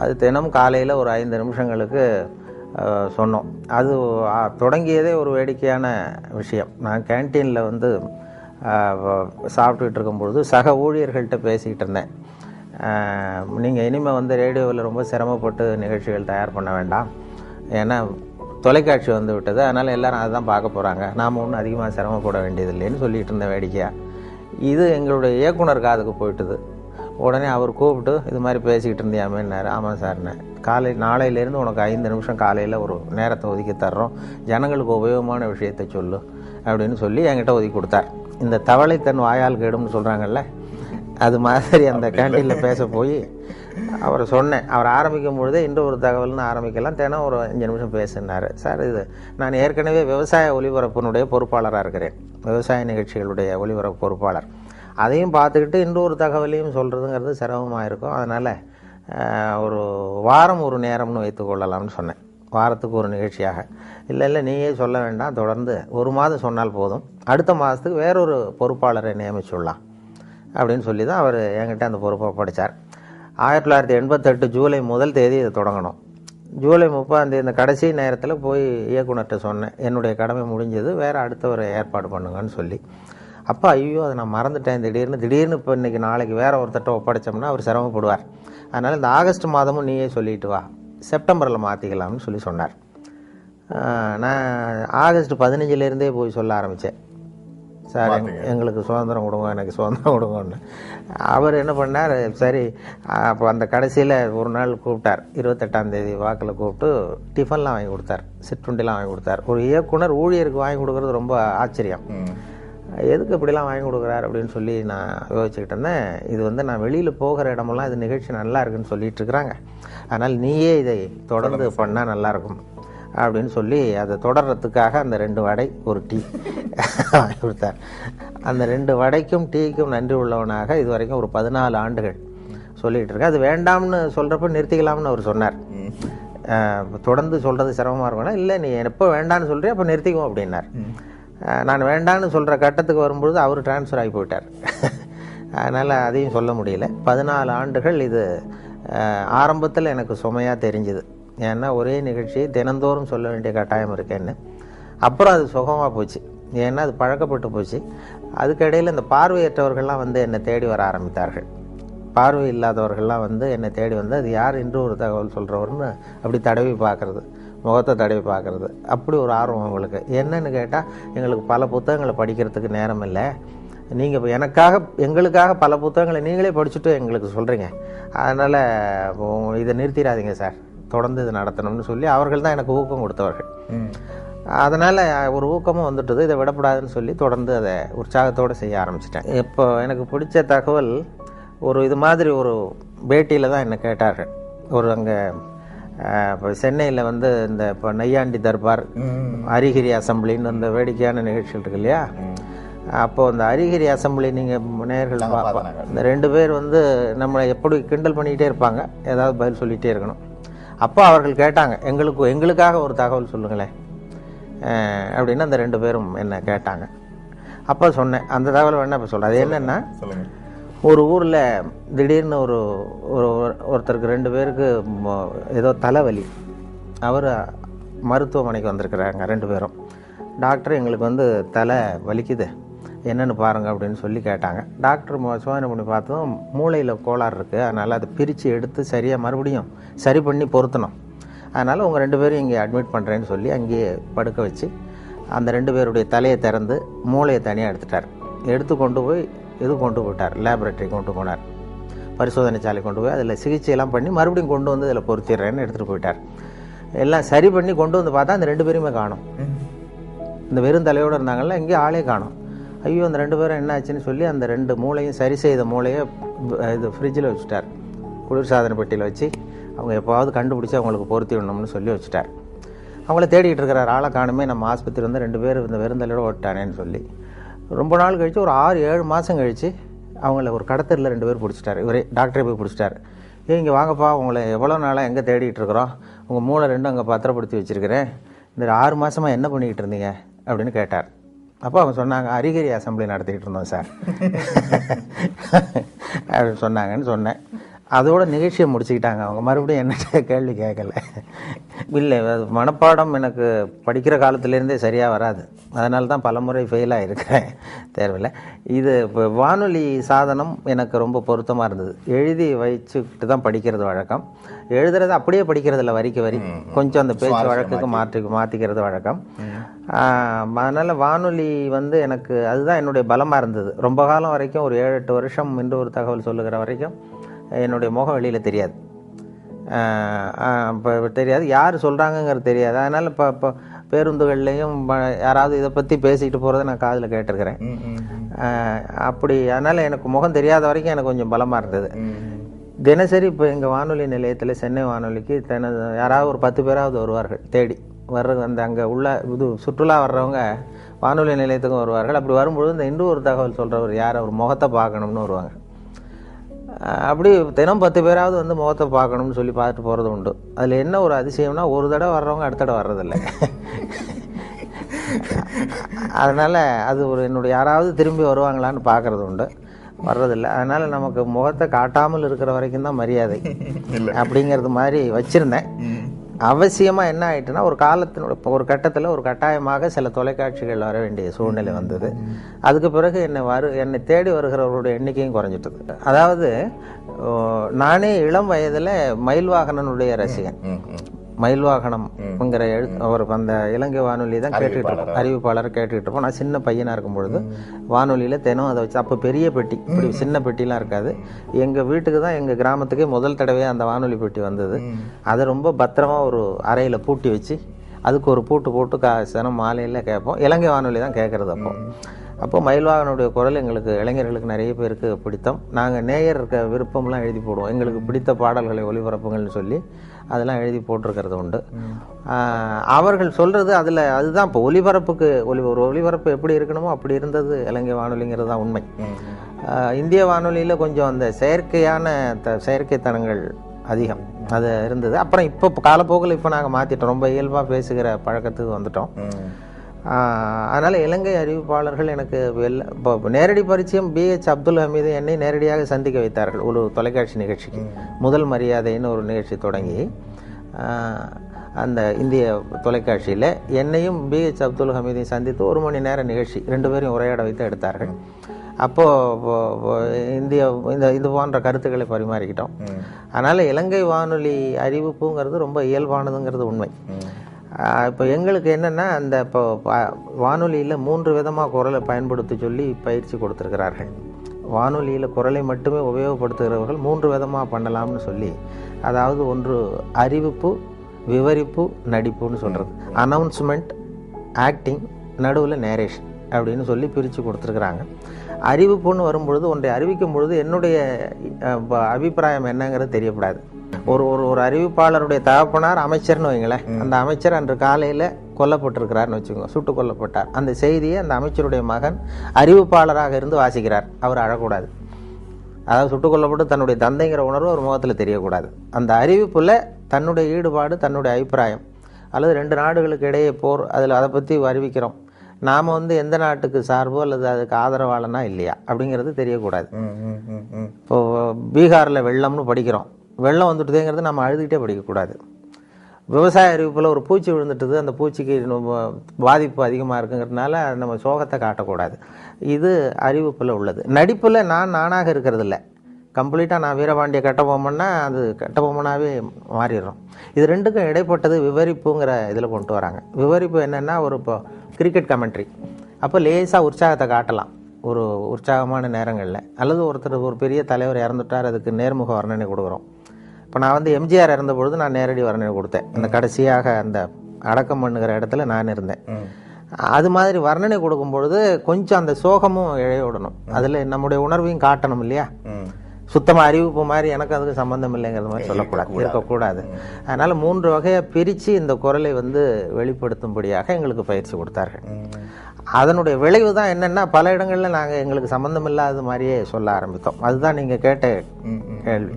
அது தினம் காலையில் ஒரு 5 நிமிஷங்களுக்கு சொன்னோம். அது தொடங்கியதே ஒரு வேடிக்கையான விஷயம். நான் கேன்டீனில் சாப்பிட்டுக்கிட்டு இருக்கும்பொழுது சக ஊழியர்கள்ட்ட பேசிக்கிட்டு இருந்தேன். நீங்கள் இனிமேல் ரேடியோவில் ரொம்ப சிரமப்பட்டு நிகழ்ச்சிகள் தயார் பண்ண வேண்டாம், ஏன்னா தொலைக்காட்சி வந்து விட்டது, அதனால் எல்லோரும் அதை தான் பார்க்க போகிறாங்க, நாம் ஒன்றும் அதிகமாக சிரமப்பட வேண்டியதில்லைன்னு சொல்லிகிட்டு இருந்தேன் வேடிக்கையாக. இது எங்களுடைய இயக்குனர் காதுக்கு போயிட்டுது. உடனே அவர் கூப்பிட்டு இது மாதிரி பேசிக்கிட்டு இருந்தியாமேன்னாரு. ஆமாம் சார்ண்ணே, நாளையிலேருந்து உனக்கு 5 நிமிஷம் காலையில் ஒரு நேரத்தை ஒதுக்கி தர்றோம், ஜனங்களுக்கு உபயோகமான விஷயத்தை சொல்லு அப்படின்னு சொல்லி என்கிட்ட ஒதுக்கி கொடுத்தார். இந்த தவளை தன் வாயால் கேடும்னு சொல்கிறாங்கல்ல, அது மாதிரி அந்த கேண்டீனில் பேச போய் அவரை சொன்னேன். அவர் ஆரம்பிக்கும் பொழுதே இன்று ஒரு தகவல்னு ஆரம்பிக்கலாம், தினம் ஒரு 5 நிமிஷம் பேசினார். சார், இது நான் ஏற்கனவே விவசாய ஒலிபரப்பினுடைய பொறுப்பாளராக இருக்கிறேன், விவசாய நிகழ்ச்சிகளுடைய ஒலிபரப்பு பொறுப்பாளர். அதையும் பார்த்துக்கிட்டு இன்று ஒரு தகவலையும் சொல்கிறதுங்கிறது சிரமமாக இருக்கும், அதனால் ஒரு வாரம் ஒரு நேரம்னு வைத்துக்கொள்ளலாம்னு சொன்னேன். வாரத்துக்கு ஒரு நிகழ்ச்சியாக. இல்லை நீயே சொல்ல வேண்டாம், தொடர்ந்து 1 மாதம் சொன்னால் போதும், அடுத்த மாதத்துக்கு வேறொரு பொறுப்பாளரை நியமிச்சுடலாம் அப்படின்னு சொல்லி தான் அவர் என்கிட்ட அந்த பொறுப்பை படித்தார். 1988 ஜூலை 1 தேதி இதை தொடங்கணும். ஜூலை 30 இந்த கடைசி நேரத்தில் போய் இயக்குனர்கிட்ட சொன்னேன், என்னுடைய கடமை முடிஞ்சது, வேறு அடுத்தவரை ஏற்பாடு பண்ணுங்கன்னு சொல்லி. அப்போ ஐயோ அதை நான் மறந்துட்டேன், திடீர்னு இப்போ இன்றைக்கி நாளைக்கு வேறு ஒருத்தட்ட ஒப்படைச்சோம்னா அவர் சிரமப்படுவார், அதனால் இந்த ஆகஸ்ட் மாதமும் நீயே சொல்லிட்டு வா, செப்டம்பரில் மாற்றிக்கலாம்னு சொல்லி சொன்னார். நான் ஆகஸ்ட் 15 போய் சொல்ல ஆரம்பித்தேன், சார் எங்களுக்கு சுதந்திரம் கொடுங்க, எனக்கு சுதந்திரம் கொடுங்கன்னு. அவர் என்ன பண்ணார், சரி அப்போ அந்த கடைசியில் ஒரு நாள் கூப்பிட்டார், 28ஆம் தேதி வாக்கில் கூப்பிட்டு டிஃபன்லாம் வாங்கி கொடுத்தார், சிற்றுண்டிலாம் வாங்கி கொடுத்தார். ஒரு இயக்குனர் ஊழியருக்கு வாங்கி கொடுக்குறது ரொம்ப ஆச்சரியம். எதுக்கு இப்படிலாம் வாங்கி கொடுக்குறாரு அப்படின்னு சொல்லி நான் யோசிச்சுக்கிட்டு இருந்தேன். இது நான் வெளியில் போகிற இடமெல்லாம் இது நிகழ்ச்சி நல்லா இருக்குன்னு சொல்லிட்டு இருக்கிறாங்க, அதனால் நீயே இதை தொடர்ந்து பண்ணால் நல்லாயிருக்கும் அப்படின்னு சொல்லி அதை தொடர்றதுக்காக அந்த 2 வடை ஒரு டீ வாங்கி கொடுத்தார். அந்த 2 வடைக்கும் டீக்கும் நன்றி உள்ளவனாக இது வரைக்கும் ஒரு 14 ஆண்டுகள் சொல்லிகிட்டு இருக்கேன். அது வேண்டாம்னு சொல்கிறப்ப நிறுத்திக்கலாம்னு அவர் சொன்னார். தொடர்ந்து சொல்கிறது சிரமமாக இருக்கும்னா, இல்லை நீ எப்போ வேண்டான்னு சொல்கிறேன் அப்போ நிறுத்திக்குவோம் அப்படின்னார். நான் வேண்டான்னு சொல்கிற கட்டத்துக்கு வரும்பொழுது அவர் டிரான்ஸ்ஃபர் ஆகி போயிட்டார். அதனால் அதையும் சொல்ல முடியல. 14 ஆண்டுகள் இது ஆரம்பத்தில் எனக்கு சுமையாக தெரிஞ்சுது. ஏன்னா ஒரே நிகழ்ச்சியை தினந்தோறும் சொல்ல வேண்டிய கட்டாயம் இருக்கேன்னு. அப்புறம் அது சுகமாக போச்சு, ஏன்னா அது பழக்கப்பட்டு போச்சு. அதுக்கிடையில் இந்த பார்வையற்றவர்கள்லாம் வந்து என்னை தேடி வர ஆரம்பித்தார்கள். பார்வை இல்லாதவர்கள்லாம் வந்து என்னை தேடி வந்து அது யார் இன்று ஒரு தகவல் சொல்கிறவர்னு அப்படி தடவி பார்க்குறது, முகத்தை தடவி பார்க்குறது, அப்படி ஒரு ஆர்வம் அவங்களுக்கு. என்னன்னு கேட்டால், எங்களுக்கு பல புத்தகங்களை படிக்கிறதுக்கு நேரம் இல்லை, நீங்கள் இப்போ எங்களுக்காக பல புத்தகங்களை நீங்களே படிச்சுட்டு எங்களுக்கு சொல்கிறீங்க, அதனால் இதை நிறுத்திடாதீங்க சார், தொடர்ந்து இது நடத்தணும்னு சொல்லி அவர்கள் தான் எனக்கு ஊக்கம் கொடுத்தவர்கள். அதனால் ஒரு ஊக்கமும் வந்துட்டது, இதை விடக்கூடாதுன்னு சொல்லி தொடர்ந்து அதை உற்சாகத்தோடு செய்ய ஆரம்பிச்சிட்டேன். இப்போ எனக்கு பிடிச்ச தகவல், இது மாதிரி ஒரு பேட்டியில் தான் என்னை கேட்டார்கள். அங்கே இப்போ சென்னையில் வந்து இந்த இப்போ நையாண்டி தர்பார், அரிகிரி அசம்பிளின்னு அந்த வேடிக்கையான நிகழ்ச்சிகள் இருக்கு இல்லையா, அப்போது அந்த அரிகிரி அசம்பிளி நீங்கள் நேயர்கள் இந்த 2 பேர் வந்து நம்மளை எப்படி கிண்டல் பண்ணிக்கிட்டே இருப்பாங்க, ஏதாவது பதில் சொல்லிகிட்டே இருக்கணும். அப்போ அவர்கள் கேட்டாங்க, எங்களுக்காக ஒரு தகவல் சொல்லுங்களேன் அப்படின்னு அந்த 2 பேரும் என்ன கேட்டாங்க. அப்போ சொன்னேன், அந்த தகவல் வேணா இப்போ சொல்கிறேன். அது என்னென்னா, ஒரு ஊரில் திடீர்னு ஒருத்தருக்கு 2 பேருக்கு ஏதோ தலைவலி. அவர் மருத்துவமனைக்கு வந்திருக்கிறாங்க 2 பேரும். டாக்டர், எங்களுக்கு வந்து தலை வலிக்குது, என்னென்னு பாருங்கள் அப்படின்னு சொல்லி கேட்டாங்க. டாக்டர் சோதனை பண்ணி பார்த்ததும் மூளையில் கோளாறு இருக்குது, அதனால் அதை பிரித்து எடுத்து சரியாக மறுபடியும் சரி பண்ணி பொருத்தணும், அதனால் உங்கள் 2 பேரும் இங்கே அட்மிட் பண்ணுறேன்னு சொல்லி அங்கேயே படுக்க வச்சு அந்த 2 பேருடைய தலையை திறந்து மூளையை தனியாக எடுத்து கொண்டு போயிட்டார். லேபரேட்டரி கொண்டு போனார், பரிசோதனை சாலை கொண்டு போய் அதில் சிகிச்சையெல்லாம் பண்ணி மறுபடியும் கொண்டு வந்து இதில் பொருத்திடுறேன்னு எடுத்துகிட்டு போயிட்டார். எல்லாம் சரி பண்ணி கொண்டு வந்து பார்த்தா அந்த 2 பேருமே காணும். இந்த வெறும் தலையோடு இருந்தாங்கல்ல, எங்கேயும் ஆளே காணும். ஐயோ, அந்த 2 பேரும் என்ன ஆச்சுன்னு சொல்லி அந்த 2 மூளையும் சரி செய்த மூளையை ஃப்ரிட்ஜில் வச்சுட்டார், குளிர்சாதன பெட்டியில் வச்சு அவங்க எப்போவாவது கண்டுபிடிச்சி அவங்களுக்கு பொருத்தி விடணும்னு சொல்லி வச்சுட்டார். அவங்கள தேடிக்கிட்டு இருக்கிறார், ஆளை காணுமே, நம்ம ஆஸ்பத்திரி வந்து 2 பேர் இந்த வெறும் தலையோடு ஓட்டானேன்னு சொல்லி. ரொம்ப நாள் கழித்து, ஒரு 6-7 மாதம் கழித்து அவங்கள ஒரு கடத்தரில் 2 பேர் பிடிச்சிட்டார். இவரே டாக்டரே போய் பிடிச்சிட்டார். இங்கே வாங்கப்பா, உங்களை எவ்வளோ நாளாக எங்கே தேடிட்டு இருக்கிறோம், உங்கள் மூளை 2 அங்கே பத்திரப்படுத்தி வச்சுருக்கிறேன், இந்த 6 மாதமாக என்ன பண்ணிக்கிட்டு இருந்தீங்க அப்படின்னு கேட்டார். அப்போ அவங்க சொன்னாங்க, அரிகிரி அசம்பிளி நடத்திக்கிட்டு இருந்தோம் சார் அப்படின்னு சொன்னாங்கன்னு சொன்னேன். அதோட நிகழ்ச்சியை முடிச்சுக்கிட்டாங்க அவங்க. மறுபடியும் என்ன கேள்வி கேட்கல. இல்லை, மனப்பாடம் எனக்கு படிக்கிற காலத்துலேருந்தே சரியாக வராது, அதனால தான் பலமுறை ஃபெயிலாக இருக்கிறேன் தேர்வில். இது இப்போ வானொலி சாதனம் எனக்கு ரொம்ப பொருத்தமாக இருந்தது. எழுதி வச்சுக்கிட்டு தான் படிக்கிறது வழக்கம். எழுதுறது அப்படியே படிக்கிறதில்ல, வரிக்கு வரி, கொஞ்சம் அந்த பேச்சு வழக்குக்கு மாற்றிக்கிறது வழக்கம். அதனால் வானொலி வந்து எனக்கு அதுதான் என்னுடைய பலமாக இருந்தது. ரொம்ப காலம் வரைக்கும், ஒரு 7-8 வருஷம் இன்று ஒரு தகவல் சொல்லுகிற வரைக்கும் என்னுடைய முகம் வெளியில் தெரியாது, இப்போ தெரியாது, யார் சொல்கிறாங்கங்கிறது தெரியாது. அதனால் இப்போ பேருந்துகள்லேயும் யாராவது இதை பற்றி பேசிக்கிட்டு போகிறத நான் காதில் கேட்டிருக்கிறேன். அப்படி அதனால் எனக்கு முகம் தெரியாத வரைக்கும் எனக்கு கொஞ்சம் பலமாக இருந்தது. தினசரி இப்போ எங்கள் வானொலி நிலையத்தில், சென்னை வானொலிக்கு யாராவது ஒரு 10 பேராவது வருவார்கள் தேடி அந்த அங்கே உள்ள சுற்றுலா வர்றவங்க வானொலி நிலையத்துக்கும் வருவார்கள். அப்படி வரும்பொழுது இந்த இன்று ஒரு தகவல் சொல்கிறவர் யார், அவர் முகத்தை பார்க்கணும்னு வருவாங்க. அப்படி தினம் 10 பேராவது வந்து முகத்தை பார்க்கணும்னு சொல்லி பார்த்துட்டு போகிறது உண்டு. அதில் என்ன ஒரு அதிசயம்னா, ஒரு தடவை வர்றவங்க அடுத்த தடவை வர்றதில்லை. அதனால் அது என்னுடைய யாராவது திரும்பி வருவாங்களான்னு பார்க்குறது உண்டு, வர்றதில்லை. அதனால் நமக்கு முகத்தை காட்டாமல் இருக்கிற வரைக்கும் தான் மரியாதை அப்படிங்கிறது மாதிரி வச்சுருந்தேன். அவசியமாக என்ன ஆகிட்டுன்னா, ஒரு கட்டத்தில் ஒரு கட்டாயமாக சில தொலைக்காட்சிகள் வர வேண்டிய சூழ்நிலை வந்தது. அதுக்கு பிறகு என்னை தேடி வருகிறவர்களுடைய எண்ணிக்கையும் குறைஞ்சிட்டது. அதாவது நானே இளம் வயதில் மயில்வாகனனுடைய ரசிகன். மயில்வாகனம்ங்கிற அவர் அந்த இலங்கை வானொலி தான் கேட்டுக்கிட்டு இருப்போம், அறிவிப்பாளர் கேட்டுக்கிட்டு இருப்போம். நான் சின்ன பையனாக இருக்கும் பொழுது வானொலியில் தினம் அதை வச்சு, அப்போ பெரிய பெட்டி, இப்படி சின்ன பெட்டிலாம் இருக்காது. எங்கள் வீட்டுக்கு தான், எங்கள் கிராமத்துக்கே முதல் தடவையாக அந்த வானொலி பெட்டி வந்தது. அதை ரொம்ப பத்திரமாக ஒரு அறையில் பூட்டி வச்சு அதுக்கு ஒரு பூட்டு போட்டு தினம் மாலையில் கேட்போம். இலங்கை வானொலி தான் கேட்குறது. அப்போ மயில்வாகனுடைய குரல் எங்களுக்கு இளைஞர்களுக்கு நிறைய பேருக்கு பிடித்தம். நாங்கள் நேயர் விருப்பம்லாம் எழுதி போடுவோம், எங்களுக்கு பிடித்த பாடல்களை ஒளிபரப்புங்கள்னு சொல்லி அதெல்லாம் எழுதி போட்டிருக்கிறது உண்டு. அவர்கள் சொல்கிறது அதில் அதுதான் இப்போ ஒலிபரப்புக்கு ஒரு ஒலிபரப்பு எப்படி இருக்கணுமோ அப்படி இருந்தது இலங்கை வானொலிங்கிறது தான் உண்மை. இந்திய வானொலியில் கொஞ்சம் அந்த செயற்கைத்தனங்கள் அதிகம் அது இருந்தது. அப்புறம் இப்போ காலப்போக்கில் இப்போ நாங்கள் மாற்றிட்டோம், ரொம்ப இயல்பாக பேசுகிற பழக்கத்துக்கு வந்துட்டோம். அதனால் இலங்கை அறிவிப்பாளர்கள் எனக்கு இப்போ நேரடி பரிச்சயம் BH அப்துல் ஹமீது என்னை நேரடியாக சந்திக்க வைத்தார்கள் ஒரு தொலைக்காட்சி நிகழ்ச்சிக்கு. முதல் மரியாதைன்னு ஒரு நிகழ்ச்சி தொடங்கி அந்த இந்திய தொலைக்காட்சியில் என்னையும் BH அப்துல் ஹமீதையும் சந்தித்து 1 மணி நேர நிகழ்ச்சி 2 பேரையும் உரையாட வைத்து எடுத்தார்கள். அப்போது இது போன்ற கருத்துக்களை பரிமாறிக்கிட்டோம். அதனால் இலங்கை வானொலி அறிவிப்புங்கிறது ரொம்ப இயல்பானதுங்கிறது உண்மை. இப்போ எங்களுக்கு என்னென்னா அந்த இப்போ வானொலியில் 3 விதமாக குரலை பயன்படுத்த சொல்லி பயிற்சி கொடுத்துருக்கிறார்கள். வானொலியில் குரலை மட்டுமே உபயோகப்படுத்துகிறவர்கள் 3 விதமாக பண்ணலாம்னு சொல்லி, அதாவது ஒன்று அறிவிப்பு, விவரிப்பு, நடிப்புன்னு சொல்கிறது, அனௌன்ஸ்மெண்ட், ஆக்டிங், நடுவில் நேரேஷன் அப்படின்னு சொல்லி பிரித்து கொடுத்துருக்குறாங்க. அறிவிப்புன்னு வரும்பொழுது ஒன்றை அறிவிக்கும் பொழுது என்னுடைய அபிப்பிராயம் என்னங்கிறது தெரியக்கூடாது. ஒரு அறிவிப்பாளருடைய தகப்பனார் அமைச்சர்னு வைங்களேன், அந்த அமைச்சர் அன்று காலையில் கொல்லப்பட்டிருக்கிறார்னு வச்சுக்கோங்க, சுட்டு கொல்லப்பட்டார். அந்த செய்தியை அந்த அமைச்சருடைய மகன் அறிவிப்பாளராக இருந்து வாசிக்கிறார். அவர் அழக்கூடாது. அதாவது சுட்டு கொல்லப்பட்டு தன்னுடைய தந்தைங்கிற உணர்வு ஒரு முகத்தில் தெரியக்கூடாது. அந்த அறிவிப்பில் தன்னுடைய ஈடுபாடு, தன்னுடைய அபிப்பிராயம், அல்லது 2 நாடுகளுக்கு இடையே போர், அதை பற்றி அறிவிக்கிறோம், நாம் எந்த நாட்டுக்கு சார்போ அல்லது அதுக்கு ஆதரவாளனா இல்லையா அப்படிங்கிறது தெரியக்கூடாது. இப்போது பீகாரில் வெள்ளம்னு படிக்கிறோம், வெள்ளம் வந்துட்டுதுங்கிறது நம்ம அழுதுகிட்டே படிக்கக்கூடாது. விவசாய அறிவிப்பில் ஒரு பூச்சி விழுந்துட்டுது, அந்த பூச்சிக்கு பாதிப்பு அதிகமாக இருக்குங்கிறதுனால நம்ம சோகத்தை காட்டக்கூடாது. இது அறிவிப்பில் உள்ளது. நடிப்பில் நானாக இருக்கிறது இல்லை, கம்ப்ளீட்டாக நான் வீரபாண்டிய கட்டபொம்மன்னா அது கட்டபொம்மனாகவே மாறிடுறோம். இது 2க்கும் இடைப்பட்டது விவரிப்புங்கிற இதில் கொண்டு வராங்க. விவரிப்பு என்னென்னா இப்போ கிரிக்கெட் கமெண்ட்ரி, அப்போ லேசாக உற்சாகத்தை காட்டலாம் ஒரு உற்சாகமான நேரங்களில், அல்லது ஒரு பெரிய தலைவர் இறந்துட்டார், அதுக்கு நேர்முக வர்ணனை கொடுக்குறோம். இப்போ நான் எம்ஜிஆர் இருந்தபொழுது நான் நேரடி வர்ணனை கொடுத்தேன். அந்த கடைசியாக அந்த அடக்கம் பண்ணுகிற இடத்துல நான் இருந்தேன். அது மாதிரி வர்ணனை கொடுக்கும் பொழுது கொஞ்சம் அந்த சோகமும் இழையோடணும், அதில் நம்முடைய உணர்வையும் காட்டணும் இல்லையா. சுத்தமாக அறிவிப்பு மாதிரி எனக்கு அதுக்கு சம்மந்தம் இல்லைங்கிறது மாதிரி சொல்லக்கூடாது, இருக்கக்கூடாது. அதனால் 3 வகையை பிரித்து இந்த குரலை வெளிப்படுத்தும்படியாக எங்களுக்கு பயிற்சி கொடுத்தார்கள். அதனுடைய விளைவு தான் என்னென்னா, பல இடங்களில் நாங்கள் எங்களுக்கு சம்மந்தம் இல்லாத மாதிரியே சொல்ல ஆரம்பித்தோம். அதுதான் நீங்கள் கேட்ட கேள்வி.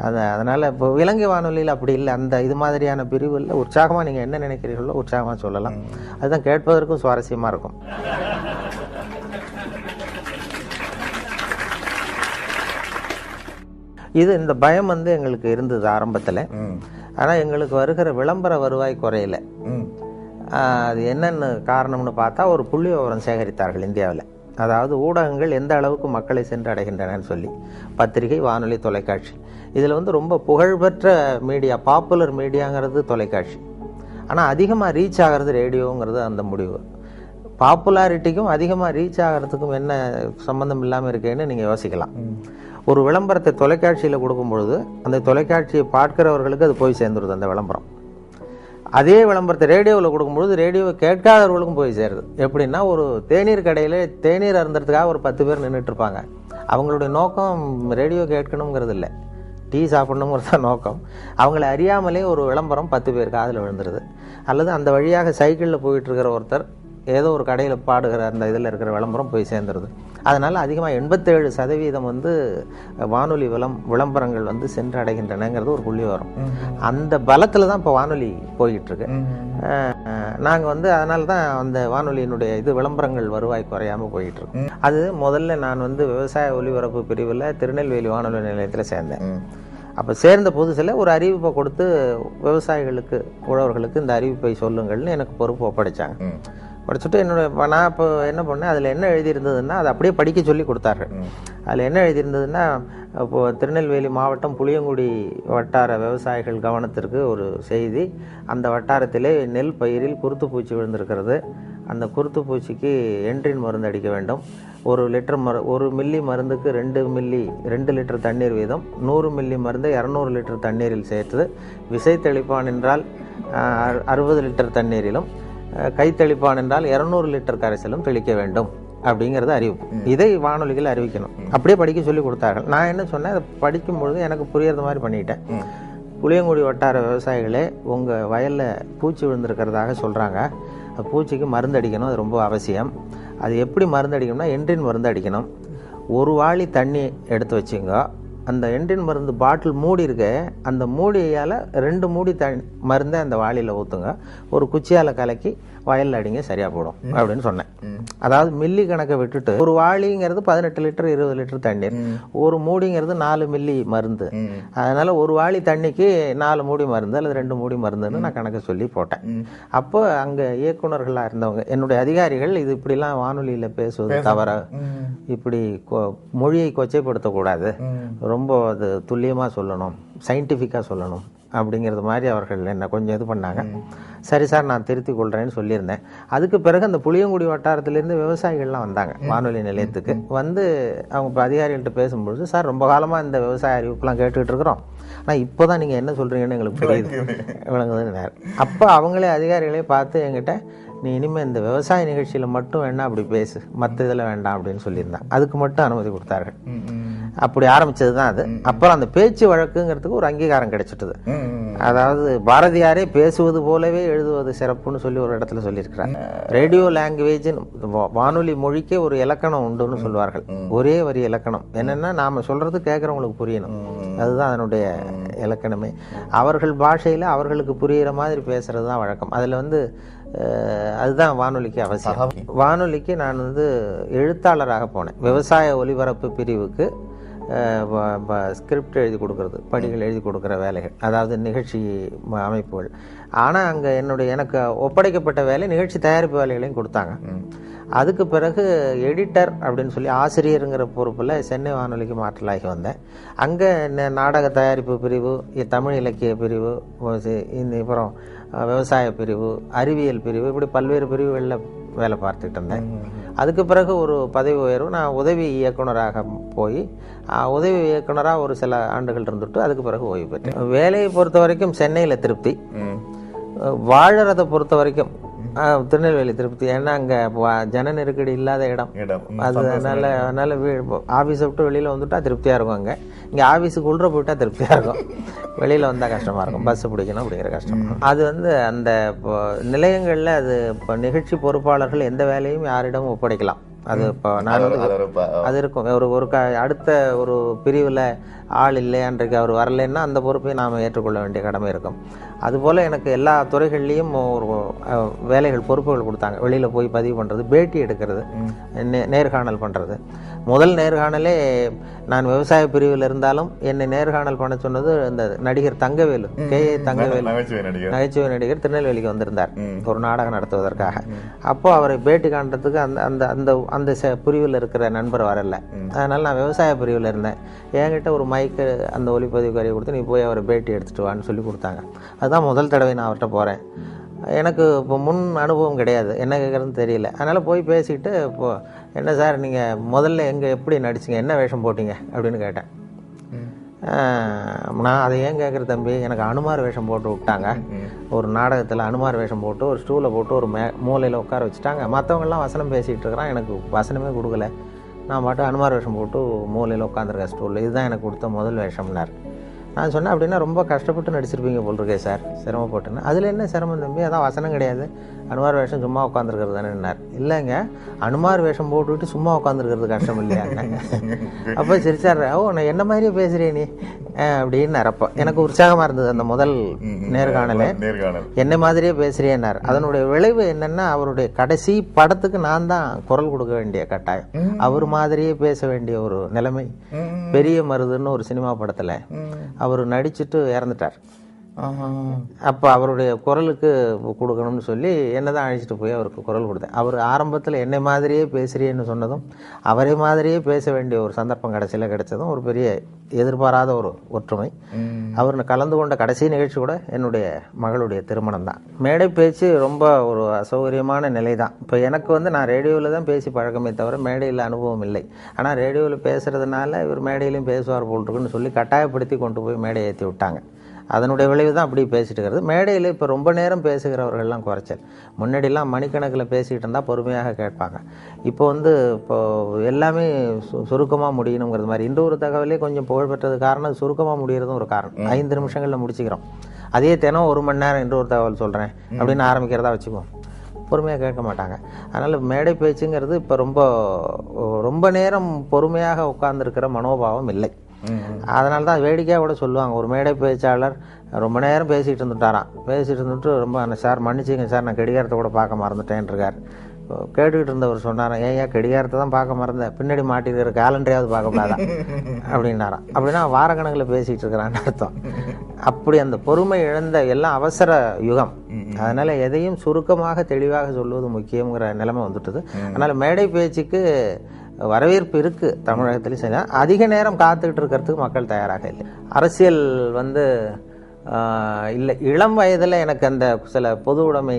அதனால் இப்போ இலங்கை வானொலியில் அப்படி இல்லை, அந்த இது மாதிரியான பிரிவில் உற்சாகமாக நீங்கள் என்ன நினைக்கிறீர்களோ உற்சாகமாக சொல்லலாம். அதுதான் கேட்பதற்கும் சுவாரஸ்யமாக இருக்கும். இந்த பயம் எங்களுக்கு இருந்தது ஆரம்பத்தில். ஆனால் எங்களுக்கு வருகிற விளம்பர வருவாய் குறையல. அது என்னென்னு காரணம்னு பார்த்தா, ஒரு புள்ளி விவரம் சேகரித்தார்கள் இந்தியாவில். அதாவது ஊடகங்கள் எந்த அளவுக்கு மக்களை சென்று அடைகின்றனன்னு சொல்லி, பத்திரிகை, வானொலி, தொலைக்காட்சி. இதில் ரொம்ப புகழ்பெற்ற மீடியா, பாப்புலர் மீடியாங்கிறது தொலைக்காட்சி. ஆனால் அதிகமாக ரீச் ஆகிறது ரேடியோங்கிறது அந்த முடிவு. பாப்புலாரிட்டிக்கும் அதிகமாக ரீச் ஆகிறதுக்கும் என்ன சம்மந்தம் இல்லாமல் இருக்கேன்னு நீங்கள் யோசிக்கலாம். ஒரு விளம்பரத்தை தொலைக்காட்சியில் கொடுக்கும் பொழுது அந்த தொலைக்காட்சியை பார்க்கிறவர்களுக்கு அது போய் சேர்ந்துருது அந்த விளம்பரம். அதே விளம்பரத்தை ரேடியோவில் கொடுக்கும்பொழுது ரேடியோவை கேட்காதவர்களுக்கும் போய் சேருது. எப்படின்னா, ஒரு தேநீர் கடையில் தேநீர் அருந்துறதுக்காக ஒரு 10 பேர் நின்றுட்டுருப்பாங்க. அவங்களுடைய நோக்கம் ரேடியோ கேட்கணுங்கிறது இல்லை, டீ சாப்பிடணுங்கிறது தான் நோக்கம். அவங்கள அறியாமலே ஒரு விளம்பரம் 10 பேர் காதில் விழுந்துருது. அல்லது அந்த வழியாக சைக்கிளில் போயிட்டுருக்கிற ஒருத்தர் ஏதோ ஒரு கடையில் பாடுகிற அந்த இதில் இருக்கிற விளம்பரம் போய் சேர்ந்துருது. அதனால் அதிகமாக 87% வானொலி விளம்பரங்கள் சென்று அடைகின்றனங்கிறது ஒரு புள்ளி வரும். அந்த பலத்தில் தான் இப்போ வானொலி போய்கிட்டுருக்கு. நாங்கள் அதனால தான் அந்த வானொலியினுடைய விளம்பரங்கள் வருவாய் குறையாமல் போய்கிட்டுருக்கு. அது முதல்ல நான் விவசாய ஒலிபரப்பு பிரிவில் திருநெல்வேலி வானொலி நிலையத்தில் சேர்ந்தேன். அப்போ சேர்ந்த புதுசில் ஒரு அறிவிப்பை கொடுத்து விவசாயிகளுக்கு, உழவர்களுக்கு இந்த அறிவிப்பை சொல்லுங்கள்னு எனக்கு பொறுப்பு ஒப்படைச்சாங்க. படிச்சுட்டு நான் இப்போ என்ன பண்ணேன், அதில் என்ன எழுதியிருந்ததுன்னா அதை அப்படியே படிக்க சொல்லி கொடுத்தார்கள். அதில் என்ன எழுதியிருந்ததுன்னா, இப்போது திருநெல்வேலி மாவட்டம் புளியங்குடி வட்டார விவசாயிகள் கவனத்திற்கு ஒரு செய்தி. அந்த வட்டாரத்திலே நெல் பயிரில் குருத்துப்பூச்சி விழுந்திருக்கிறது. அந்த குருத்துப்பூச்சிக்கு என்ட்ரின் மருந்து அடிக்க வேண்டும். 1 மில்லி மருந்துக்கு 2 லிட்டர் தண்ணீர் வீதம். 100 மில்லி மருந்தை 200 லிட்டர் தண்ணீரில் சேர்த்து, விசை தெளிப்பான் என்றால் 60 லிட்டர் தண்ணீரிலும், கைத்தெளிப்பான் என்றால் 200 லிட்டர் கரைசலும் தெளிக்க வேண்டும் அப்படிங்கிறது அறிவிப்பு. இதை வானொலிகள் அறிவிக்கணும். அப்படியே படிக்க சொல்லி கொடுத்தார்கள். நான் என்ன சொன்னேன், அதை படிக்கும்பொழுது எனக்கு புரியறது மாதிரி பண்ணிட்டேன். புளியங்குடி வட்டார விவசாயிகளே, உங்கள் வயலில் பூச்சி விழுந்திருக்கிறதாக சொல்கிறாங்க. பூச்சிக்கு மருந்து அடிக்கணும், அது ரொம்ப அவசியம். அது எப்படி மருந்து அடிக்கணும்னா என்ட்ரின் மருந்து அடிக்கணும். ஒரு வாளி தண்ணி எடுத்து வச்சுங்க. அந்த என்ட்ரின் மருந்து பாட்டில் மூடி இருக்கு, அந்த மூடியால் 2 மூடி மருந்தை அந்த வாளியில் ஊற்றுங்க. ஒரு குச்சியால் கலக்கி வயலில் அடிங்க, சரியாக போடும் அப்படின்னு சொன்னேன். அதாவது மில்லி கணக்கை விட்டுட்டு, ஒரு வாளிங்கிறது 18 லிட்டர் 20 லிட்டர் தண்ணீர், ஒரு மூடிங்கிறது 4 மில்லி மருந்து. அதனால ஒரு வாளி தண்ணிக்கு 4 மூடி மருந்து அல்லது 2 மூடி மருந்துன்னு நான் கணக்கு சொல்லி போட்டேன். அப்போ அங்கே இயக்குநர்களாக இருந்தவங்க, என்னுடைய அதிகாரிகள், இது இப்படிலாம் வானொலியில் பேசுவது தவிர, இப்படி மொழியை கொச்சைப்படுத்தக்கூடாது, ரொம்ப அது துல்லியமாக சொல்லணும், சயின்டிஃபிக்காக சொல்லணும் அப்படிங்கிறது மாதிரி அவர்கள் என்னை கொஞ்சம் இது பண்ணாங்க. சரி சார், நான் திருத்தி கொள்கிறேன்னு சொல்லியிருந்தேன். அதுக்கு பிறகு அந்த புளியங்குடி வட்டாரத்திலேருந்து விவசாயிகள்லாம் வந்தாங்க வானொலி நிலையத்துக்கு. வந்து அவங்க அதிகாரிகள்கிட்ட பேசும்பொழுது, சார் ரொம்ப காலமாக இந்த விவசாய அறிவிப்புலாம் கேட்டுக்கிட்டு இருக்கிறோம், ஆனால் இப்போ தான் நீங்கள் என்ன சொல்கிறீங்கன்னு எங்களுக்கு புரியுது விளங்குதுன்னு. அப்போ அவங்களே அதிகாரிகளே பார்த்து என்கிட்ட, நீ இனிமேல் இந்த விவசாய நிகழ்ச்சியில் மட்டும் வேணா அப்படி பேசு, மற்ற இதில் வேண்டாம் அப்படின்னு சொல்லியிருந்தாங்க. அதுக்கு மட்டும் அனுமதி கொடுத்தார்கள். அப்படி ஆரம்பிச்சது தான் அது. அப்புறம் அந்த பேச்சு வழக்குங்கிறதுக்கு ஒரு அங்கீகாரம் கிடைச்சிட்டது. அதாவது பாரதியாரே பேசுவது போலவே எழுதுவது சிறப்புன்னு சொல்லி ஒரு இடத்துல சொல்லியிருக்கிறார். ரேடியோ லாங்குவேஜ், வானொலி மொழிக்கே ஒரு இலக்கணம் உண்டுன்னு சொல்வார்கள். ஒரே வரி இலக்கணம். என்னன்னா, நாம சொல்றது கேட்கறவங்களுக்கு புரியணும், அதுதான் அதனுடைய இலக்கணமே. அவர்கள் பாஷையில அவர்களுக்கு புரிகிற மாதிரி பேசுறது தான் வழக்கம். அதுல அதுதான் வானொலிக்கு அவசியம். வானொலிக்கு நான் எழுத்தாளராக போனேன். விவசாய ஒலிபரப்பு பிரிவுக்கு ஸ்கிரிப்ட் எழுதி கொடுக்கறது, படிகள் எழுதி கொடுக்குற வேலைகள், அதாவது நிகழ்ச்சி அமைப்புகள். ஆனால் அங்கே எனக்கு ஒப்படைக்கப்பட்ட வேலை நிகழ்ச்சி தயாரிப்பு வேலைகளையும் கொடுத்தாங்க. அதுக்கு பிறகு எடிட்டர் அப்படின்னு சொல்லி ஆசிரியருங்கிற பொறுப்பில் சென்னை வானொலிக்கு மாற்றலாகி வந்தேன். அங்கே நாடக தயாரிப்பு பிரிவு, தமிழ் இலக்கிய பிரிவு, அப்புறம் விவசாய பிரிவு, அறிவியல் பிரிவு, இப்படி பல்வேறு பிரிவுகளில் வேலை பார்த்துக்கிட்டு இருந்தேன். அதுக்கு பிறகு ஒரு பதவி உயர்வு, நான் உதவி இயக்குனராக போய் உதவி இயக்குனராக ஒரு சில ஆண்டுகள் இருந்துட்டு அதுக்கு பிறகு ஓய்வு பெற்றேன். வேலையை பொறுத்த வரைக்கும் சென்னையில் திருப்தி, வாழறதை பொறுத்த வரைக்கும் திருநெல்வேலி திருப்தி. ஏன்னா அங்கே ஜன நெருக்கடி இல்லாத இடம். அதனால ஆஃபீஸை விட்டு வெளியில் வந்துட்டா திருப்தியாக இருக்கும். இங்கே ஆஃபீஸுக்கு உள்ள போயிட்டா திருப்தியாக இருக்கும், வெளியில் வந்தால் கஷ்டமாக இருக்கும், பஸ் பிடிக்கணும் அப்படிங்கிற கஷ்டம். அது அந்த நிலையங்களில் இப்போ நிகழ்ச்சி பொறுப்பாளர்கள் எந்த வேலையும் யாரிடமும் ஒப்படைக்கலாம். அது இப்போ நான் அது இருக்கும். அடுத்த ஒரு பிரிவில் ஆள் இல்லை, அன்றைக்கு அவர் வரலைன்னா அந்த பொறுப்பை நாம் ஏற்றுக்கொள்ள வேண்டிய கடமை இருக்கும். அதுபோல் எனக்கு எல்லா துறைகள்லேயும் ஒரு வேலைகள், பொறுப்புகள் கொடுத்தாங்க. வெளியில் போய் பதிவு பண்ணுறது, பேட்டி எடுக்கிறது, நேர்காணல் பண்ணுறது. முதல் நேர்காணலே நான் விவசாய பிரிவில் இருந்தாலும் என்னை நேர்காணல் பண்ண சொன்னது இந்த நடிகர் தங்கவேலு, K.A. தங்கவேலு, நகைச்சுவை நடிகர், திருநெல்வேலிக்கு வந்திருந்தார் ஒரு நாடகம் நடத்துவதற்காக. அப்போ அவரை பேட்டி காண்றதுக்கு அந்த பிரிவில் இருக்கிற நண்பர் வரல. அதனால நான் விவசாய பிரிவில் இருந்தேன். என்கிட்ட ஒரு மைக்கு, அந்த ஒலிப்பதிவு கருவி கொடுத்து, நீ போய் அவரை பேட்டி எடுத்துட்டு வான்னு சொல்லி கொடுத்தாங்க. அதுதான் முதல் தடவை நான் அவர்கிட்ட போகிறேன். எனக்கு இப்போ முன் அனுபவம் கிடையாது, என்ன கேட்குறதுன்னு தெரியல. அதனால் போய் பேசிக்கிட்டு, இப்போ என்ன சார் நீங்கள் முதல்ல எப்படி நடிச்சிங்க, என்ன வேஷம் போட்டிங்க அப்படின்னு கேட்டேன். நான் அதை ஏன் கேட்குற தம்பி, எனக்கு அனுமார் வேஷம் போட்டு விட்டாங்க. ஒரு நாடகத்தில் அனுமார் வேஷம் போட்டு ஒரு ஸ்டூலை போட்டு ஒரு மூலையில் உட்கார வச்சுட்டாங்க. மற்றவங்கெல்லாம் வசனம் பேசிகிட்டு இருக்கிறான், எனக்கு வசனமே கொடுக்கல. நான் மட்டும் அனுமார் வேஷம் போட்டு மூலையில் உட்காந்துருக்கேன் ஸ்டூலில். இதுதான் எனக்கு கொடுத்த முதல் வேஷம்னார். நான் சொன்னேன், அப்படின்னா ரொம்ப கஷ்டப்பட்டு நடிச்சிருப்பீங்க போல் இருக்கே சார், சிரமப்பட்டுன்னு. அதில் என்ன சிரமம் தம்பி, அதான் வசனம் கிடையாது, அனுமார் வேஷம் சும்மா உட்காந்துருக்கிறது தானேன்னார். இல்லைங்க, அனுமார் வேஷம் போட்டுவிட்டு சும்மா உட்காந்துருக்கிறது கஷ்டம் இல்லையாங்க. அப்போ சிரிச்சார். நான் என்ன மாதிரியே பேசுகிறேன் நீ அப்படின்னு. அப்போ எனக்கு உற்சாகமாக இருந்தது அந்த முதல் நேர்காணலே. என்ன மாதிரியே பேசுகிறேன்னார். அதனுடைய விளைவு என்னென்னா, அவருடைய கடைசி படத்துக்கு நான் தான் குரல் கொடுக்க வேண்டிய கட்டாயம், அவர் மாதிரியே பேச வேண்டிய ஒரு நிலைமை. பெரிய மருதுன்னு ஒரு சினிமா படத்தில் அவர் நடிச்சுட்டு இறந்துட்டார். அப்போ அவருடைய குரலுக்கு கொடுக்கணும்னு சொல்லி என்ன தான் அழைச்சிட்டு போய் அவருக்கு குரல் கொடுத்தேன். அவர் ஆரம்பத்தில் என்னை மாதிரியே பேசுகிறேன்னு சொன்னதும், அவரை மாதிரியே பேச வேண்டிய ஒரு சந்தர்ப்பம் கடைசியில் கிடைச்சதும் ஒரு பெரிய எதிர்பாராத ஒரு ஒற்றுமை. அவர் கலந்து கொண்ட கடைசி நிகழ்ச்சி கூட என்னுடைய மகளுடைய திருமணம் தான். மேடை பேச்சு ரொம்ப ஒரு அசௌகரியமான நிலை தான். இப்போ எனக்கு நான் ரேடியோவில் தான் பேசி பழக்கமே தவிர மேடையில் அனுபவம் இல்லை. ஆனால் ரேடியோவில் பேசுகிறதுனால இவர் மேடையிலையும் பேசுவார் போல் இருக்குன்னு சொல்லி கட்டாயப்படுத்தி கொண்டு போய் மேடை ஏற்றி விட்டாங்க. அதனுடைய விளைவு தான் அப்படி பேசிட்டு இருக்கிறது. மேடையில் இப்போ ரொம்ப நேரம் பேசுகிறவர்கள்லாம் குறைச்சல். முன்னாடிலாம் மணிக்கணக்கில் பேசிகிட்டு இருந்தால் பொறுமையாக கேட்பாங்க. இப்போ எல்லாமே சுருக்கமாக முடியணுங்கிறது மாதிரி. இந்த ஒரு தகவலே கொஞ்சம் புகழ்பெற்றது காரணம் சுருக்கமாக முடிகிறதும் ஒரு காரணம். 5 நிமிஷங்களில் முடிச்சுக்கிறோம். அதே தினம் 1 மணி நேரம் இன்னொரு தகவல் சொல்கிறேன் அப்படின்னு ஆரம்பிக்கிறதா வச்சுக்குவோம், பொறுமையாக கேட்க மாட்டாங்க. அதனால் மேடை பேச்சுங்கிறது இப்போ ரொம்ப நேரம் பொறுமையாக உட்கார்ந்துருக்கிற மனோபாவம் இல்லை. அதனால தான் வேடிக்கையாக கூட சொல்லுவாங்க, ஒரு மேடை பேச்சாளர் ரொம்ப நேரம் பேசிகிட்டு இருந்துட்டு ரொம்ப சார் மன்னிச்சிங்க சார், நான் கடிகாரத்தை கூட பார்க்க மறந்துட்டேன் இருக்கார். கேட்டுக்கிட்டு இருந்தவர் சொன்னாராம், ஏன் கடிகாரத்தை தான் பார்க்க மறந்தேன், பின்னாடி மாட்டிருக்கிற கேலண்டரையாவது பார்க்கக்கூடாதா அப்படின்னாராம். அப்படின்னா வாரக்கணக்கில் பேசிகிட்டு இருக்கிறான்னு அர்த்தம். அப்படி அந்த பொறுமை இழந்த எல்லாம் அவசர யுகம். அதனால் எதையும் சுருக்கமாக தெளிவாக சொல்வது முக்கியங்கிற நிலைமை வந்துட்டுது. அதனால் மேடை பேச்சுக்கு வரவேற்பு இருக்குது தமிழகத்திலையும். சரி, அதிக நேரம் காத்துக்கிட்டு இருக்கிறதுக்கு மக்கள் தயாராக இல்லை. அரசியல் இல்லை, இளம் வயதில் எனக்கு அந்த சில பொது உடைமை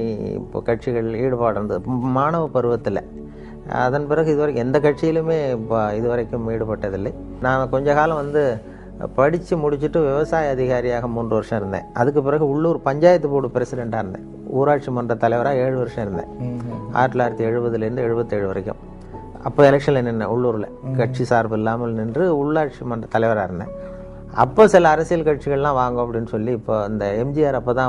கட்சிகள் ஈடுபாடு இருந்தது மாணவ பருவத்தில். அதன் பிறகு இதுவரைக்கும் எந்த கட்சியிலுமே இதுவரைக்கும் ஈடுபட்டதில்லை. நான் கொஞ்ச காலம் படித்து முடிச்சுட்டு விவசாய அதிகாரியாக 3 வருஷம் இருந்தேன். அதுக்கு பிறகு உள்ளூர் பஞ்சாயத்து போர்டு பிரசிடெண்ட்டாக இருந்தேன். ஊராட்சி மன்ற தலைவராக 7 வருஷம் இருந்தேன். 1970 77 வரைக்கும். அப்போ எலெக்ஷனில் நின்றேன் உள்ளூரில், கட்சி சார்பு இல்லாமல் நின்று உள்ளாட்சி மன்ற தலைவராக இருந்தேன். அப்போ சில அரசியல் கட்சிகள்லாம் வாங்க அப்படின்னு சொல்லி இப்போ இந்த எம்ஜிஆர் அப்போ தான்